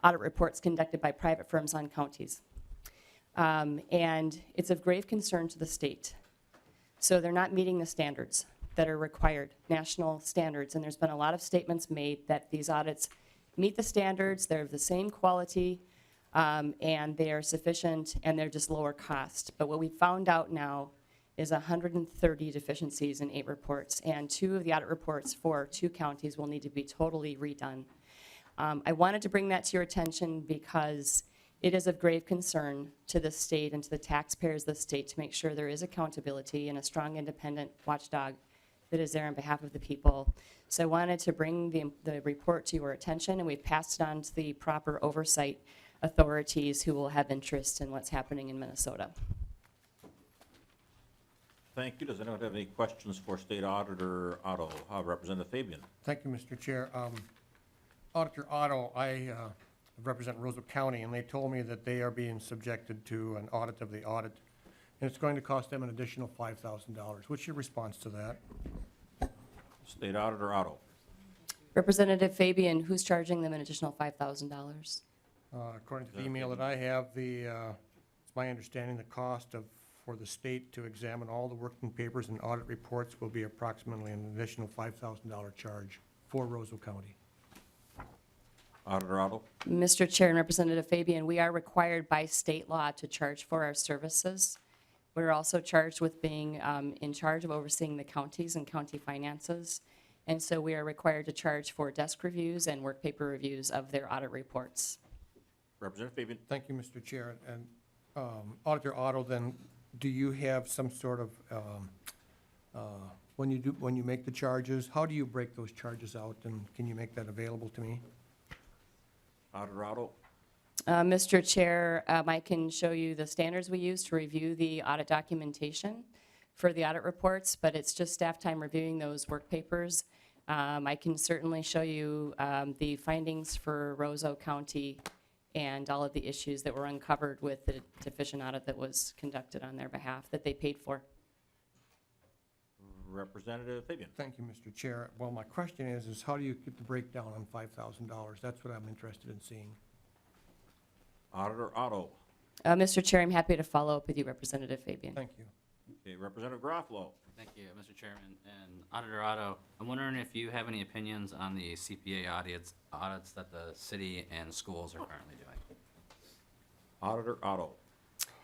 audit reports conducted by private firms on counties. And it's of grave concern to the state. So they're not meeting the standards that are required, national standards. And there's been a lot of statements made that these audits meet the standards, they're of the same quality, and they are sufficient, and they're just lower cost. But what we found out now is 130 deficiencies in 8 reports, and 2 of the audit reports for 2 counties will need to be totally redone. I wanted to bring that to your attention because it is of grave concern to the state and to the taxpayers of the state to make sure there is accountability and a strong independent watchdog that is there on behalf of the people. So I wanted to bring the report to your attention, and we've passed it on to the proper oversight authorities who will have interest in what's happening in Minnesota. Thank you. Does anyone have any questions for State Auditor Otto? Representative Fabian. Thank you, Mr. Chair. Auditor Otto, I represent Roseau County, and they told me that they are being subjected to an audit of the audit, and it's going to cost them an additional $5,000. What's your response to that? State Auditor Otto. Representative Fabian, who's charging them an additional $5,000? According to the email that I have, it's my understanding the cost for the state to examine all the working papers and audit reports will be approximately an additional $5,000 charge for Roseau County. Auditor Otto. Mr. Chair and Representative Fabian, we are required by state law to charge for our services. We're also charged with being in charge of overseeing the counties and county finances. And so we are required to charge for desk reviews and work paper reviews of their audit reports. Representative Fabian. Thank you, Mr. Chair. And Auditor Otto, then, do you have some sort of, when you make the charges, how do you break those charges out, and can you make that available to me? Auditor Otto. Mr. Chair, I can show you the standards we use to review the audit documentation for the audit reports, but it's just staff time reviewing those work papers. I can certainly show you the findings for Roseau County and all of the issues that were uncovered with the deficient audit that was conducted on their behalf that they paid for. Representative Fabian. Thank you, Mr. Chair. Well, my question is how do you get the breakdown on $5,000? That's what I'm interested in seeing. Auditor Otto. Mr. Chair, I'm happy to follow up with you, Representative Fabian. Thank you. Okay, Representative Garofalo. Thank you, Mr. Chairman. And Auditor Otto, I'm wondering if you have any opinions on the CPA audits that the city and schools are currently doing. Auditor Otto.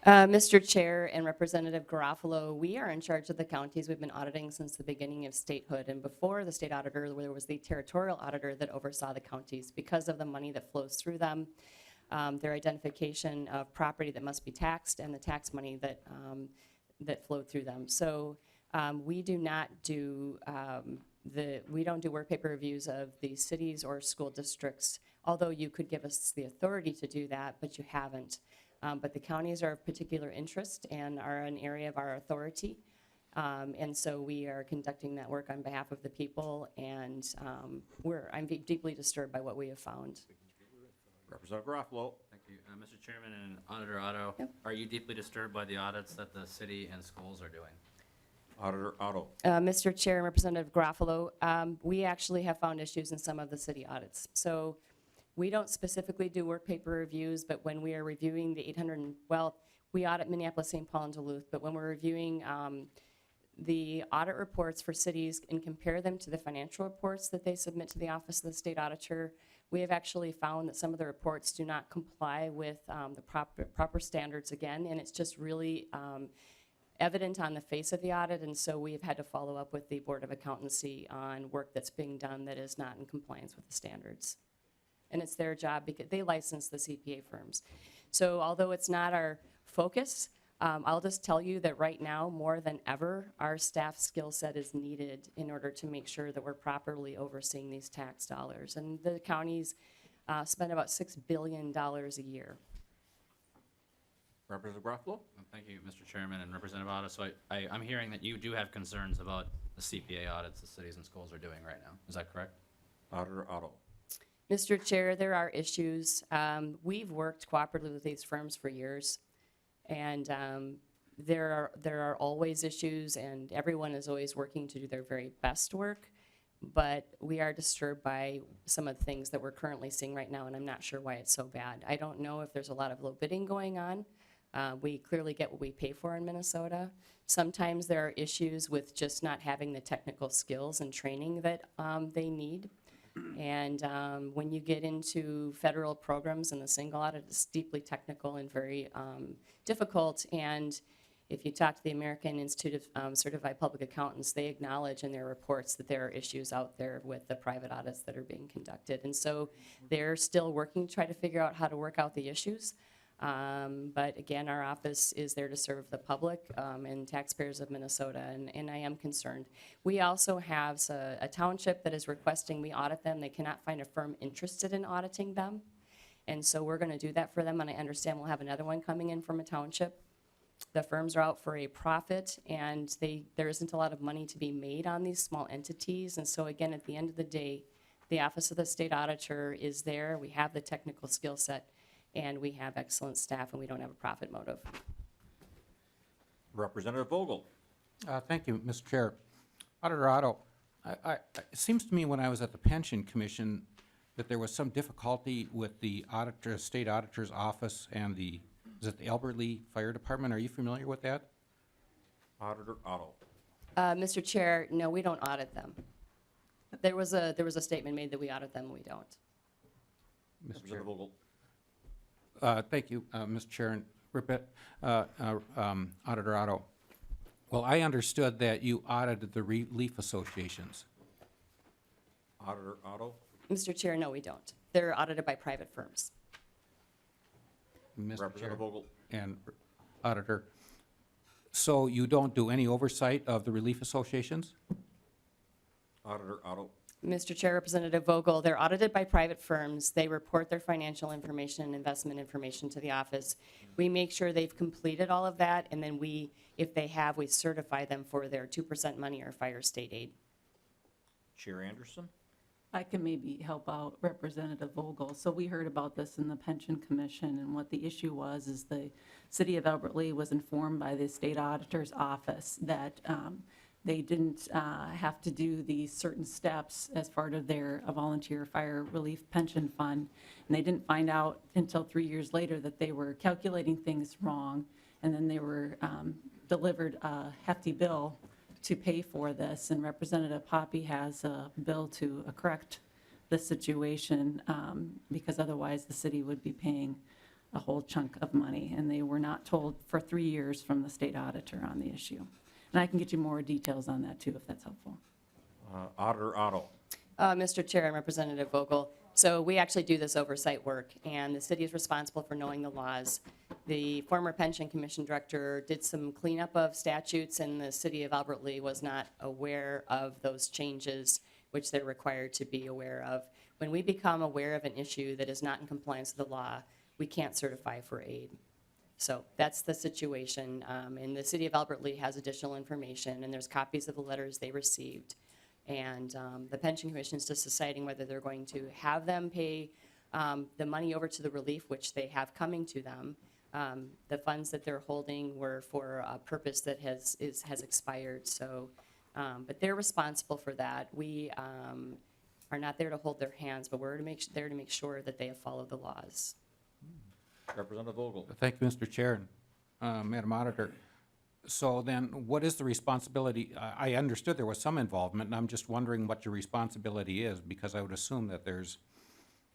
Mr. Chair and Representative Garofalo, we are in charge of the counties. We've been auditing since the beginning of statehood. And before the state auditor, there was the territorial auditor that oversaw the counties because of the money that flows through them, their identification of property that must be taxed, and the tax money that flowed through them. So we do not do we don't do work paper reviews of the cities or school districts, although you could give us the authority to do that, but you haven't. But the counties are of particular interest and are an area of our authority. And so we are conducting that work on behalf of the people, and I'm deeply disturbed by what we have found. Representative Garofalo. Thank you. Mr. Chairman and Auditor Otto, are you deeply disturbed by the audits that the city and schools are doing? Auditor Otto. Mr. Chair and Representative Garofalo, we actually have found issues in some of the city audits. So we don't specifically do work paper reviews, but when we are reviewing the we audit Minneapolis, St. Paul, and Duluth, but when we're reviewing the audit reports for cities and compare them to the financial reports that they submit to the Office of the State Auditor, we have actually found that some of the reports do not comply with the proper standards again, and it's just really evident on the face of the audit, and so we have had to follow up with the Board of Accountancy on work that's being done that is not in compliance with the standards. And it's their job because they license the CPA firms. So although it's not our focus, I'll just tell you that right now, more than ever, our staff skill set is needed in order to make sure that we're properly overseeing these tax dollars. And the counties spend about $6 billion a year. Representative Garofalo. Thank you, Mr. Chairman and Representative Otto. So I'm hearing that you do have concerns about the CPA audits the cities and schools are doing right now. Is that correct? Auditor Otto. Mr. Chair, there are issues. We've worked cooperatively with these firms for years, and there are always issues, and everyone is always working to do their very best work. But we are disturbed by some of the things that we're currently seeing right now, and I'm not sure why it's so bad. I don't know if there's a lot of low bidding going on. We clearly get what we pay for in Minnesota. Sometimes there are issues with just not having the technical skills and training that they need. And when you get into federal programs and the single audit, it's deeply technical and very difficult. And if you talk to the American Institute of Certified Public Accountants, they acknowledge in their reports that there are issues out there with the private audits that are being conducted. And so they're still working to try to figure out how to work out the issues. But again, our office is there to serve the public and taxpayers of Minnesota, and I am concerned. We also have a township that is requesting we audit them. They cannot find a firm interested in auditing them. And so we're going to do that for them, and I understand we'll have another one coming in from a township. The firms are out for a profit, and there isn't a lot of money to be made on these small entities. And so again, at the end of the day, the Office of the State Auditor is there. We have the technical skill set, and we have excellent staff, and we don't have a profit motive. Representative Vogel. Thank you, Mr. Chair. Auditor Otto, it seems to me when I was at the Pension Commission that there was some difficulty with the auditor, state auditor's office and is it the Albert Lee Fire Department? Are you familiar with that? Auditor Otto. Mr. Chair, no, we don't audit them. There was a statement made that we audit them, and we don't. Mr. Chair. Representative Vogel. Thank you, Mr. Chair and Auditor Otto. Well, I understood that you audited the relief associations. Auditor Otto. Mr. Chair, no, we don't. They're audited by private firms. Mr. Chair Representative Vogel. and Auditor. So you don't do any oversight of the relief associations? Auditor Otto. Mr. Chair, Representative Vogel, they're audited by private firms. They report their financial information and investment information to the office. We make sure they've completed all of that, and then if they have, we certify them for their 2% money or fire state aid. Chair Anderson. I can maybe help out Representative Vogel. So we heard about this in the Pension Commission, and what the issue was is the city of Albert Lee was informed by the state auditor's office that they didn't have to do these certain steps as part of their volunteer fire relief pension fund. And they didn't find out until 3 years later that they were calculating things wrong, and then they were delivered a hefty bill to pay for this, and Representative Poppy has a bill to correct the situation because otherwise the city would be paying a whole chunk of money, and they were not told for 3 years from the state auditor on the issue. And I can get you more details on that too, if that's helpful. Auditor Otto. Mr. Chair and Representative Vogel, so we actually do this oversight work, and the city is responsible for knowing the laws. The former Pension Commission director did some cleanup of statutes, and the city of Albert Lee was not aware of those changes, which they're required to be aware of. When we become aware of an issue that is not in compliance with the law, we can't certify for aid. So that's the situation, and the city of Albert Lee has additional information, and there's copies of the letters they received. And the Pension Commission is just deciding whether they're going to have them pay the money over to the relief, which they have coming to them. The funds that they're holding were for a purpose that has expired. So, but they're responsible for that. We are not there to hold their hands, but we're there to make sure that they have followed the laws. Representative Vogel. Thank you, Mr. Chair and Madam Auditor. So then, what is the responsibility? I understood there was some involvement, and I'm just wondering what your responsibility is, because I would assume that there's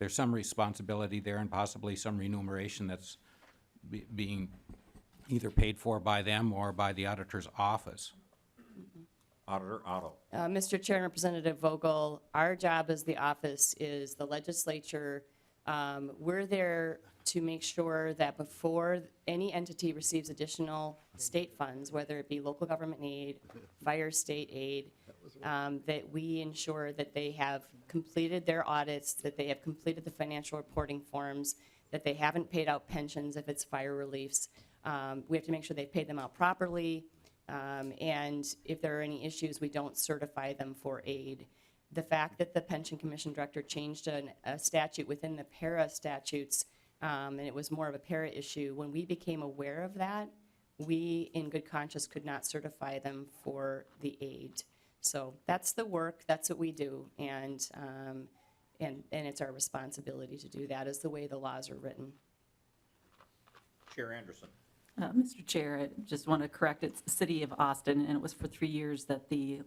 some responsibility there and possibly some remuneration that's being either paid for by them or by the auditor's office. Auditor Otto. Mr. Chair and Representative Vogel, our job as the office is the legislature. We're there to make sure that before any entity receives additional state funds, whether it be local government aid, fire state aid, that we ensure that they have completed their audits, that they have completed the financial reporting forms, that they haven't paid out pensions if it's fire reliefs. We have to make sure they've paid them out properly, and if there are any issues, we don't certify them for aid. The fact that the Pension Commission director changed a statute within the para statutes, and it was more of a para issue, when we became aware of that, we, in good conscience, could not certify them for the aid. So that's the work, that's what we do, and it's our responsibility to do that, is the way the laws are written. Chair Anderson. Mr. Chair, I just want to correct, it's the City of Austin, and it was for 3 years that the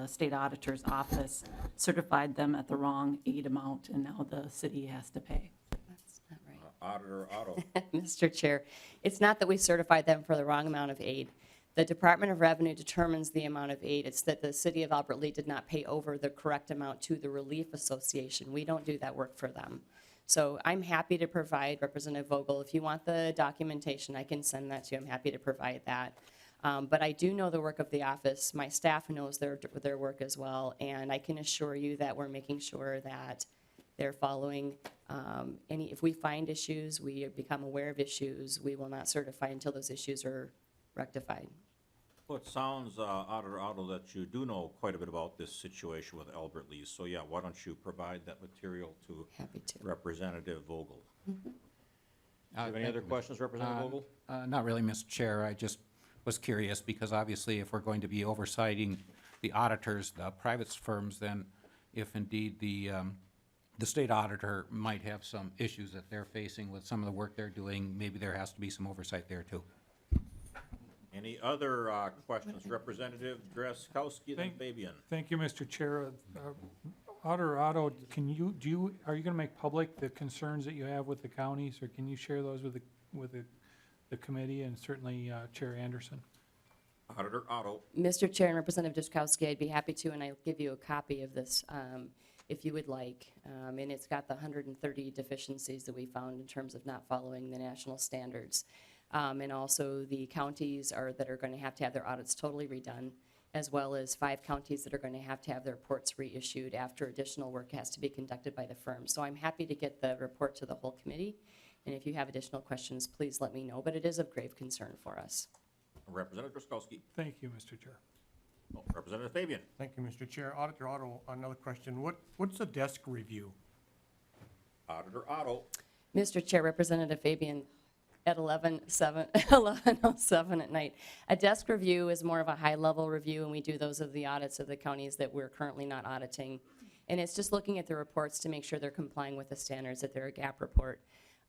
State Auditor's Office certified them at the wrong aid amount, and now the city has to pay. That's not right. Auditor Otto. Mr. Chair, it's not that we certified them for the wrong amount of aid. The Department of Revenue determines the amount of aid. It's that the City of Albert Lea did not pay over the correct amount to the Relief Association. We don't do that work for them. So I'm happy to provide, Representative Vogel, if you want the documentation, I can send that to you. I'm happy to provide that. But I do know the work of the office. My staff knows their work as well, and I can assure you that we're making sure that they're following if we find issues, we become aware of issues, we will not certify until those issues are rectified. Well, it sounds, Auditor Otto, that you do know quite a bit about this situation with Albert Lea. So yeah, why don't you provide that material to Happy to. Representative Vogel? Do you have any Thank other you, questions, Representative Vogel? Not really, Mr. Chair. I just was curious because obviously if we're going to be oversighting the auditors, the private firms, then if indeed the state auditor might have some issues that they're facing with some of the work they're doing, maybe there has to be some oversight there too. Any other questions? Representative Drazkowski, then Fabian. Thank you, Mr. Chair. Auditor Otto, are you going to make public the concerns that you have with the counties, or can you share those with the committee and certainly Chair Anderson? Auditor Otto. Mr. Chair and Representative Drazkowski, I'd be happy to, and I'll give you a copy of this if you would like. And it's got the 130 deficiencies that we found in terms of not following the national standards. And also the counties that are going to have their audits totally redone, as well as 5 counties that are going to have their reports reissued after additional work has to be conducted by the firm. So I'm happy to get the report to the whole committee, and if you have additional questions, please let me know, but it is of grave concern for us. Representative Drazkowski. Thank you, Mr. Chair. Oh, Representative Fabian. Thank you, Mr. Chair. Auditor Otto, another question. What's a desk review? Auditor Otto. Mr. Chair, Representative Fabian, at 11:07 at night. A desk review is more of a high-level review, and we do those of the audits of the counties that we're currently not auditing. And it's just looking at the reports to make sure they're complying with the standards, that they're a GAAP report.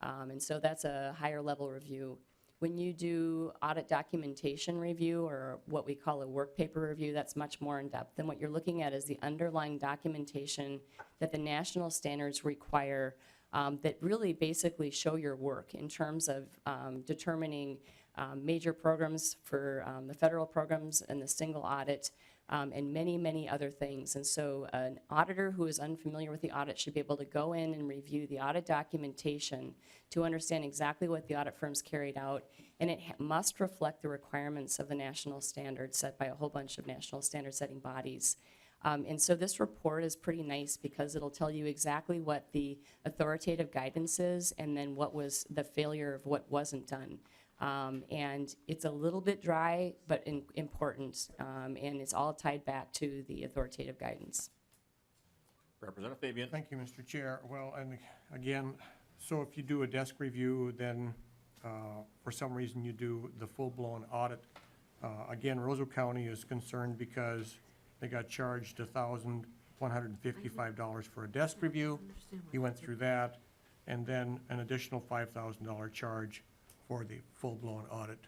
And so that's a higher-level review. When you do audit documentation review, or what we call a work paper review, that's much more in-depth. And what you're looking at is the underlying documentation that the national standards require that really basically show your work in terms of determining major programs for the federal programs and the single audit, and many, many other things. And so an auditor who is unfamiliar with the audit should be able to go in and review the audit documentation to understand exactly what the audit firms carried out, and it must reflect the requirements of the national standards set by a whole bunch of national standard setting bodies. And so this report is pretty nice because it'll tell you exactly what the authoritative guidance is and then what was the failure of what wasn't done. And it's a little bit dry, but important, and it's all tied back to the authoritative guidance. Representative Fabian. Thank you, Mr. Chair. Well, and again, so if you do a desk review, then for some reason you do the full-blown audit. Again, Roseau County is concerned because they got charged $1,155 for a desk review. He went through that, and then an additional $5,000 charge for the full-blown audit.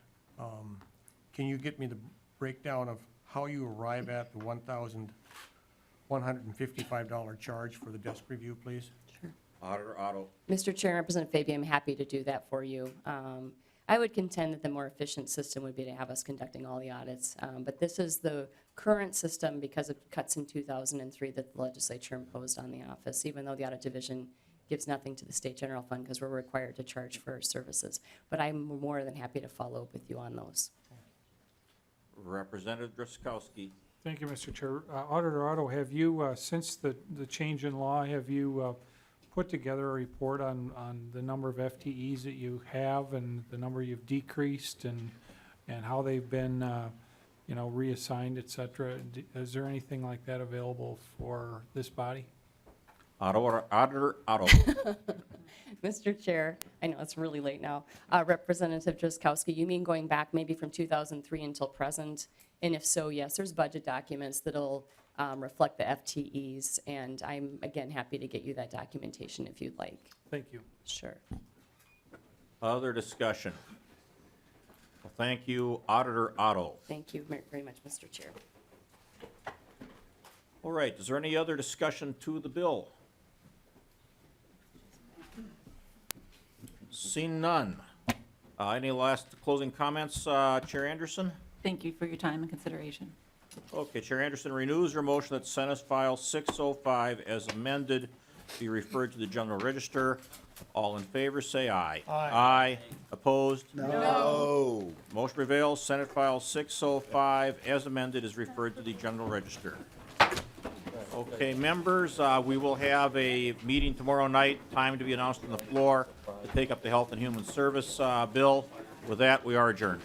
Can you get me the breakdown of how you arrive at the $1,155 charge for the desk review, please? Sure. Auditor Otto. Mr. Chair, Representative Fabian, I'm happy to do that for you. I would contend that the more efficient system would be to have us conducting all the audits. But this is the current system because of cuts in 2003 that the legislature imposed on the office, even though the audit division gives nothing to the state general fund because we're required to charge for our services. But I'm more than happy to follow up with you on those. Representative Drazkowski. Thank you, Mr. Chair. Auditor Otto, have you, since the change in law, have you put together a report on the number of FTEs that you have and the number you've decreased and how they've been, reassigned, et cetera? Is there anything like that available for this body? Auditor Otto. Mr. Chair, I know it's really late now. Representative Drazkowski, you mean going back maybe from 2003 until present? And if so, yes, there's budget documents that'll reflect the FTEs, and I'm, again, happy to get you that documentation if you'd like. Thank you. Sure. Other discussion? Well, thank you, Auditor Otto. Thank you very much, Mr. Chair. All right, is there any other discussion to the bill? Seeing none. Any last closing comments, Chair Anderson? Thank you for your time and consideration. Okay, Chair Anderson renews her motion that Senate File 605 as amended be referred to the General Register. All in favor, say aye. Aye. Aye. Opposed? No. Motion prevails. Senate File 605 as amended is referred to the General Register. Okay, members, we will have a meeting tomorrow night, time to be announced on the floor to take up the Health and Human Service bill. With that, we are adjourned.